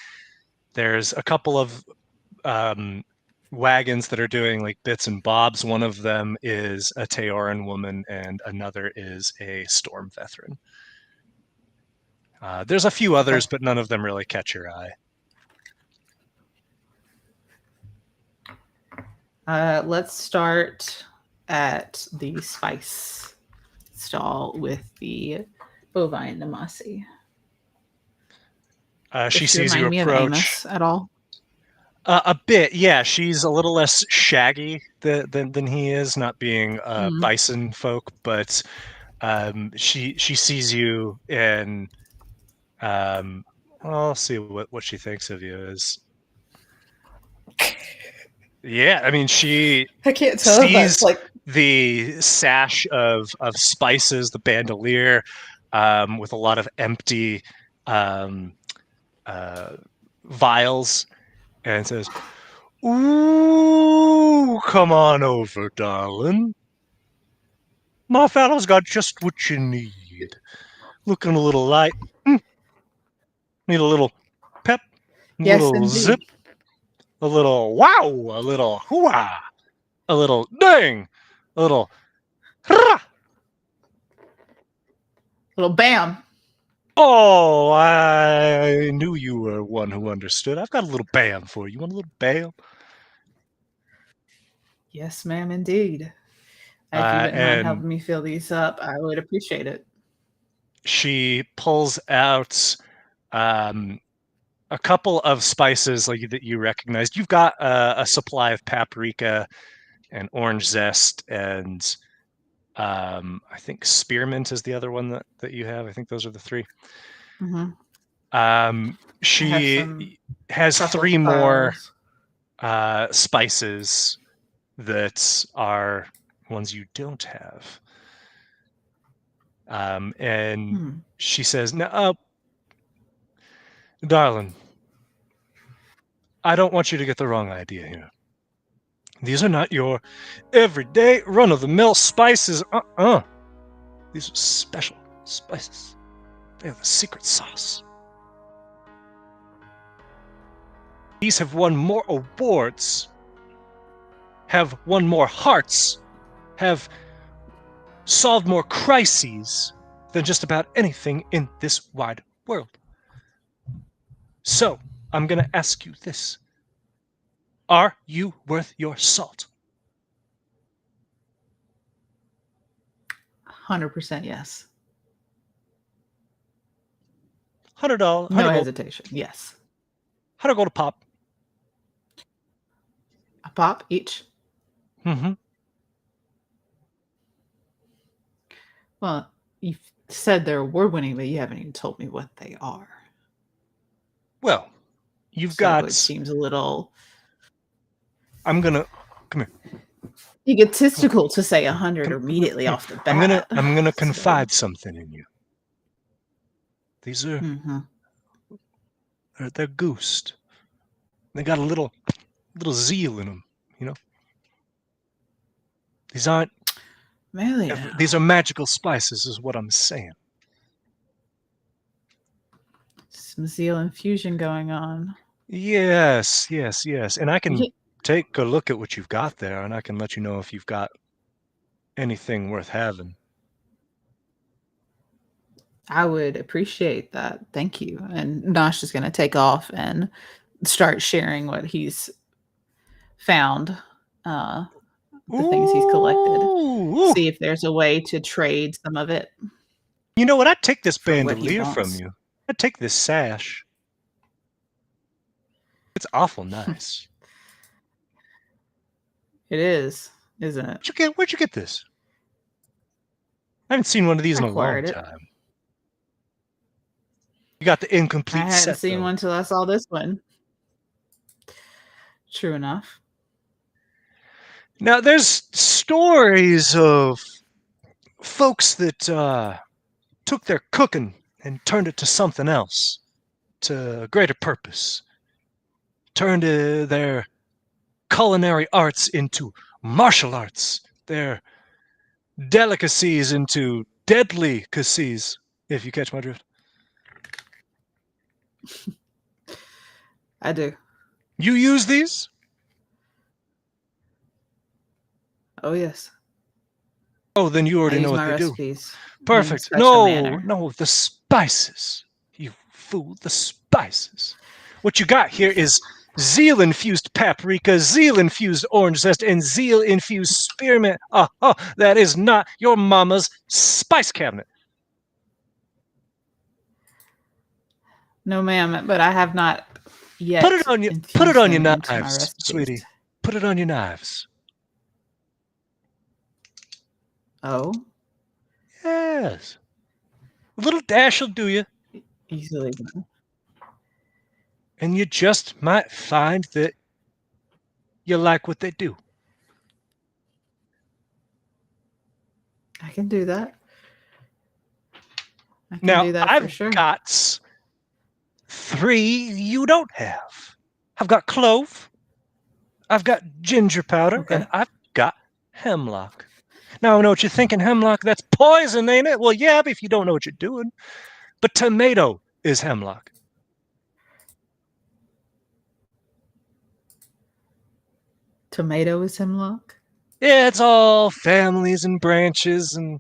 There's a couple of wagons that are doing like bits and bobs. One of them is a Teoran woman and another is a storm veteran. There's a few others, but none of them really catch your eye. Let's start at the spice stall with the bovine Namasi. She sees you approach. At all? A bit, yeah. She's a little less shaggy than he is, not being bison folk, but she sees you and I'll see what she thinks of you is. Yeah, I mean, I can't tell if that's like the sash of spices, the bandolier, with a lot of empty vials, and says, "Ooh, come on over, darling. My fellow's got just what you need. Looking a little light. Need a little pep, a little indeed. zip, a little wow, a little hooah, a little dang, a little hurrah. Little bam. Oh, I knew you were one who understood. I've got a little bam for you. You want a little bam?" Yes, ma'am, indeed. If you wouldn't mind helping me fill these up, I would appreciate it. She pulls out a couple of spices like that you recognized. You've got a supply of paprika and orange zest, and I think spearmint is the other one that you have. I think those are the three. She has three more spices that are ones you don't have. And she says, "No, darling, I don't want you to get the wrong idea here. These are not your everyday run-of-the-mill spices. These are special spices. They are the secret sauce. These have won more awards, have won more hearts, have solved more crises than just about anything in this wide world. So, I'm going to ask you this. Are you worth your salt? 100% yes. $100. No 100 gold. hesitation. Yes. 100 gold a pop. A pop each. Mm-hmm. Well, you've said they're award winning, but you haven't even told me what they are. Well, you've So got... it seems a little I'm going to... Come here. egotistical to say 100 immediately off the bat. I'm gonna So- confide something in you. These are... Mhm. They're goosed. They got a little zeal in them, you know? These aren't... Really? These are magical spices, is what I'm saying. Some Ziel infusion going on. Yes. And I can Ye- take a look at what you've got there, and I can let you know if you've got anything worth having. I would appreciate that. Thank you. And Nosh is going to take off and start sharing what he's found, the things he's collected. Ooh. See if there's a way to trade some of it. You know what? I'd take this For what he bandolier from wants. you. I'd take this sash. It's awful nice. It is, isn't it? Where'd you get this? I haven't seen one of these in a long Acquired it. time. You got the incomplete I set. hadn't seen though. one till I saw this one. True enough. Now, there's stories of folks that took their cooking and turned it to something else, to a greater purpose. Turned their culinary arts into martial arts, their delicacies into deadly-cacies, if you catch my drift. I do. You use these? Oh, yes. Oh, then you I already use know what my they do. recipes. in Perfect. special manner. No, the spices. You fool, the spices. What you got here is Ziel-infused paprika, Ziel-infused orange zest, and Ziel-infused spearmint. That is not your mama's spice cabinet. No, ma'am, but I have not yet. Put it on your infused them into my knives, recipes. sweetie. Put it on your knives. Oh, Yes. A little dash will do you, easily done. and you just might find that you like what they do. I can do that. I can Now, do that for I've sure. got 3 you don't have. I've got clove, I've got ginger powder, Okay. and I've got hemlock. Now, I know what you're thinking, hemlock, that's poison, ain't it? Well, yeah, if you don't know what you're doing. But tomato is hemlock. Tomato is hemlock. Yeah, it's all families and branches and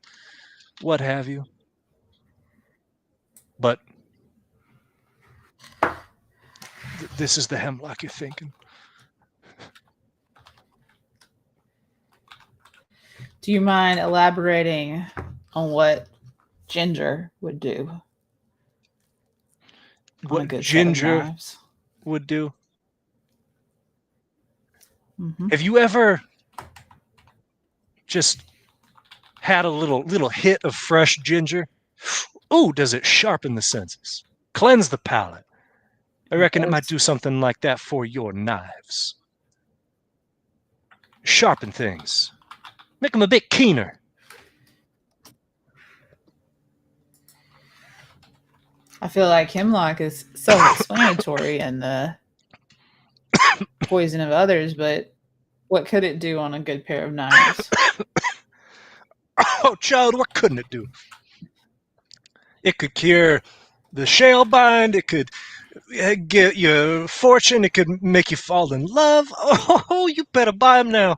what have you. But this is the hemlock you're thinking. Do you mind elaborating on what ginger would do? On a What good set of ginger knives? would do. Mhm. Have you ever just had a little hit of fresh ginger? Ooh, does it sharpen the senses? Cleanse the palate. I reckon it might does. do something like that for your knives. Sharpen things. Make them a bit keener. I feel like hemlock is self-explanatory and the poison of others, but what could it do on a good pair of knives? Oh, child, what couldn't it do? It could cure the shale bind. It could get your fortune. It could make you fall in love. Oh, you better buy them now.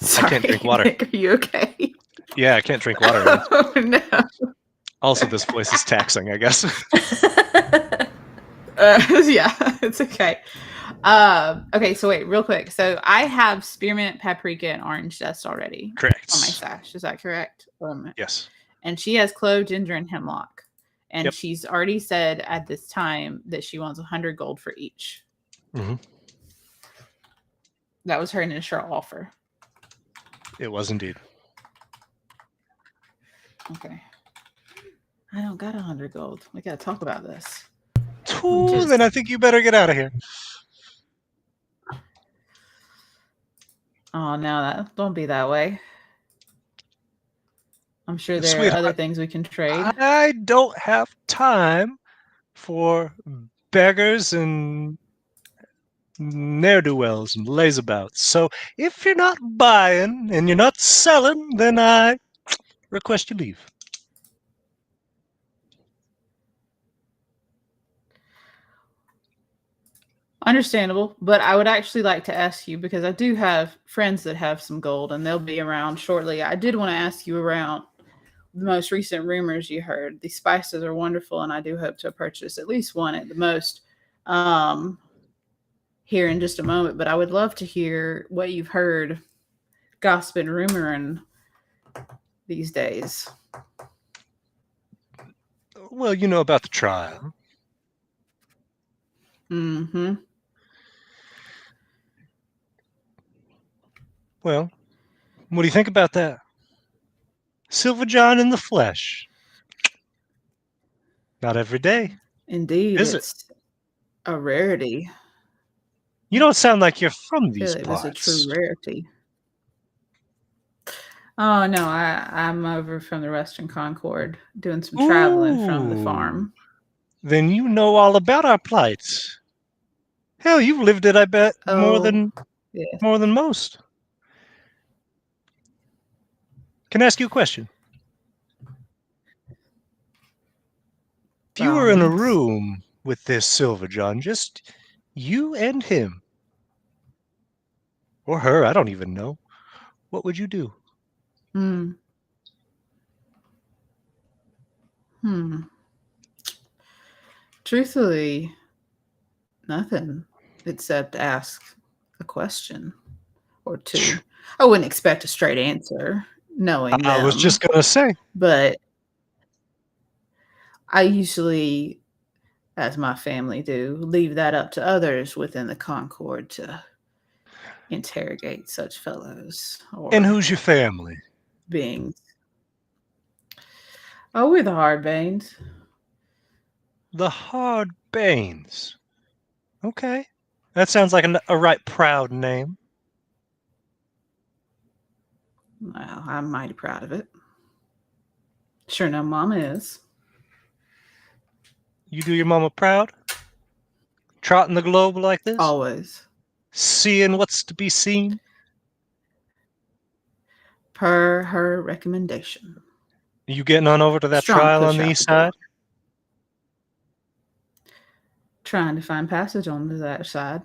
Sorry, can't drink water. Nick, are you okay? Yeah, I can't drink water. Right? Oh no. Also, this voice is taxing, I guess. Yeah, it's okay. Okay, so wait, real quick. So I have spearmint, paprika, and orange zest already Correct. on my stash. Is that correct? Yes. And she has clove, ginger, and hemlock. And Yep. she's already said at this time that she wants 100 gold for each. Mm-hmm. That was her initial offer. It was indeed. Okay. I don't got 100 gold. We got to talk about this. Ooh, then I think you better get out of here. Oh, no, don't be that way. I'm sure there are Sweetheart, other things we can trade. I don't have time for beggars and ne'er-do-wells and laysabouts. So if you're not buying and you're not selling, then I request you leave. Understandable, but I would actually like to ask you, because I do have friends that have some gold and they'll be around shortly. I did want to ask you around the most recent rumors you heard. These spices are wonderful, and I do hope to purchase at least one at the most here in just a moment. But I would love to hear what you've heard, gossip and rumor, and these days. Well, you know about the trial. Mm-hmm. Well, what do you think about that? Silver John in the flesh. Not every day, Indeed, is it? it's a rarity. You don't sound like you're from I feel these it was a parts. true rarity. Oh no, I'm over from the Western Concord doing some traveling from the farm. Then you know all about our plights. Hell, you've lived it, I bet, more than yes. most. Can I ask you a question? If you were in a room with this Silver John, just you and him, or her, I don't even know, what would you do? Truthfully, nothing except ask a question or two. I wouldn't expect a straight answer, knowing I was them, just gonna say. but I usually, as my family do, leave that up to others within the Concord to interrogate such fellows or And who's your family? beings. Oh, we're the Hardbanes. The Hardbanes. Okay. That sounds like a right proud name. Well, I'm mighty proud of it. Sure, no, Mama is. You do your mama proud? Trotting the globe like this? Always. Seeing what's to be seen? Per her recommendation. You getting on over to that Strong trial push on the out east the door. side? Trying to find passage on to that side.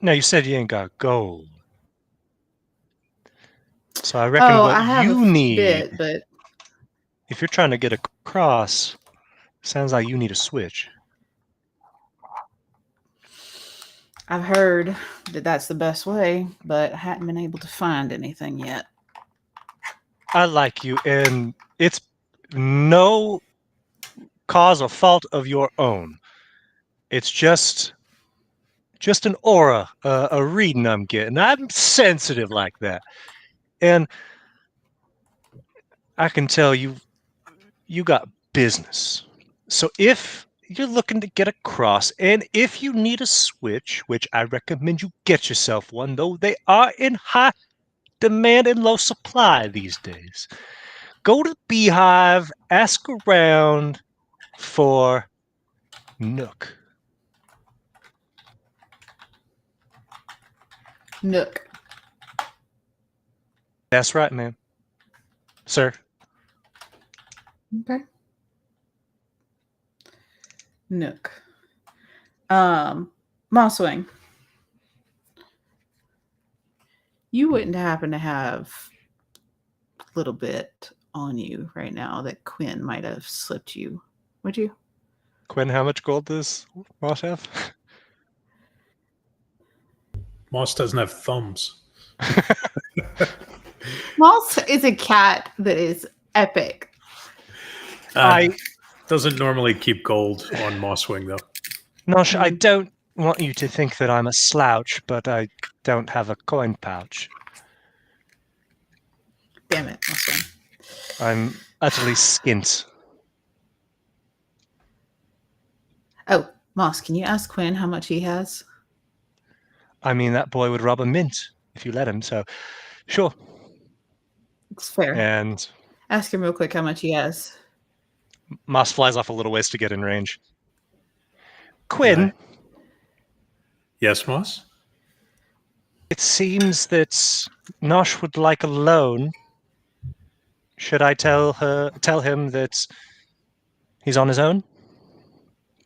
Now, you said you ain't got gold. So I reckon what I have you a need, bit, but if you're trying to get across, sounds like you need a switch. I've heard that that's the best way, but I hadn't been able to find anything yet. I like you, and it's no cause or fault of your own. It's just an aura, a reading I'm getting. I'm sensitive like that. And I can tell you got business. So if you're looking to get across, and if you need a switch, which I recommend you get yourself one, though they are in high demand and low supply these days, go to Beehive, ask around for Nook. Nook. That's right, ma'am. Sir. Okay. Nook. Mosswing. You wouldn't happen to have a little bit on you right now that Quinn might have slipped you, would you? Quinn, how much gold does Moss have? Moss doesn't have thumbs. Moss is a cat that is epic. I doesn't normally keep gold on Mosswing, though. Nosh, I don't want you to think that I'm a slouch, but I don't have a coin pouch. Damn it, Mosswing. I'm utterly skint. Oh, Moss, can you ask Quinn how much he has? I mean, that boy would rob a mint if you let him, so sure. It's fair. And Ask him real quick how much he has. Moss flies off a little ways to get in range. Quinn, Yes, Moss? it seems that Nosh would like a loan. Should I tell him that he's on his own?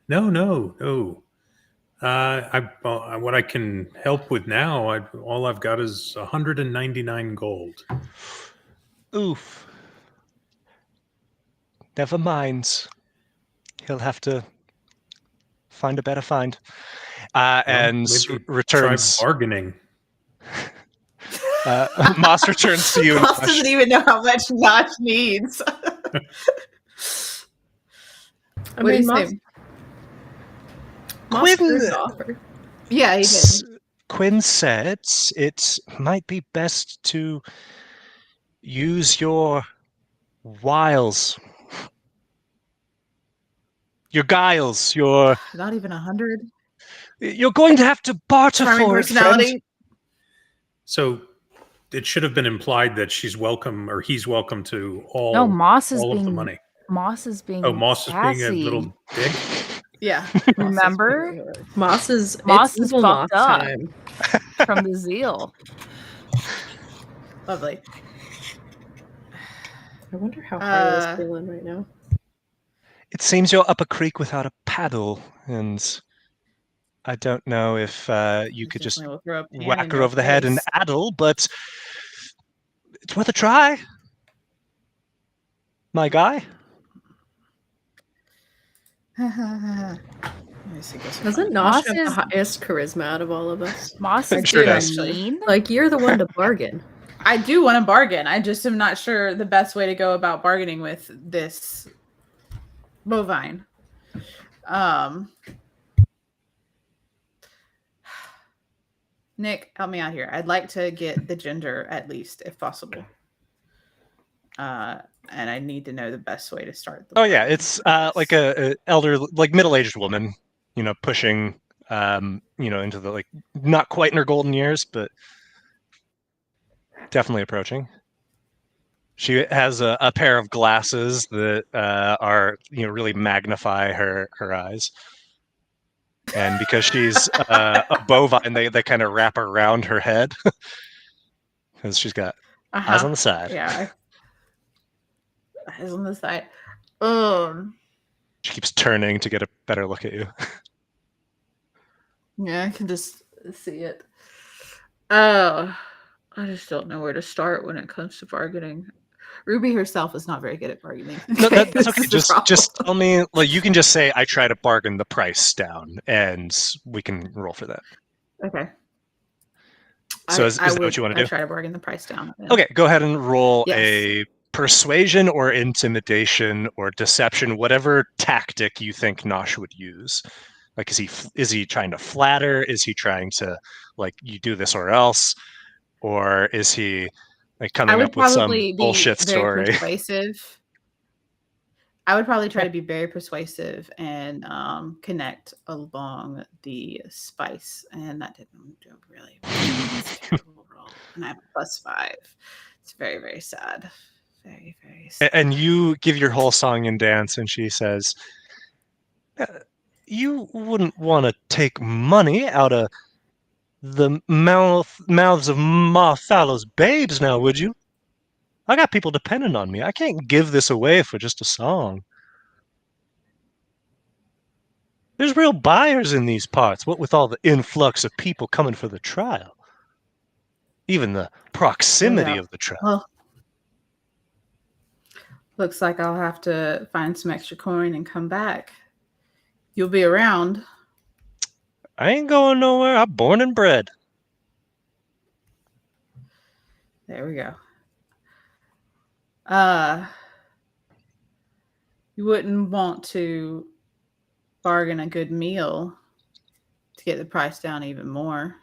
No. What I can help with now, all I've got is 199 gold. Oof. Never mind. He'll have to find a better find. And maybe returns. Try bargaining. Moss returns to you. Moss doesn't even know how much Notch needs. I What do mean, you Moss, say? Moss Quinn- threw the offer. Yeah, he did. Quinn said it might be best to use your wiles, your guiles, Not even 100. You're going to have to barter Charming for personality. it, friend. So it should have been implied that she's welcome or he's welcome to all, No, Moss is all of the being money. Moss is being Oh, Moss is being a sassy. little dick. Yeah. Remember? Moss is Moss it's is evil Moss fucked up. time. From the Ziel. Lovely. I wonder how Harley is Uh, feeling right now. It seems you're up a creek without a paddle, and I don't know if you could just Definitely will throw a pan whack in her your over the head and face. addle, but it's worth a try. My guy. Let me see, go so Doesn't far. Nosh Moss have the is- highest charisma out of all of us? Moss is Sure being does. mean. Like, you're the one to bargain. I do want to bargain. I just am not sure the best way to go about bargaining with this bovine. Nick, help me out here. I'd like to get the gender at least, if possible. And I need to know the best way to start. Oh yeah, it's like a elder, like middle-aged woman, pushing, into the not quite in her golden years, but definitely approaching. She has a pair of glasses that are really magnify her eyes, and because she's a bovine, they kind of wrap around her head because she's got eyes on the side. Yeah. Eyes on the side. She keeps turning to get a better look at you. Yeah, I can just see it. Oh, I just don't know where to start when it comes to bargaining. Ruby herself is not very good at bargaining. No, that's This okay. is the Just problem. tell me. You can just say I try to bargain the price down, and we can roll for that. Okay. So is that what you want to do? I try to bargain the price down. Yeah. Okay, go ahead and roll Yes. a persuasion or intimidation or deception, whatever tactic you think Nosh would use. Like, is he trying to flatter? Is he trying to you do this or else? Or is he coming up with some bullshit story? Persuasive. I would probably try to be very persuasive and connect along the spice, and that didn't do really well. It's a terrible roll. And I have a +5. It's very, very sad. Very, very sad. And you give your whole song and dance, and she says, "You wouldn't want to take money out of the mouths of Marthallo's babes, now, would you? I got people depending on me. I can't give this away for just a song. There's real buyers in these parts, what with all the influx of people coming for the trial. even the proximity Yeah. of the trap. Well, looks like I'll have to find some extra coin and come back. You'll be around. I ain't going nowhere. I'm born and bred. There we go. You wouldn't want to bargain a good meal to get the price down even more.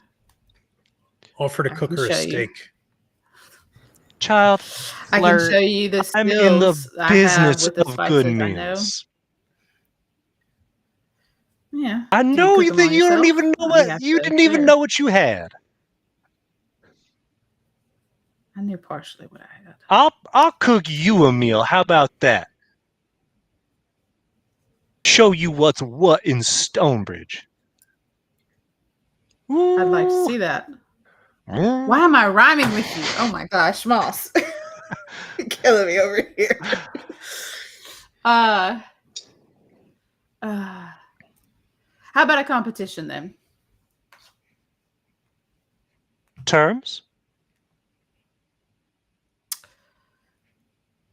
Offer to I cook can her a show you. steak. Child, I can show you the I'm in the skills I have business with the of good spices I know. meals. Yeah. I Do you know cook them that all you don't yourself? even know Oh, what have you to didn't even share. know what you had. I knew partially what I had. I'll cook you a meal. How about that? Show you what's what in Stonebridge. I'd like to Ooh. see that. Mm. Why am I rhyming with you? Oh my gosh, Moss. You're killing me over here. How about a competition then? Terms?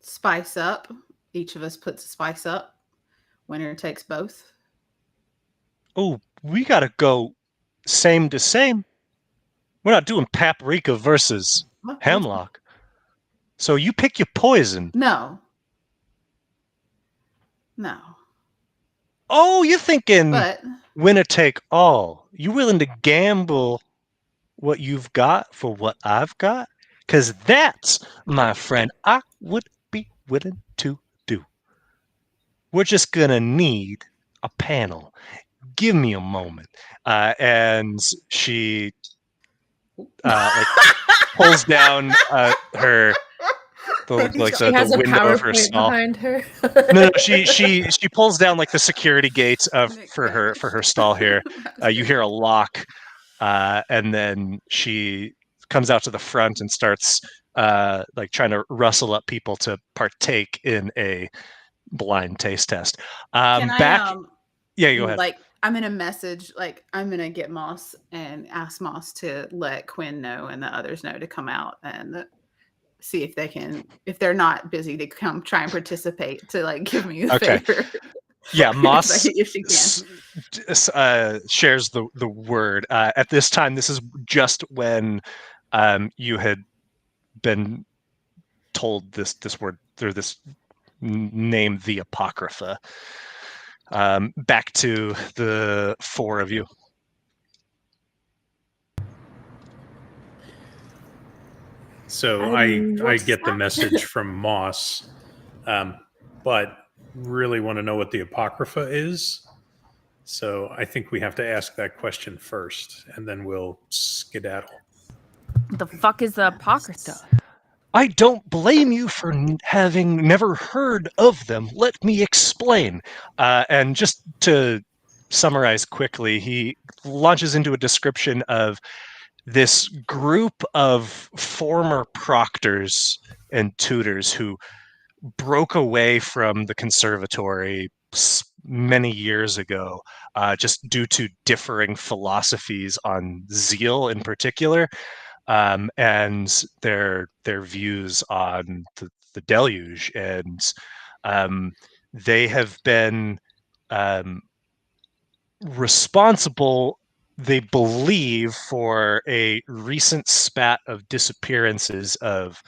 Spice up. Each of us puts a spice up. Winner takes both. Oh, we gotta go same to same. We're not doing paprika versus What? hemlock. So you pick your poison. No. Oh, you're thinking But winner take all. You willing to gamble what you've got for what I've got? Because that's, my friend, I would be willing to do. We're just gonna need a panel. Give me a moment. And she like pulls down her the has a window of her PowerPoint stall. behind her. No, she pulls down like the security gates for her stall here. You hear a lock, and then she comes out to the front and starts like trying to rustle up people to partake in a blind taste test. can I Yeah, go ahead. like I'm gonna message, like I'm gonna get Moss and ask Moss to let Quinn know and the others know to come out and see if they can, if they're not busy, to come try and participate to like give me a Okay. favor. Yeah, Moss if she can. shares the word. At this time, this is just when you had been told this word, or this name, the Apocrypha. Back to the four of you. So I get the message from Moss, but really want to know what the Apocrypha is. So I think we have to ask that question first, and then we'll skedaddle. The fuck is the Apocrypha? I don't blame you for having never heard of them. Let me explain. And just to summarize quickly, he launches into a description of this group of former proctors and tutors who broke away from the conservatory many years ago, just due to differing philosophies on Ziel in particular, and their views on the deluge. And they have been responsible, they believe, for a recent spat of disappearances of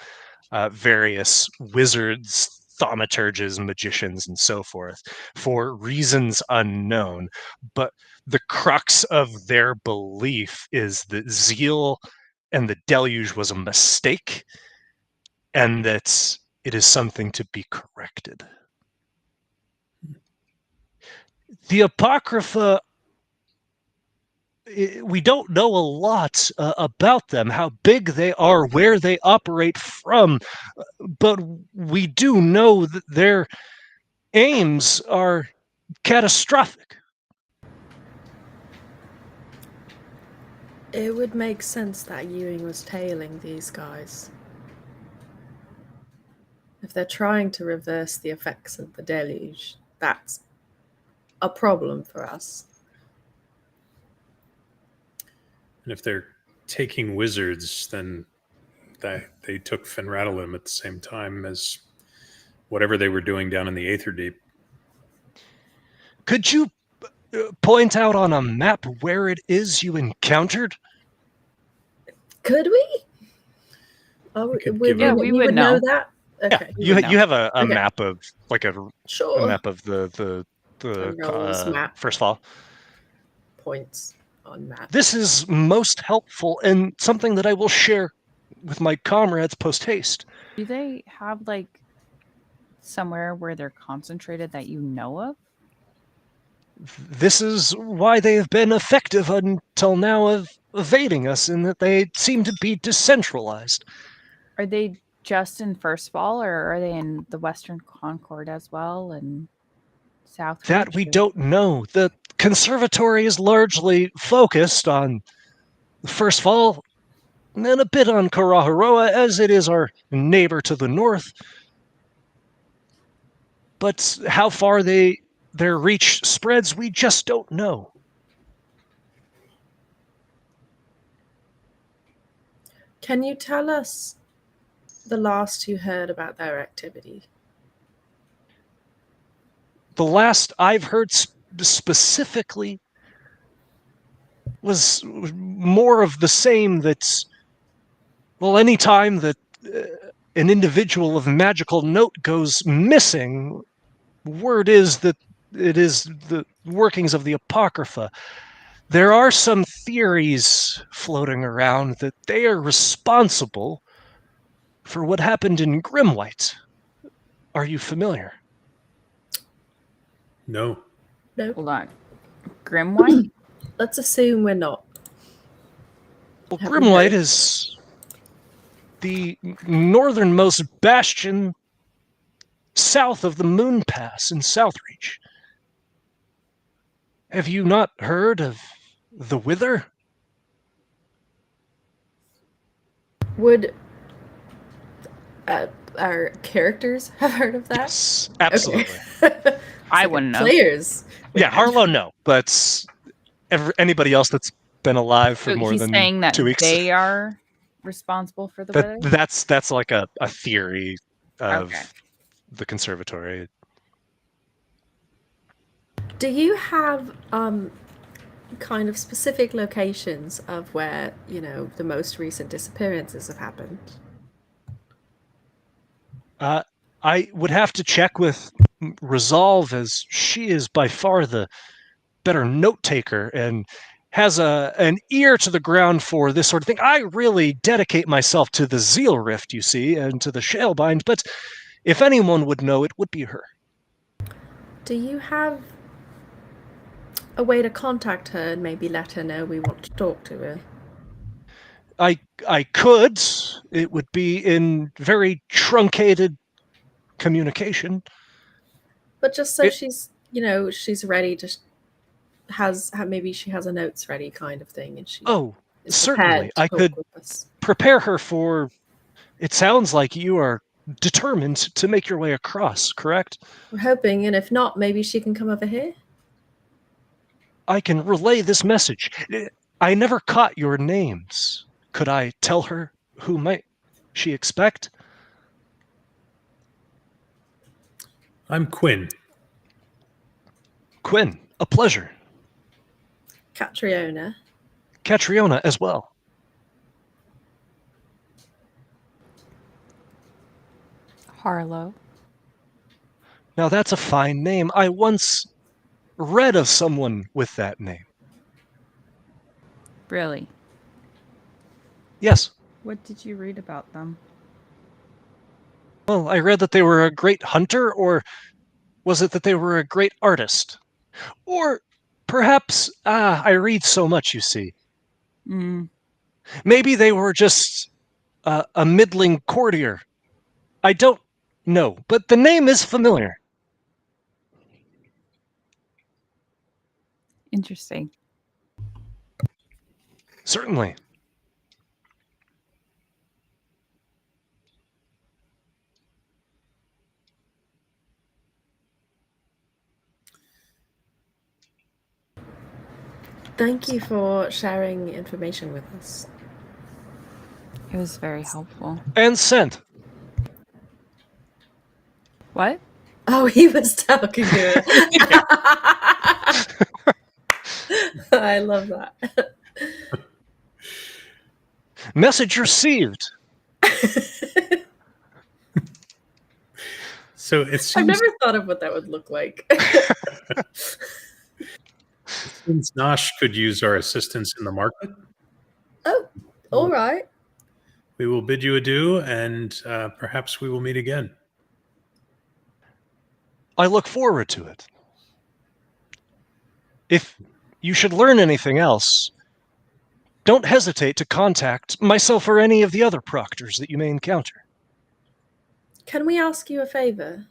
various wizards, thaumaturges, magicians, and so forth, for reasons unknown. But the crux of their belief is that Ziel and the deluge was a mistake, and that it is something to be corrected. The Apocrypha, we don't know a lot about them, how big they are, where they operate from, but we do know that their aims are catastrophic. It would make sense that Ewing was tailing these guys. If they're trying to reverse the effects of the deluge, that's a problem for us. And if they're taking wizards, then they took Fenratalim at the same time as whatever they were doing down in the Aether Deep. Could you point out on a map where it is you encountered? Could we? Oh, could would give we, a- Yeah, we you would would know know. that? Okay. You would know. you have a Okay. map of like a Sure. map of the Knowles map. first fall. Points on map. This is most helpful and something that I will share with my comrades post haste. Do they have like somewhere where they're concentrated that you know of? This is why they have been effective until now of evading us, in that they seem to be decentralized. Are they just in First Fall, or are they in the Western Concord as well, and South? That we don't know. The conservatory is largely focused on the First Fall and a bit on Karaharoa, as it is our neighbor to the north. But how far their reach spreads, we just don't know. Can you tell us the last you heard about their activity? The last I've heard specifically was more of the same. That's, well, any time that an individual of magical note goes missing, word is that it is the workings of the Apocrypha. There are some theories floating around that they are responsible for what happened in Grimwhite. Are you familiar? No. No. Hold on. Grimwhite? Let's assume we're not. Well, Have we Grimwhite heard? is the northernmost bastion south of the Moon Pass in Southreach. Have you not heard of the Wither? Would our characters have heard of that? Yes, absolutely. Okay. I wouldn't know. Players. Yeah, Harlow, no, but anybody else that's been alive for So more he's than saying that 2 weeks. they are responsible for the weather? That's like a theory of Okay. the conservatory. Do you have kind of specific locations of where, the most recent disappearances have happened? I would have to check with Resolve, as she is by far the better note taker and has an ear to the ground for this sort of thing. I really dedicate myself to the Ziel Rift, you see, and to the Shalebind, but if anyone would know, it would be her. Do you have a way to contact her and maybe let her know we want to talk to her? I could. It would be in very truncated communication. But just so It- she's ready to maybe she has her notes ready, kind of thing, and she Oh, is certainly. prepared to I talk could with us. prepare her for. It sounds like you are determined to make your way across, correct? We're hoping, and if not, maybe she can come over here. I can relay this message. I never caught your names. Could I tell her who might she expect? I'm Quinn. Quinn, a pleasure. Catriona. Catriona as well. Harlow. Now that's a fine name. I once read of someone with that name. Really? Yes. What did you read about them? Well, I read that they were a great hunter, or was it that they were a great artist? Or perhaps, I read so much, you see. Mm, Maybe they were just a middling courtier. I don't know, but the name is familiar. interesting. Certainly. Thank you for sharing information with us. It was very helpful. And scent. What? Oh, he was talking to her. I love that. Message received. So it seems, I've never thought of what that would look like. since Nosh could use our assistance in the market, Oh, all right. we will bid you adieu, and perhaps we will meet again. I look forward to it. If you should learn anything else, don't hesitate to contact myself or any of the other proctors that you may encounter. Can we ask you a favor?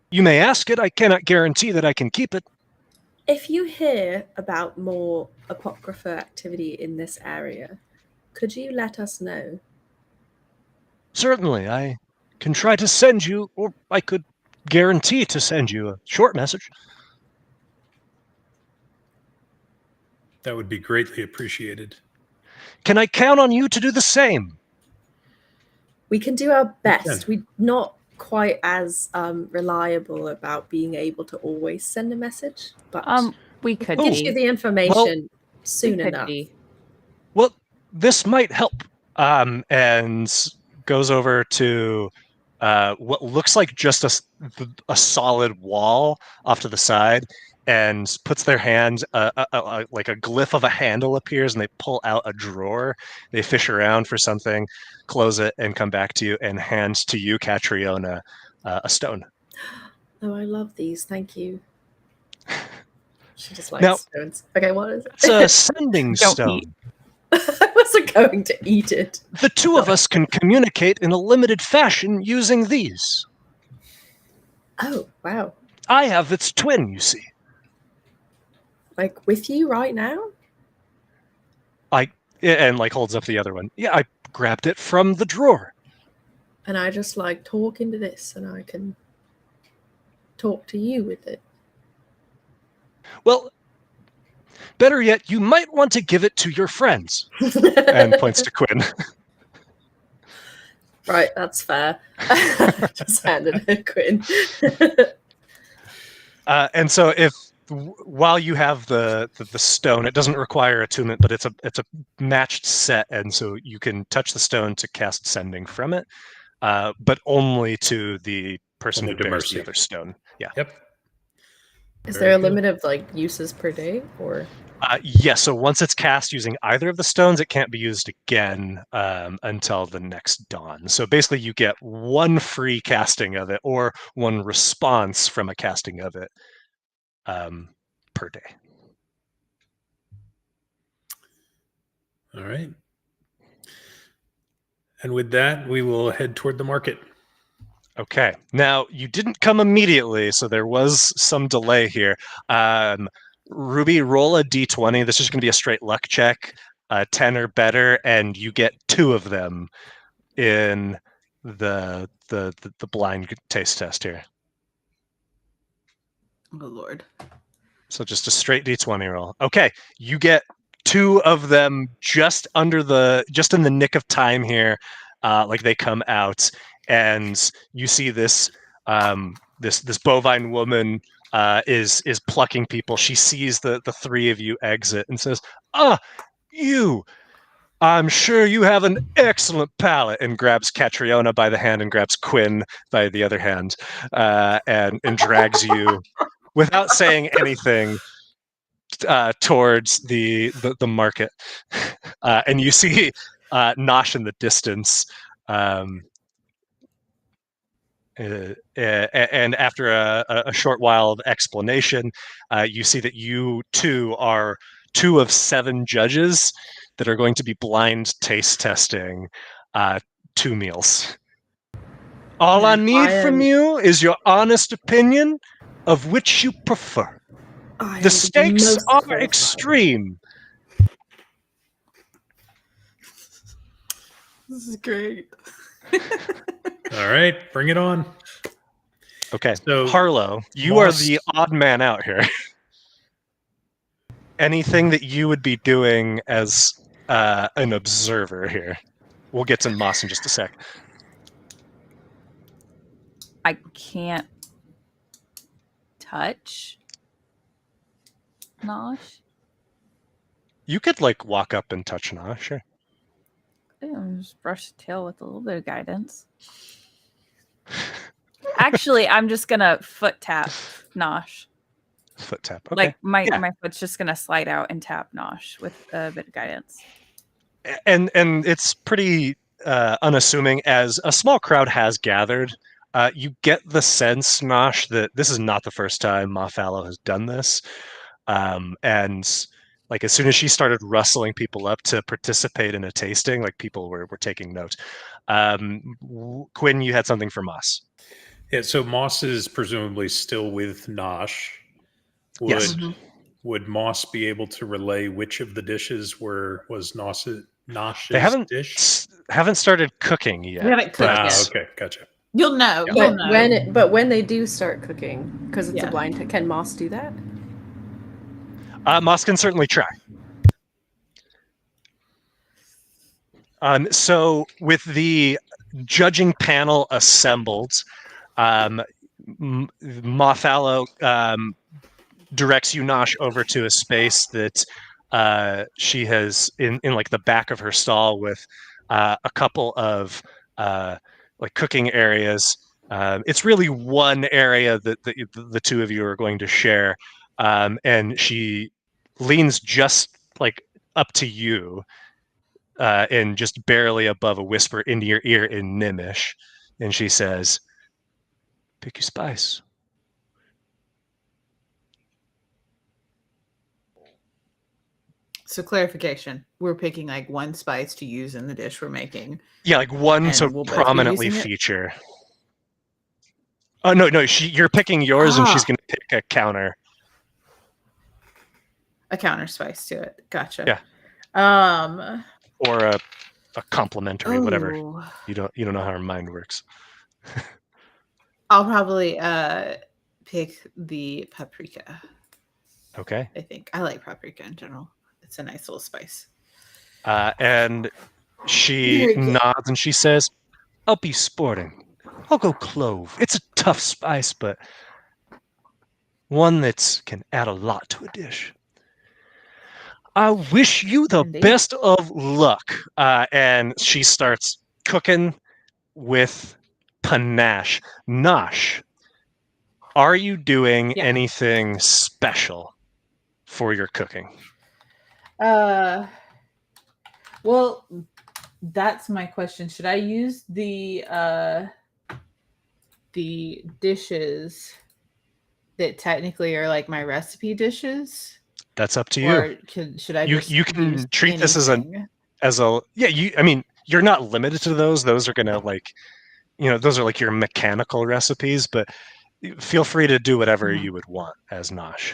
You may ask it, I cannot guarantee that I can keep it. If you hear about more apocrypha activity in this area, could you let us know? Certainly, I can try to send you, or I could guarantee to send you a short message. That would be greatly appreciated. Can I count on you to do the same? We can do our best. can. We're not quite as reliable about being able to always send a message, but We could get be. you the information soon We could enough. be. Well, this might help. And goes over to what looks like just a solid wall off to the side, and puts their hand, like a glyph of a handle appears, and they pull out a drawer. They fish around for something, close it, and come back to you and hand to you, Catriona, a stone. Oh, I love these. Thank you. She just likes Now- stones. Okay, what is it? It's a sending Don't stone. eat. I wasn't going to eat it. The two of us can communicate in a limited fashion using these. Oh, wow. I have its twin, you see. Like with you right now? And like holds up the other one. Yeah, I grabbed it from the drawer. And I just like talk into this and I can talk to you with it. Well, better yet, you might want to give it to your friends. And points to Quinn. Right, that's fair. Just handed her Quinn. And so while you have the stone, it doesn't require attunement, but it's a matched set, and so you can touch the stone to cast sending from it, but only to the person who Only to bears Mercy. the other stone. Yeah. Yep. Is Very there a good. limit of like uses per day or? Yes. So once it's cast using either of the stones, it can't be used again until the next dawn. So basically, you get one free casting of it, or one response from a casting of it per day. All right. And with that, we will head toward the market. Okay. Now, you didn't come immediately, so there was some delay here. Ruby, roll a d20. This is going to be a straight luck check. 10 or better, and you get 2 of them in the blind taste test here. Oh Lord. So just a straight d20 roll. Okay, you get 2 of them just in the nick of time here. Like they come out, and you see this this bovine woman is plucking people. She sees the 3 of you exit and says, you, I'm sure you have an excellent palate," and grabs Catriona by the hand and grabs Quinn by the other hand, and drags you without saying anything towards the market. And you see Nosh in the distance. And after a short while of explanation, you see that you two are 2 of 7 judges that are going to be blind taste testing 2 meals. All I need from you is your honest opinion of which you prefer. I The am stakes most are qualified. extreme. This is great. All right, bring it on. Okay, So, Harlow, you Moss- are the odd man out here. Anything that you would be doing as an observer here? we'll get to Moss in just a sec. I can't touch Nosh. You could like walk up and touch Nosh, sure. Just brush the tail with a little bit of guidance. Actually, I'm just gonna foot tap Nosh. Foot tap. Okay. Like my Yeah. my foot's just gonna slide out and tap Nosh with a bit of guidance. And it's pretty unassuming. As a small crowd has gathered, you get the sense, Nosh, that this is not the first time Mafallo has done this. And like as soon as she started rustling people up to participate in a tasting, like people were taking note. Quinn, you had something for Moss. Yeah, so Moss is presumably still with Nosh. Yes. Would Moss be able to relay which of the dishes was Nosh's They dish? haven't started cooking yet. We haven't cooked yet. Okay, gotcha. You'll know. Yeah. You'll know. But when they do start cooking, because it's Yeah. a blind, can Moss do that? Moss can certainly try. So with the judging panel assembled, Mafallo directs you, Nosh, over to a space that she has in like the back of her stall with a couple of like cooking areas. It's really one area that the two of you are going to share, and she leans just like up to you and just barely above a whisper into your ear in Nimish, and she says, "Pick your spice." So clarification, we're picking like one spice to use in the dish we're making. Yeah, like one And to we'll both be prominently using it? feature. Oh no, you're picking yours, and she's going to pick a counter. A counter spice to it. Gotcha. Yeah. Or a complimentary, whatever. ooh. You don't know how her mind works. I'll probably pick the paprika. Okay. I think I like paprika in general. It's a nice little spice. And she Very good. nods and she says, "I'll be sporting. I'll go clove. It's a tough spice, but one that can add a lot to a dish. I wish you the Indeed. best of luck." And she starts cooking with panache. Nosh, are you doing Yeah. anything special for your cooking? Well, that's my question. Should I use the dishes that technically are like my recipe dishes? That's up to you. Or should I You just can use treat this anything? I mean, you're not limited to those. Those are gonna like, those are like your mechanical recipes, but feel free to do whatever Mhm. you would want as Nosh.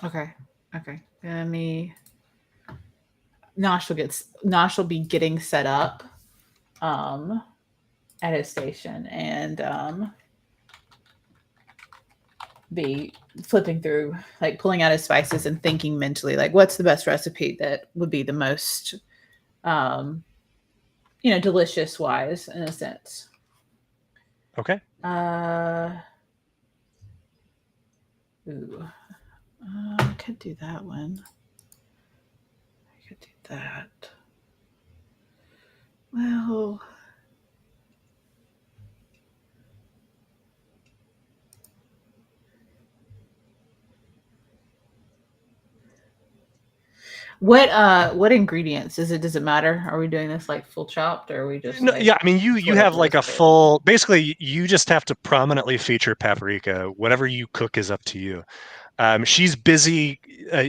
Okay. Nosh will be getting set up at his station and be flipping through, like pulling out his spices and thinking mentally, like what's the best recipe that would be the most delicious wise in a sense. Okay. I could do that one. I could do that. Well, what ingredients? Does it matter? Are we doing this like full chopped, or are we just No, like, yeah, I mean, you have like a whatever's full. Basically, you just have to prominently feature paprika. Whatever you cook is up to you. She's busy.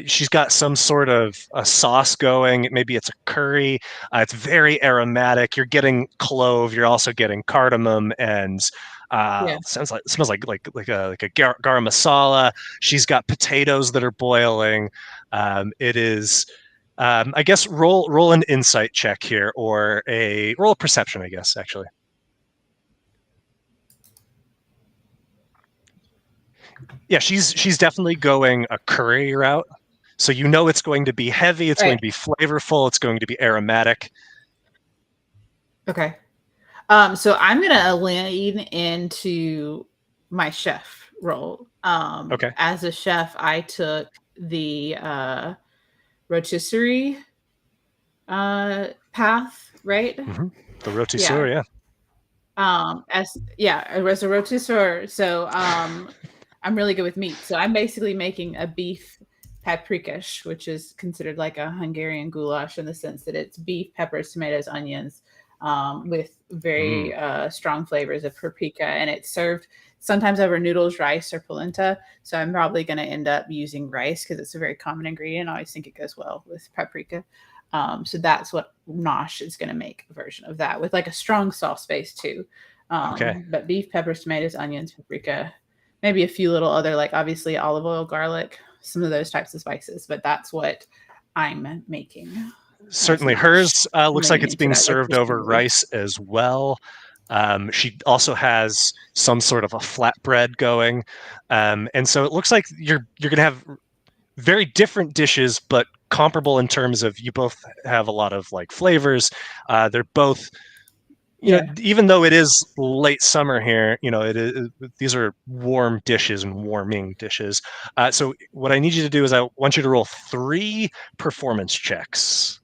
She's got some sort of a sauce going. Maybe it's a curry. It's very aromatic. You're getting clove. You're also getting cardamom and smells like a garam masala. She's got potatoes that are boiling. It is. I guess roll an insight check here, or roll a perception. I guess actually. Yeah, she's definitely going a curry route. So you know it's going to be heavy, it's going to be flavorful, it's going to be aromatic. Okay. So I'm gonna lean into my chef role. Okay. As a chef, I took the rotisserie path, right? Mm-hmm. The rotisserie, yeah. As a rotisserie. So I'm really good with meat. So I'm basically making a beef paprikash, which is considered like a Hungarian goulash in the sense that it's beef, peppers, tomatoes, onions, with very strong flavors of paprika, and it's served sometimes over noodles, rice, or polenta. So I'm probably going to end up using rice because it's a very common ingredient. I always think it goes well with paprika. So that's what Nosh is going to make a version of that with like a strong sauce base too. Okay. But beef, peppers, tomatoes, onions, paprika, maybe a few little other, like obviously olive oil, garlic, some of those types of spices. But that's what I'm making. Certainly. Hers looks like it's being served over rice as well. She also has some sort of a flatbread going. And so it looks like you're going to have very different dishes, but comparable in terms of you both have a lot of like flavors. They're both, you know, even though it is late summer here, you know, it is, these are warm dishes and warming dishes. So what I need you to do is I want you to roll 3 performance checks,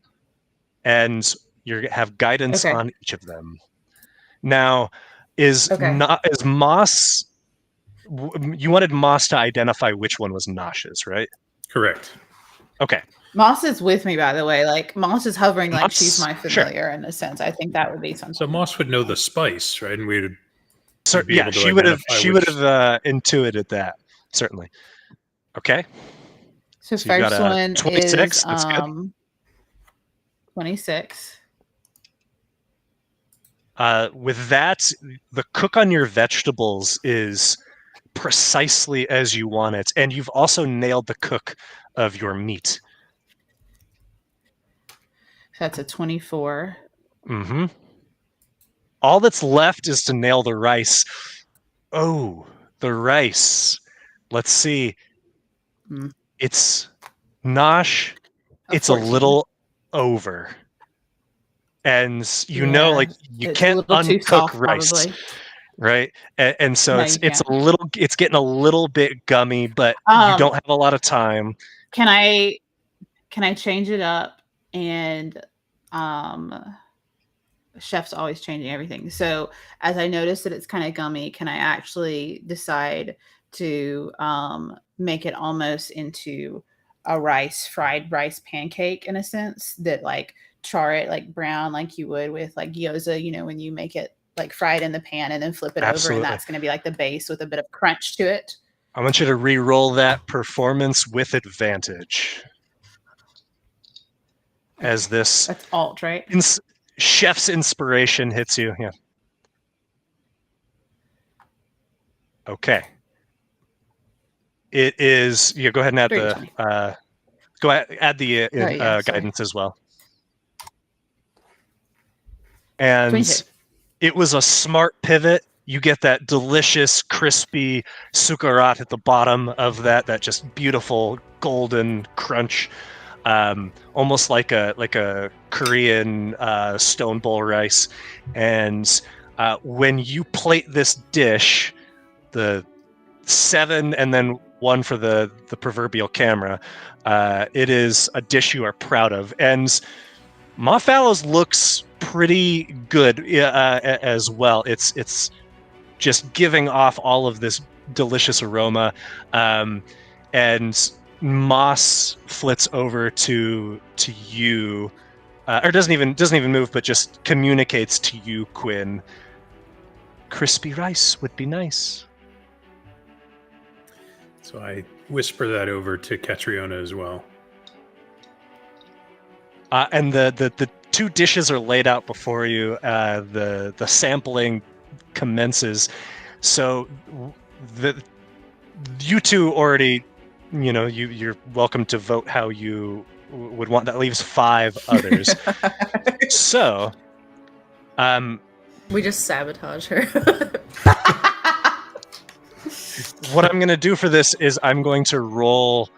and you have guidance on each of them. Now, is Moss? You wanted Moss to identify which one was Nosh's, right? Correct. Okay. Moss is with me, by the way. Like Moss is hovering like Moss, she's my familiar in a sense. I think that would be something. So Moss would know the spice, right? And we'd be able to she would have intuited that, certainly. Okay. So first one 26. Is That's good. 26. With that, the cook on your vegetables is precisely as you want it, and you've also nailed the cook of your meat. That's a 24. Mm-hmm. All that's left is to nail the rice. Oh, the rice. Let's see. It's Nosh. It's a little over. And you know, like you can't uncook rice, probably. Right? And so it's getting a little bit gummy, but you don't have a lot of time. Can I change it up? And chef's always changing everything. So as I notice that it's kind of gummy, can I actually decide to make it almost into a fried rice pancake in a sense, that like char it like brown like you would with like gyoza, you know, when you make it like fried in the pan and then flip it over, and that's going to be like the base with a bit of crunch to it. I want you to re-roll that performance with advantage. As this that's alt, right? Chef's inspiration hits you. Yeah. Okay. It is. Yeah. Go ahead and add the. Add the guidance as well. And 22. It was a smart pivot. You get that delicious, crispy sukarat at the bottom of that just beautiful golden crunch. Almost like a Korean stone bowl rice. And when you plate this dish, the 7 and then 1 for the proverbial camera, it is a dish you are proud of. And Ma Fallows looks pretty good as well. It's just giving off all of this delicious aroma, and Moss flits over to you, or doesn't even move, but just communicates to you, Quinn. Crispy rice would be nice. So I whisper that over to Catriona as well. And the 2 dishes are laid out before you. The sampling commences. So you 2 already, you know, you're welcome to vote how you would want. That leaves 5 others. So, we just sabotage her. What I'm going to do for this is I'm going to roll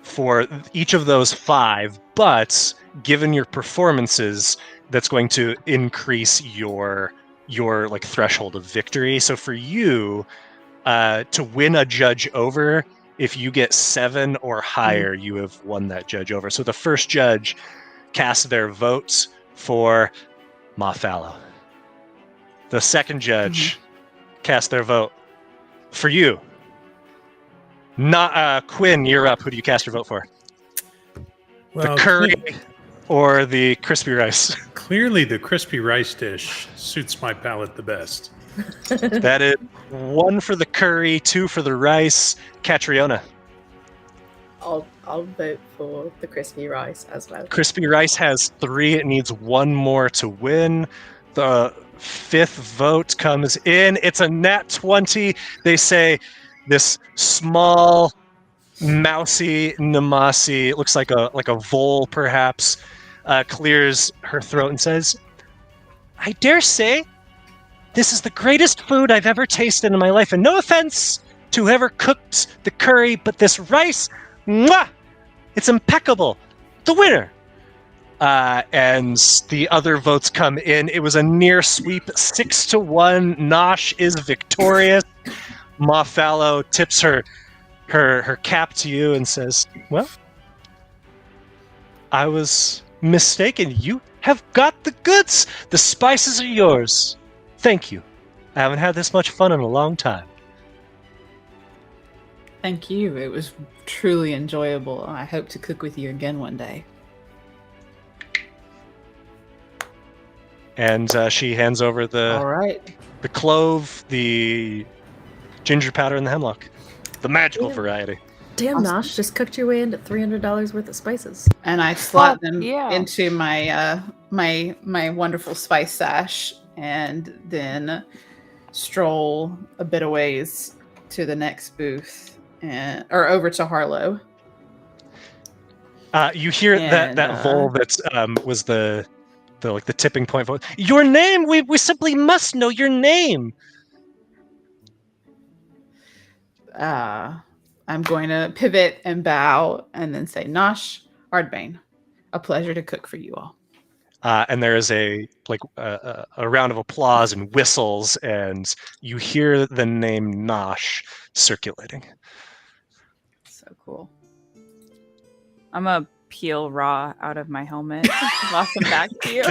for each of those 5, but given your performances, that's going to increase your like threshold of victory. So for you, to win a judge over, if you get 7 or higher, you have won that judge over. So the first judge casts their votes for Mafallo. The second judge cast their vote for you. Not Quinn, you're up. Who do you cast your vote for? Well, The curry or the crispy rice? Clearly, the crispy rice dish suits my palate the best. That is 1 for the curry, 2 for the rice. Catriona. I'll vote for the crispy rice as well. Crispy rice has 3. It needs 1 more to win. The 5th vote comes in. It's a nat 20. They say this small, mousy Namasi, it looks like a vole perhaps, clears her throat and says, I dare say this is the greatest food I've ever tasted in my life. And no offense to whoever cooked the curry, but this rice, mwah, it's impeccable. The winner. And the other votes come in. It was a near sweep, 6-1. Nosh is victorious. Mafallo tips her cap to you and says, well, I was mistaken. You have got the goods. The spices are yours. Thank you. I haven't had this much fun in a long time. Thank you. It was truly enjoyable. I hope to cook with you again one day. And she hands over All right. the clove, the ginger powder, and the hemlock. The magical Yeah. variety. Damn, Awesome. Nosh just cooked your way into $300 worth of spices. And I slot Oh, them yeah. into my my wonderful spice sash, and then stroll a bit of ways to the next booth, or over to Harlow. You hear And, that vole that was the tipping point vote. Your name. We simply must know your name. I'm going to pivot and bow, and then say, Nosh Ardbane, a pleasure to cook for you all. And there is a round of applause and whistles, and you hear the name Nosh circulating. So cool. I'm gonna peel Raw out of my helmet. Toss him back to you.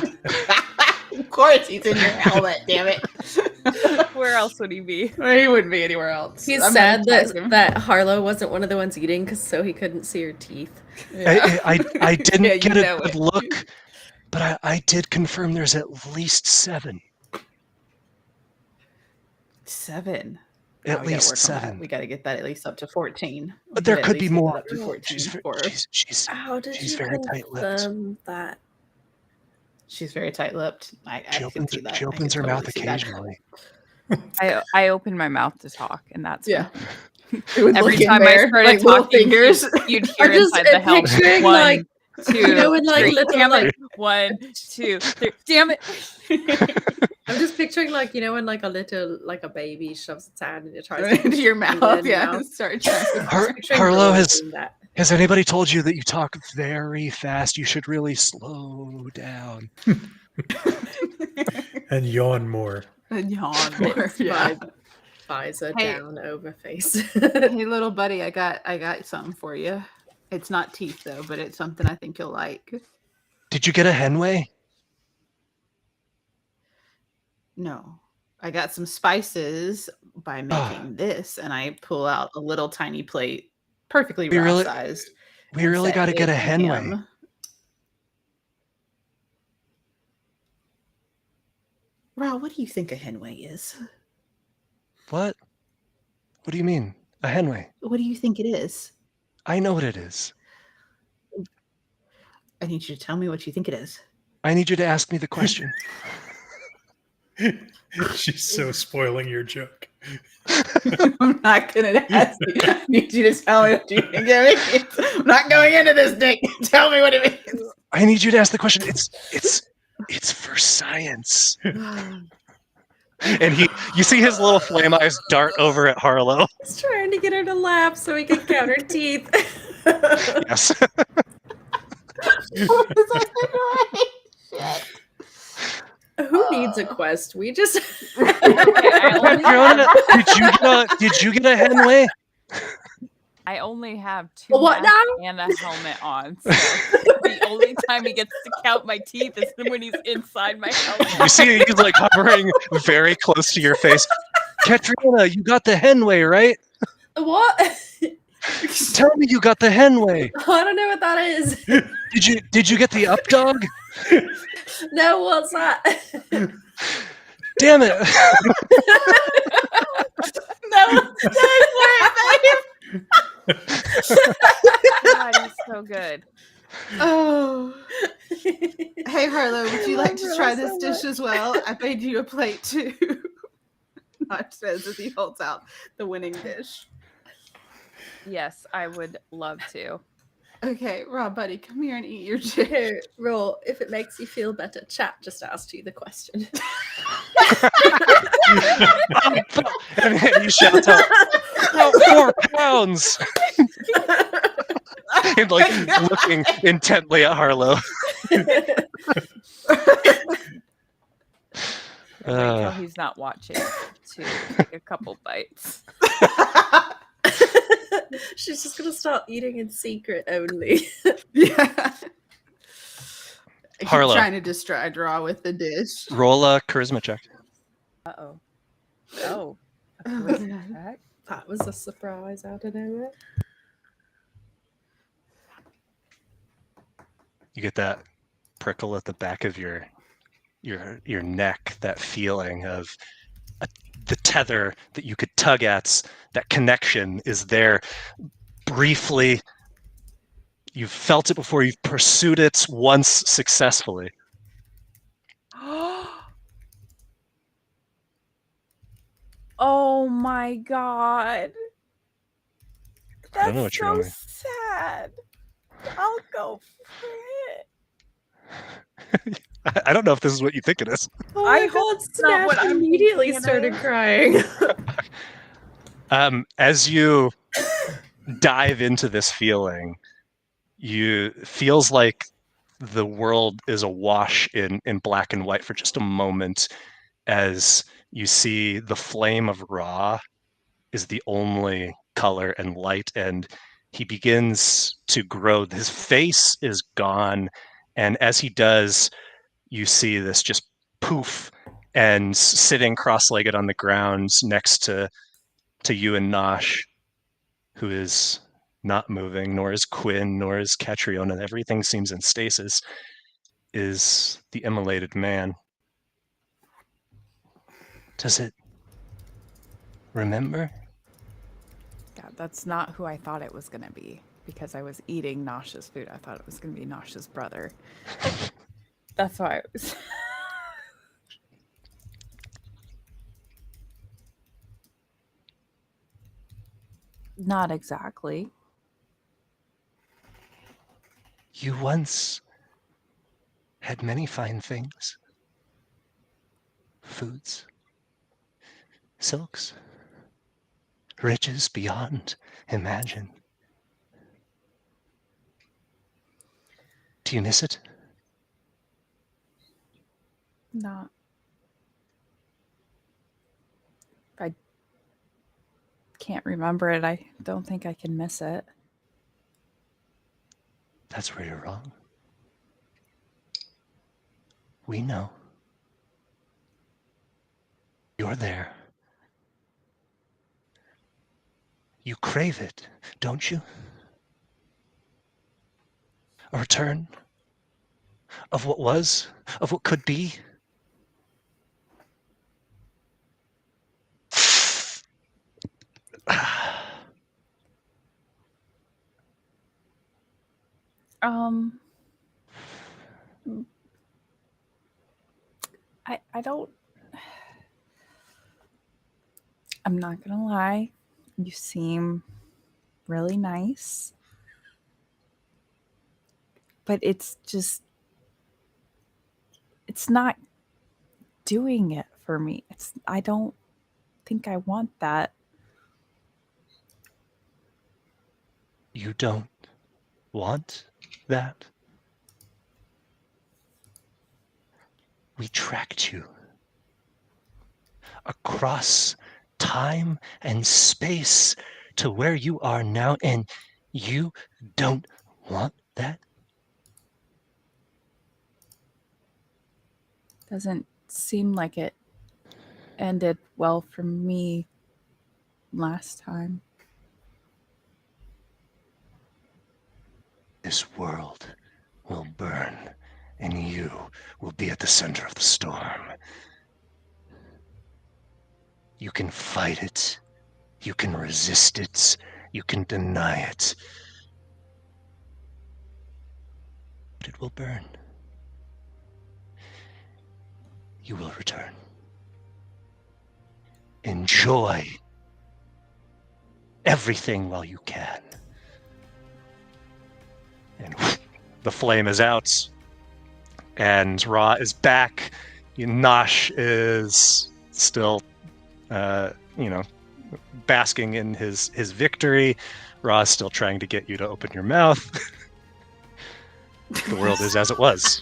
Of course, he's in your helmet. Damn it! Where else would he be? He wouldn't be anywhere else. He's I'm sad gonna tag him. that Harlow wasn't one of the ones eating, so he couldn't see her teeth. Yeah. I didn't Yeah, you get know a good it. look, but I did confirm there's at least 7. 7. At Oh, we gotta least work on that. 7. We got to get that at least up to 14. But there We gotta could at be least get that more. up to 14 for- How did She's you very tight-lipped. confirm that? She's very tight-lipped. I can see that. She I opens can her mouth totally see that. occasionally. I open my mouth to talk, and that's Yeah. when- It would every look in time I there, started like little talking, fingers. you'd I'm hear just inside the helmet. picturing, 1, like, 2, you know, in, like, 3. little, Damn like- it! 1, 2, 3. Damn it! I'm just picturing, like, you know, when like a baby shoves its hand and it tries to into your push it mouth. in, Yeah. you know? Sorry. Chance. Picturing Harlow Harlow has- doing that. Has anybody told you that you talk very fast? You should really slow down. And yawn more. Yawn It's more. Yeah. Visor Hey. down over face. Hey, little buddy, I got something for you. It's not teeth though, but it's something I think you'll like. Did you get a henway? No, I got some spices by making this, and I pull out a little tiny plate, perfectly We round really- sized. We really got to get a henway. Rob, what do you think a henway is? What? What do you mean? A henway? What do you think it is? I know what it is. I need you to tell me what you think it is. I need you to ask me the question. She's so spoiling your joke. I'm not gonna ask you. I need you to tell me what you think it means. I'm not going into this, Nick. Tell me what it means. I need you to ask the question. It's for science. And you see his little flame eyes dart over at Harlow. He's trying to get her to laugh so he can count her teeth. Yes. What was I doing? Shit. Who needs a quest? We just. Okay, I only Fiona, have, did you get a Henway? I only have 2 What masks now? and a helmet on. So the only time he gets to count my teeth is when he's inside my helmet. You see he's like hovering very close to your face. Katrina, you got the Henway, right? What? Tell me you got the Henway. I don't know what that is. Did you get the up dog? No, what's that? Damn it. No, go for it, babe. God, he's so good. Oh. Hey, Harlow, would you like to love try her this so dish as well? I made you a plate too. Nosh says as he holds out the winning dish. Yes, I would love to. Okay, Rob, buddy, come here and eat your dish. Here, Raw, if it makes you feel better, chat just asked you the question. And he shouts out, "Oh, 4 pounds!" And like looking intently at Harlow. I wait till he's not watching to take a couple bites. She's just gonna start eating in secret only. Yeah. I keep Harlow. trying to distract Raw with the dish. Roll a charisma check. Uh-oh. Oh. Oh, Was God. that? That was a surprise out of nowhere. You get that prickle at the back of your neck, that feeling of the tether that you could tug at, that connection is there briefly. You've felt it before, you've pursued it once successfully. Oh my god. I don't know That's what you're so doing. sad. I'll go for it. I don't know if this is what you think it is. Oh I my hope god, it's not what Snap I'm immediately thinking it started is. crying. As you dive into this feeling, feels like the world is awash in black and white for just a moment, as you see the flame of Ra is the only color and light, and he begins to grow. His face is gone, and as he does, you see this just poof, and sitting cross-legged on the ground next to you and Nosh, who is not moving, nor is Quinn, nor is Catriona. Everything seems in stasis, is the immolated man. Does it remember? God, that's not who I thought it was going to be, because I was eating Nosh's food. I thought it was going to be Nosh's brother. That's why I was. Not exactly. You once had many fine things. Foods, silks, riches beyond imagine. Do you miss it? Not. I can't remember it. I don't think I can miss it. That's where you're wrong. We know. You're there. You crave it, don't you? A return of what was, of what could be. I don't. I'm not gonna lie. You seem really nice. But it's just. It's not doing it for me. I don't think I want that. You don't want that? We tracked you across time and space to where you are now, and you don't want that? Doesn't seem like it ended well for me last time. This world will burn, and you will be at the center of the storm. You can fight it, you can resist it, you can deny it, but it will burn. You will return. Enjoy everything while you can. And the flame is out, and Ra is back. Nosh is still, basking in his victory. Ra is still trying to get you to open your mouth. The world is as it was.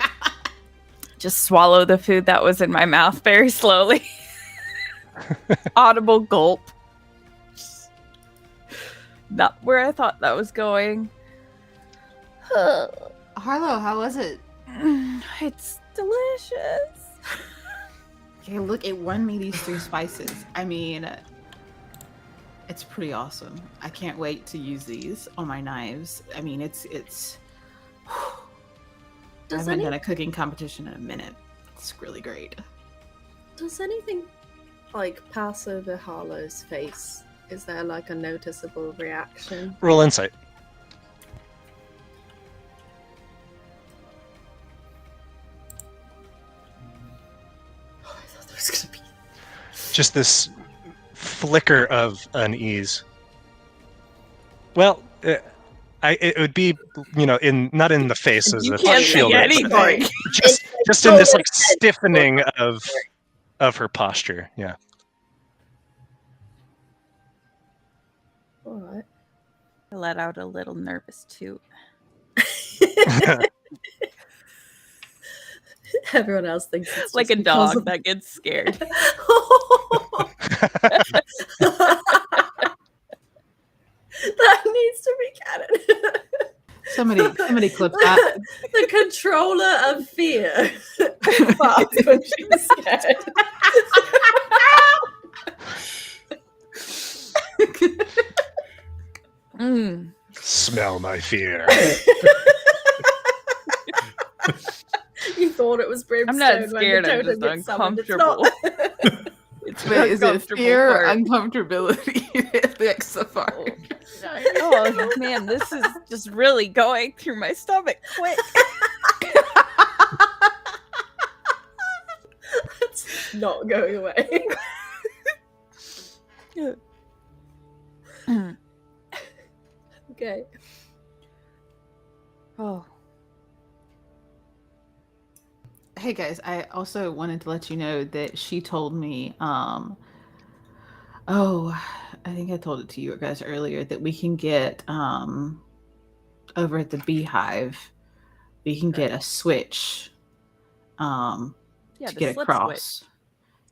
Just swallow the food that was in my mouth very slowly. Audible gulp. Not where I thought that was going. Harlow, how was it? It's delicious. Okay, look, it won me these 3 spices. I mean, it's pretty awesome. I can't wait to use these on my knives. I mean, it's. I haven't done a cooking competition in a minute. It's really great. Does anything like pass over Harlow's face? Is there like a noticeable reaction? Roll insight. Oh, I thought there was gonna be Just this flicker of unease. Well, it would be, not in the face as You if can't shielded, see but anything. just in this like stiffening of her posture. Yeah. all right. I let out a little nervous toot. Everyone else thinks it's Like a just because dog of- that gets scared. That needs to be canon. Somebody clip that. The controller of fear. Farts when she's scared. Smell my fear. You thought it was brimstone. I'm not scared, when I'm the just totem gets summoned. It's uncomfortable. not. It's Wait, is it uncomfortable fear or part. uncomfortability that makes the fart? Oh man, this is just really going through my stomach quick. It's not going away. Okay. Oh, Hey guys, I also wanted to let you know that she told me, I think I told it to you guys earlier, that we can get over at the Beehive, we can get a switch yeah, to the get slip across. switch.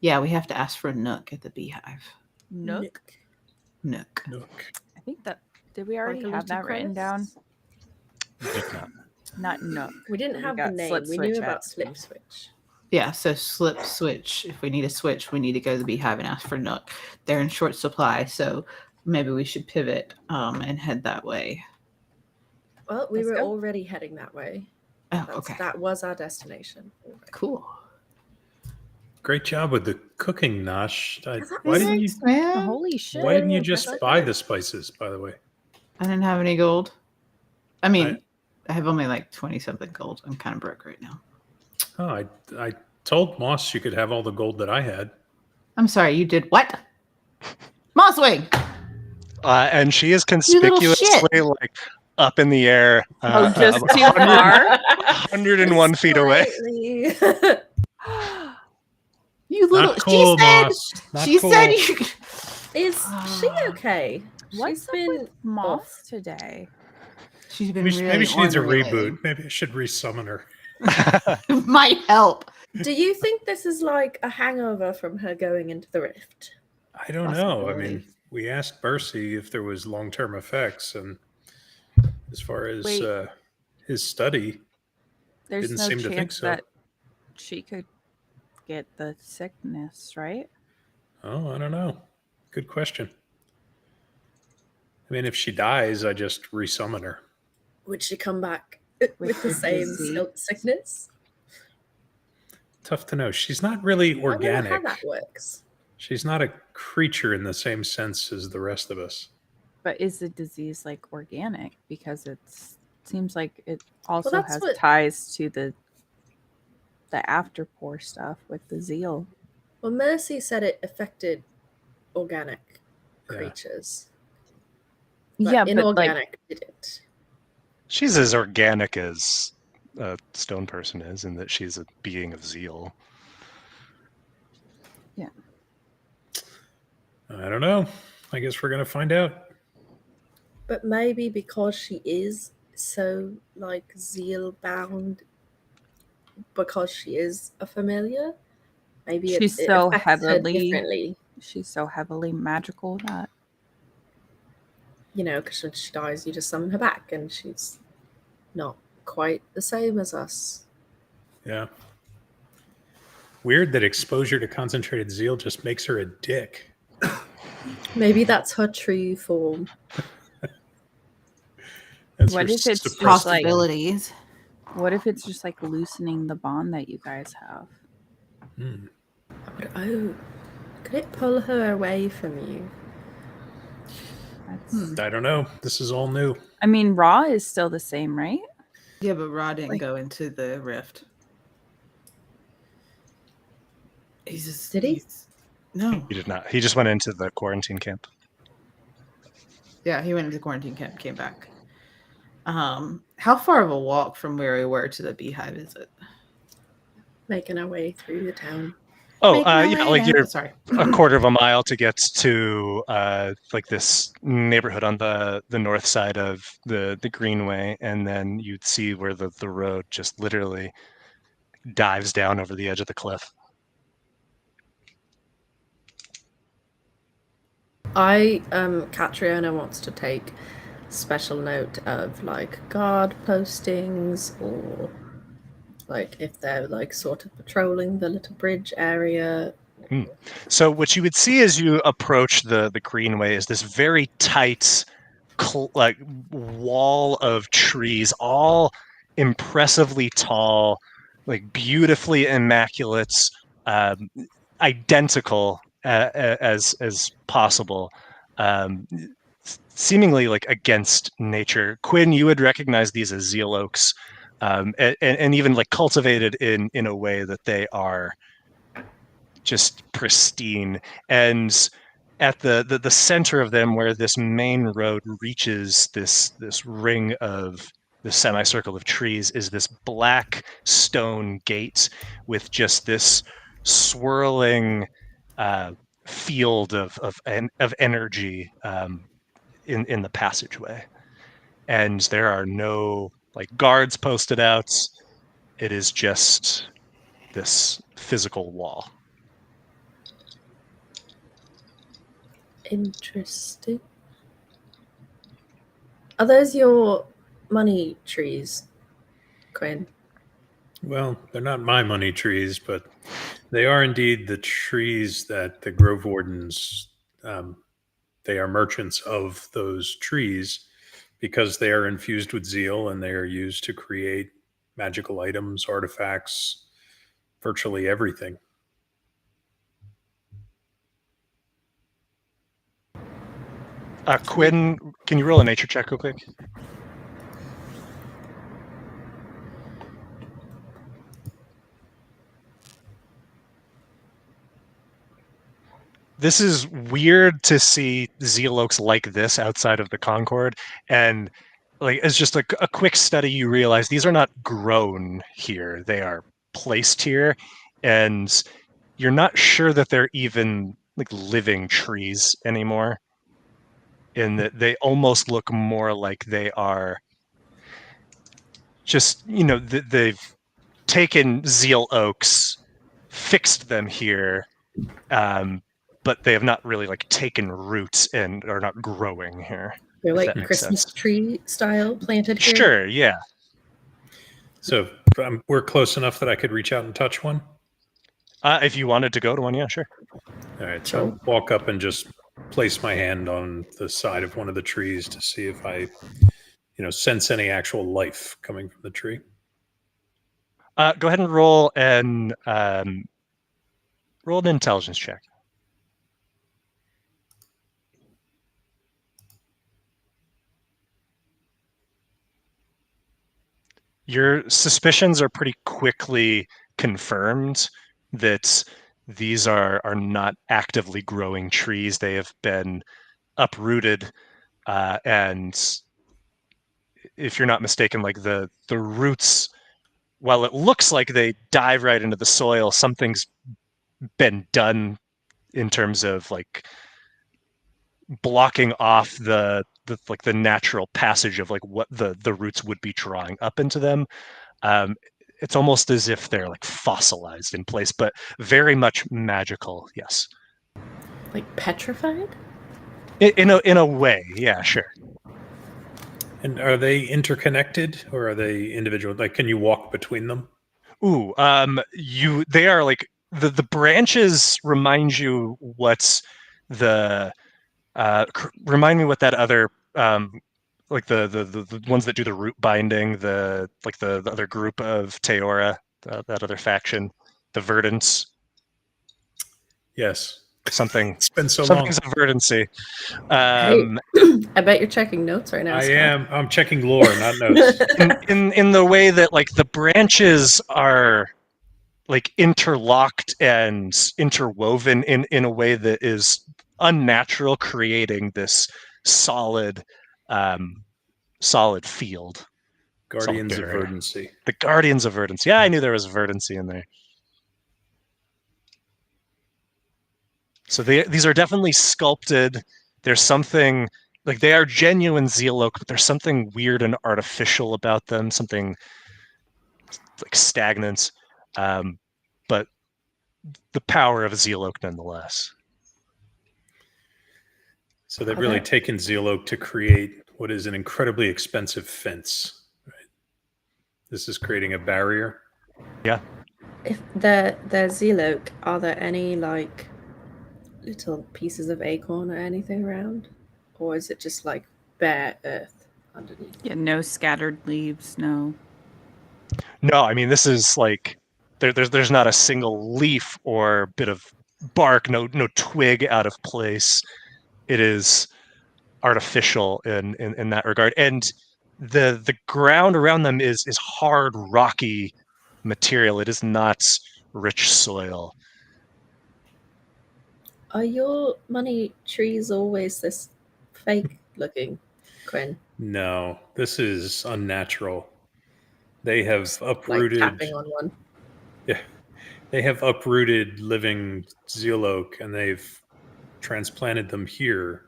Yeah, we have to ask for a nook at the Beehive. Nook. Nook. I think that did we already Like a have that little written down? Did not. Not Nook. We didn't We have the got name. slip We switch knew at- about slip switch. Yeah, so slip switch. If we need a switch, we need to go to the Beehive and ask for Nook. They're in short supply, so maybe we should pivot and head that way. Well, we Let's were go. already heading that way. Oh, okay. That was our destination. Cool. Great job with the cooking, Nosh. that Why didn't you? Thanks, man. Holy shit! Why didn't you Yeah, just that's buy okay. the spices? By the way, I didn't have any gold. I mean, I have only like 20 something gold. I'm kind of broke right now. oh, I told Moss you could have all the gold that I had. I'm sorry, you did what? Mosswing! And she is You little conspicuously like up in the air, Oh, just too far. 101 feet away. Slightly. You little. Not cool, she said. Moss. Not She cool. said you. Is she okay? What's She's up been with Moth off. today? She's been Maybe, really maybe she needs a ornery reboot. lately. Maybe I should resummon her. Might help. Do you think this is like a hangover from her going into the rift? I don't know. I mean, Possibility. we asked Bercy if there was long-term effects, and as far as Wait. his study, There's didn't no seem to think chance so. that she could get the sickness, right? Oh, I don't know. Good question. I mean, if she dies, I just resummon her. Would she come back with the the same disease? sickness? Tough to know. She's not really I wonder how organic. that works. She's not a creature in the same sense as the rest of us. But is the disease like organic? Because it seems like it also that's has what- ties to the afterpour stuff with the Ziel. Well, Mercy said it affected organic Yeah. creatures. Yeah, but like inorganic didn't. She's as organic as a stone person is, in that she's a being of zeal. I don't know. I guess we're going to find out. But maybe because she is so like zeal bound, because she is a familiar, maybe She's it so affects her heavily- differently. she's so heavily magical that You know, because when she dies, you just summon her back, and she's not quite the same as us. Yeah. Weird that exposure to concentrated zeal just makes her a dick. Maybe that's her true form. That's What her if it's suppressed just like- Possibilities. what if it's just like loosening the bond that you guys have? Hmm. Oh, could it pull her away from you? That's, I don't know. This is all new. I mean, Raw is still the same, right? Yeah, but Ra didn't Like- go into the rift. He's just, Did he? No. He did not. He just went into the quarantine camp. Yeah, he went into quarantine camp, came back. How far of a walk from where we were to the beehive is it? Making her way through the town. Oh, Making our yeah, way like down- you're sorry. a quarter of a mile to get to like this neighborhood on the north side of the greenway, and then you'd see where the road just literally dives down over the edge of the cliff. Catriona wants to take special note of like guard postings, or like if they're like sort of patrolling the little bridge area. So what you would see as you approach the greenway is this very tight like wall of trees, all impressively tall, like beautifully immaculate, identical as possible, seemingly like against nature. Quinn, you would recognize these as zeal oaks, and even like cultivated in a way that they are just pristine. And at the center of them, where this main road reaches this ring of the semicircle of trees, is this black stone gate with just this swirling field of energy in the passageway. And there are no like guards posted out. It is just this physical wall. Interesting. Are those your money trees, Quinn? Well, they're not my money trees, but they are indeed the trees that the Grove Wardens, they are merchants of those trees because they are infused with zeal and they are used to create magical items, artifacts, virtually everything. Quinn, can you roll a nature check real quick? This is weird to see zeal oaks like this outside of the Concord, and like as just a quick study, you realize these are not grown here; they are placed here, and you're not sure that they're even like living trees anymore. In that they almost look more like they are just, they've taken Ziel oaks, fixed them here, but they have not really like taken roots and are not growing here. They're if like that makes Christmas sense. tree style planted here. Sure, yeah. So we're close enough that I could reach out and touch one. If you wanted to go to one, yeah, sure. All right, so I'll walk up and just place my hand on the side of one of the trees to see if I, sense any actual life coming from the tree. Go ahead and roll an intelligence check. Your suspicions are pretty quickly confirmed that these are not actively growing trees. They have been uprooted, and if you're not mistaken, like the roots, while it looks like they dive right into the soil, something's been done in terms of like blocking off the natural passage of like what the roots would be drawing up into them. It's almost as if they're like fossilized in place, but very much magical. Yes. Like petrified? In a way, yeah, sure. And are they interconnected or are they individual? Like, can you walk between them? Ooh, they are like the branches remind you what's the remind me what that other like the ones that do the root binding, the other group of Teora, that other faction, the Verdants. Yes. Something. It's been so long. Something's a verdancy. Hey, I bet you're checking notes right now. I Scott. am. I'm checking lore, not notes. in the way that like the branches are like interlocked and interwoven in a way that is unnatural, creating this solid field. Guardians of Solid barrier. Verdancy. The Guardians of Verdancy. Yeah, I knew there was verdancy in there. So these are definitely sculpted. There's something like they are genuine Ziel oak, but there's something weird and artificial about them. Something like stagnant, but the power of Ziel oak nonetheless. So they've really taken Ziel oak to create what is an incredibly expensive fence. Right? This is creating a barrier. Yeah. If they're Ziel oak, are there any like little pieces of acorn or anything around, or is it just like bare earth underneath? Yeah, no scattered leaves, no. No, I mean this is like there's not a single leaf or bit of bark, no twig out of place. It is artificial in that regard, and the ground around them is hard, rocky material. It is not rich soil. Are your money trees always this fake looking, Quinn? No, this is unnatural. They have uprooted. Like tapping on one. Yeah, they have uprooted living Ziel oak, and they've transplanted them here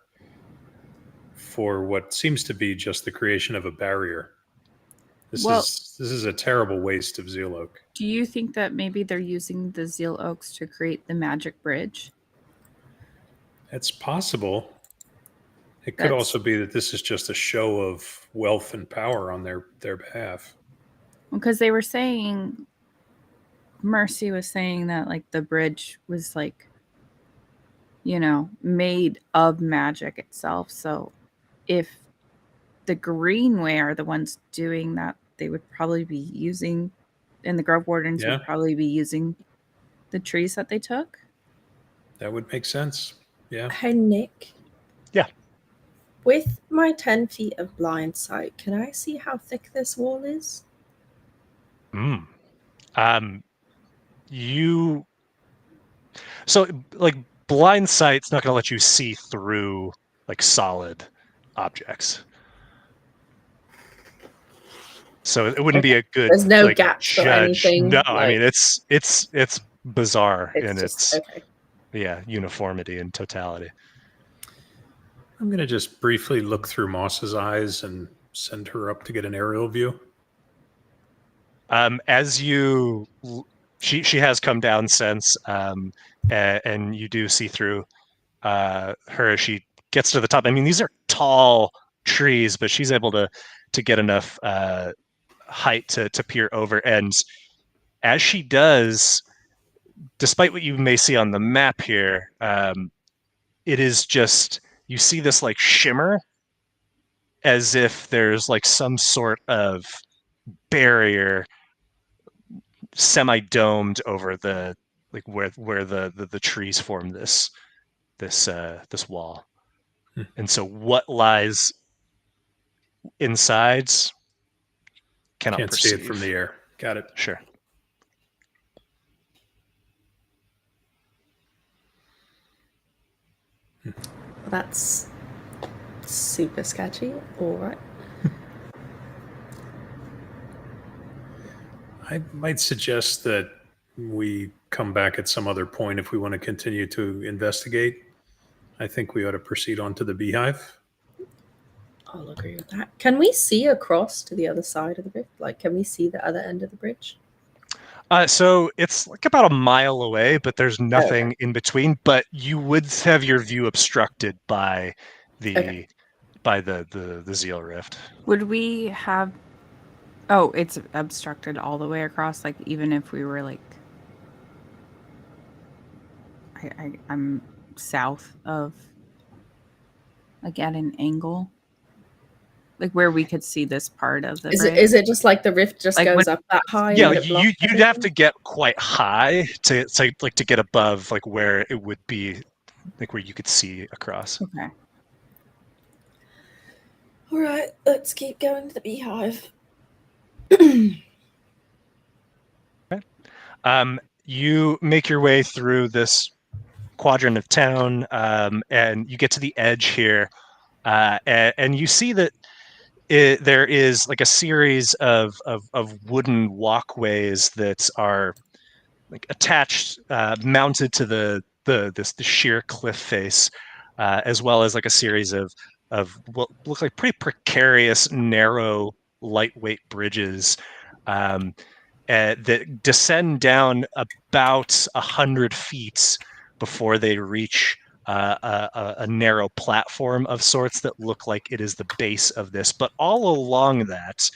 for what seems to be just the creation of a barrier. This is a terrible waste of Ziel oak. Do you think that maybe they're using the Ziel oaks to create the magic bridge? It's possible. It could also be that this is just a show of wealth and power on their behalf. Because they were saying, Mercy was saying that like the bridge was like, made of magic itself. So if the Greenway are the ones doing that, they would probably be using, and the Grove Wardens would probably be using the trees that they took. That would make sense. Yeah. Hey, Nick. Yeah. With my 10 feet of blind sight, can I see how thick this wall is? So like blind sight's not going to let you see through like solid objects. So it wouldn't be a good. There's no like, gaps judge. or anything. No, I mean it's bizarre in just, its uniformity and totality. I'm going to just briefly look through Moss's eyes and send her up to get an aerial view. As you, she has come down since, and you do see through her as she gets to the top. I mean, these are tall trees, but she's able to get enough height to peer over. And as she does, despite what you may see on the map here, it is just, you see this like shimmer as if there's like some sort of barrier semi-domed over the like where the trees form this wall. And so what lies inside cannot Can't perceive. see it from the air. Got it. Sure. That's super sketchy. All right. I might suggest that we come back at some other point if we want to continue to investigate. I think we ought to proceed on to the beehive. I'll agree with that. Can we see across to the other side of the bridge? Like, can we see the other end of the bridge? So it's like about a mile away, but there's nothing in between. But you would have your view obstructed by the the Ziel rift. Would we have? Oh, it's obstructed all the way across. Like even if we were like, I'm south of, like at an angle, like where we could see this part of the bridge. Is it just like the rift just Like goes when- up that high? Yeah, and it blocks you'd have to get quite high to get above like where it would be, like where you could see across. Okay. All right, let's keep going to the beehive. You make your way through this quadrant of town, and you get to the edge here, and you see that there is like a series of wooden walkways that are like attached, mounted to the sheer cliff face, as well as like a series of what look like pretty precarious, narrow, lightweight bridges that descend down about 100 feet before they reach a narrow platform of sorts that look like it is the base of this. But all along that,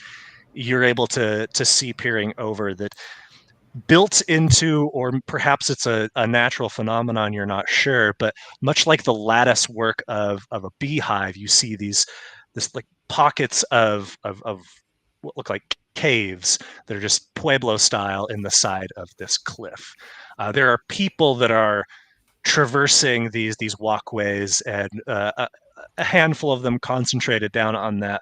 you're able to see, peering over, that built into, or perhaps it's a natural phenomenon, you're not sure, but much like the lattice work of a beehive, you see this like pockets of what look like caves that are just Pueblo style in the side of this cliff. There are people that are traversing these walkways, and a handful of them concentrated down on that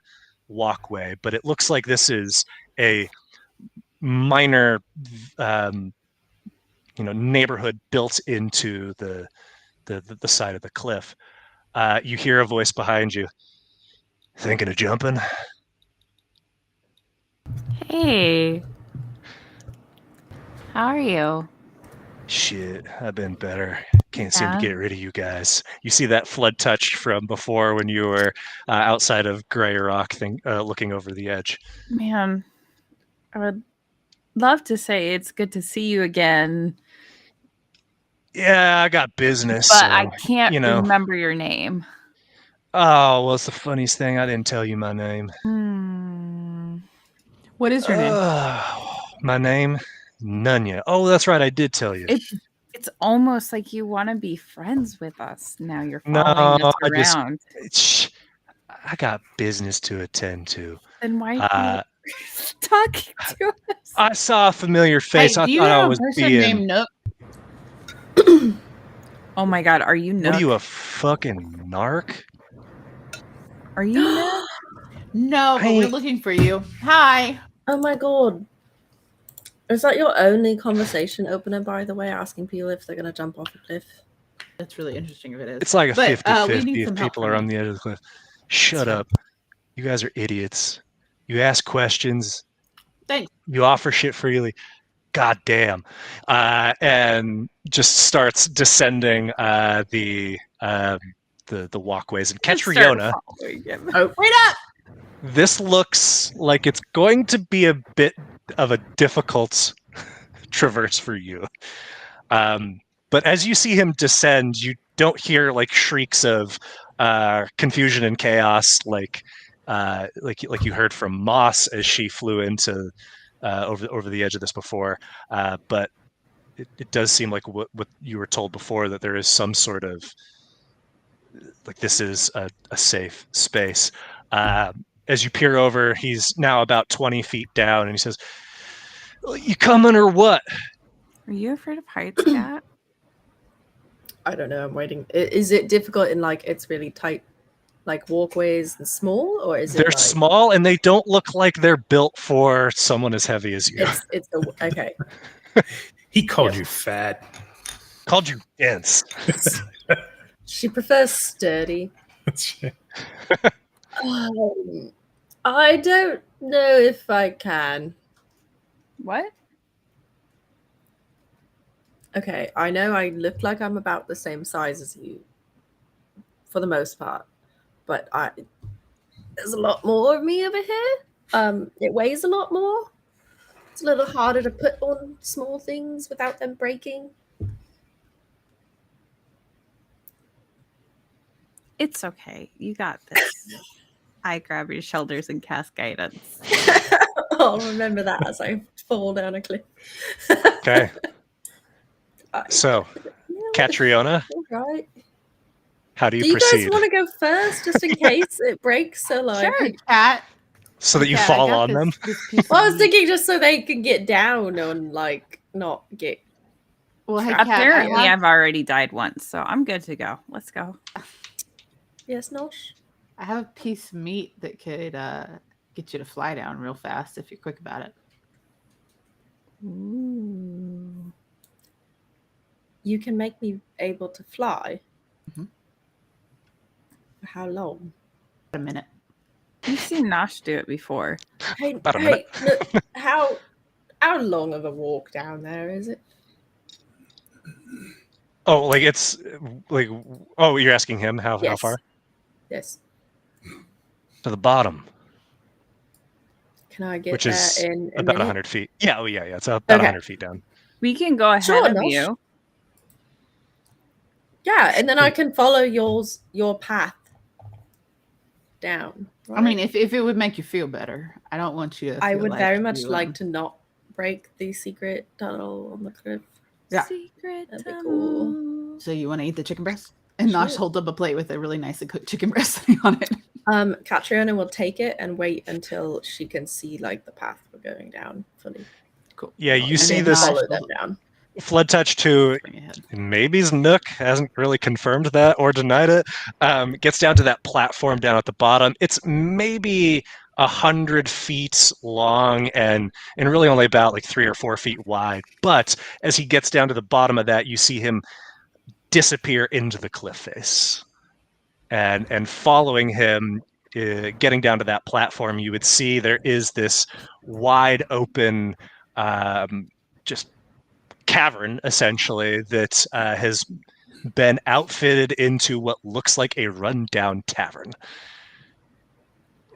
walkway. But it looks like this is a minor, neighborhood built into the side of the cliff. You hear a voice behind you. Thinking of jumping? Hey. How are you? Shit, I've been better. Can't seem Yeah. to get rid of you guys. You see that flood touch from before when you were outside of Grey Rock, looking over the edge. Man, I would love to say it's good to see you again, Yeah, I got business. but so, I can't you know. remember your name. Oh, well, it's the funniest thing. I didn't tell you my name. What is your name? My name? Nunya. Oh, that's right. I did tell you. It's almost like you want to be friends with us now. You're No, following us I just- around. I got business to attend to. Then why are you talking to us? I saw a familiar face. Hey, I do you thought I know a was person being. named Nook? Oh my god, are you What Nook? are you, a fucking narc? Are you Nook? No, but we're looking for you. Hi. Oh my god. Is that your only conversation opener, by the way, asking people if they're going to jump off a cliff? That's really interesting if it is. It's like a But, 50-50 we need if some help people from are you. on the edge of the cliff. Shut fine. up. You guys are idiots. You ask questions. Thanks. You offer shit freely. God damn. And just starts descending the walkways. And Catriona, Oh, wait up! this looks like it's going to be a bit a difficult traverse for you. But as you see him descend, you don't hear like shrieks of confusion and chaos like you heard from Moss as she flew into over the edge of this before. But it does seem like what you were told before, that there is some sort of like this is a safe space. As you peer over, he's now about 20 feet down, and he says, "You coming or what?" Are you afraid of heights, Cat? I don't know. I'm waiting. Is it difficult in like it's really tight, like walkways and small, or is They're it like, small, and they don't look like they're built for someone as heavy as you. okay. He called Yep. you fat. Called you dense. She prefers sturdy. I don't know if I can. What? Okay, I know I look like I'm about the same size as you, for the most part, but there's a lot more of me over here. It weighs a lot more. It's a little harder to put on small things without them breaking. It's okay. You got this. I grab your shoulders and cast guidance. I'll remember that as I fall down a cliff. Okay. So, Catriona, All right. how do Do you you guys proceed? want to go first, just in case it breaks? So like, Sure, cat. So that you Cat, I fall got on them? this piece well, I of was meat. thinking just so they can get down and like not get. Well, hey, cat. Apparently, I have, I've already died once, so I'm good to go. Let's go. Yes, Nosh. I have a piece of meat that could get you to fly down real fast if you're quick about it. Ooh. You can make me able to fly. Mhm. For how long? A minute. You've seen Nosh do it before. Hey, About a minute. look, how long of a walk down there is it? Oh, like it's like, oh, you're asking him how Yes. far? Yes. To the bottom, Can I get which there is in a about minute? 100 feet. Yeah, oh yeah, it's about Okay. 100 feet down. We can go ahead Sure, of Nosh. you. Yeah, and then I can follow your path down. I mean, if it would make you feel better, I don't want you to. I feel would like very much you, like to not break the secret tunnel on the cliff. Yeah. Secret That'd be tunnel. So you want to eat the chicken breast? And Nosh Sure. holds up a plate with a really nicely cooked chicken breast on it. Catriona will take it and wait until she can see like the path we're going down fully. Cool. Yeah, you And see then this Nosh Follow them will down. Flood Touch 2. bring it ahead. Maybe Nook hasn't really confirmed that or denied it. Gets down to that platform down at the bottom. It's maybe 100 feet long and really only about like 3 or 4 feet wide. But as he gets down to the bottom of that, you see him disappear into the cliff face. And following him, getting down to that platform, you would see there is this wide open, just cavern essentially that has been outfitted into what looks like a rundown tavern.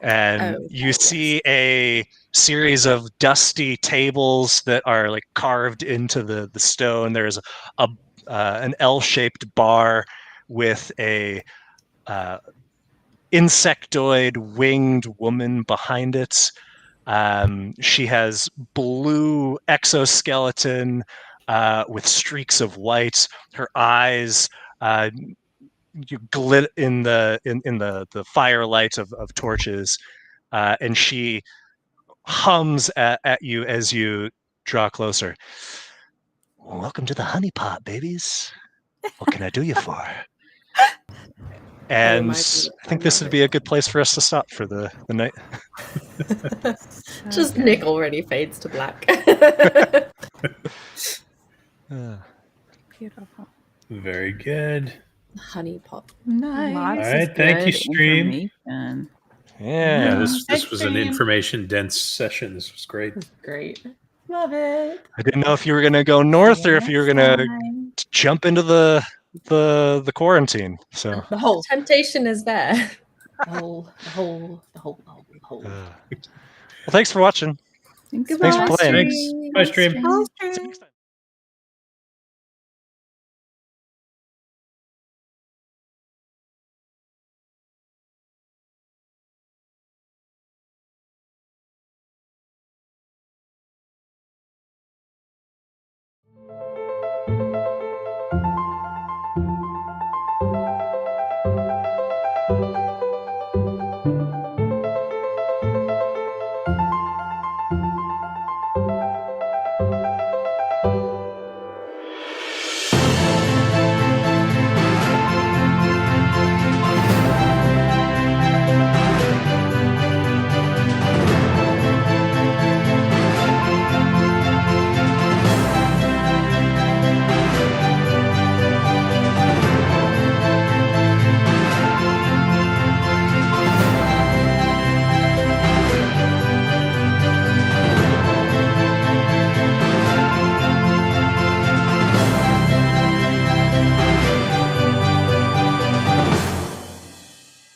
And you see a series of dusty tables that are like carved into the stone. There's an L-shaped bar with a insectoid winged woman behind it. She has blue exoskeleton with streaks of white. Her eyes you glit in the firelight of torches, and she hums at you as you draw closer. Welcome to the honey pot, babies. What can I do you for? And I think this would be a good place for us to stop for the night. Just Okay. Nick already fades to black. Beautiful. Very good. Honey pot. Nice. Lots All right, of thank you, good stream. information. Yeah, Yeah. this Thanks, was an stream. information dense session. This was great. Great. Love it. I didn't know if you were gonna go north or if you were gonna jump into the quarantine. So The whole, Temptation is there. the whole. well, thanks for watching. Thanks, Goodbye, Thanks for playing. Thanks. Bye, stream. Stream. See you next time.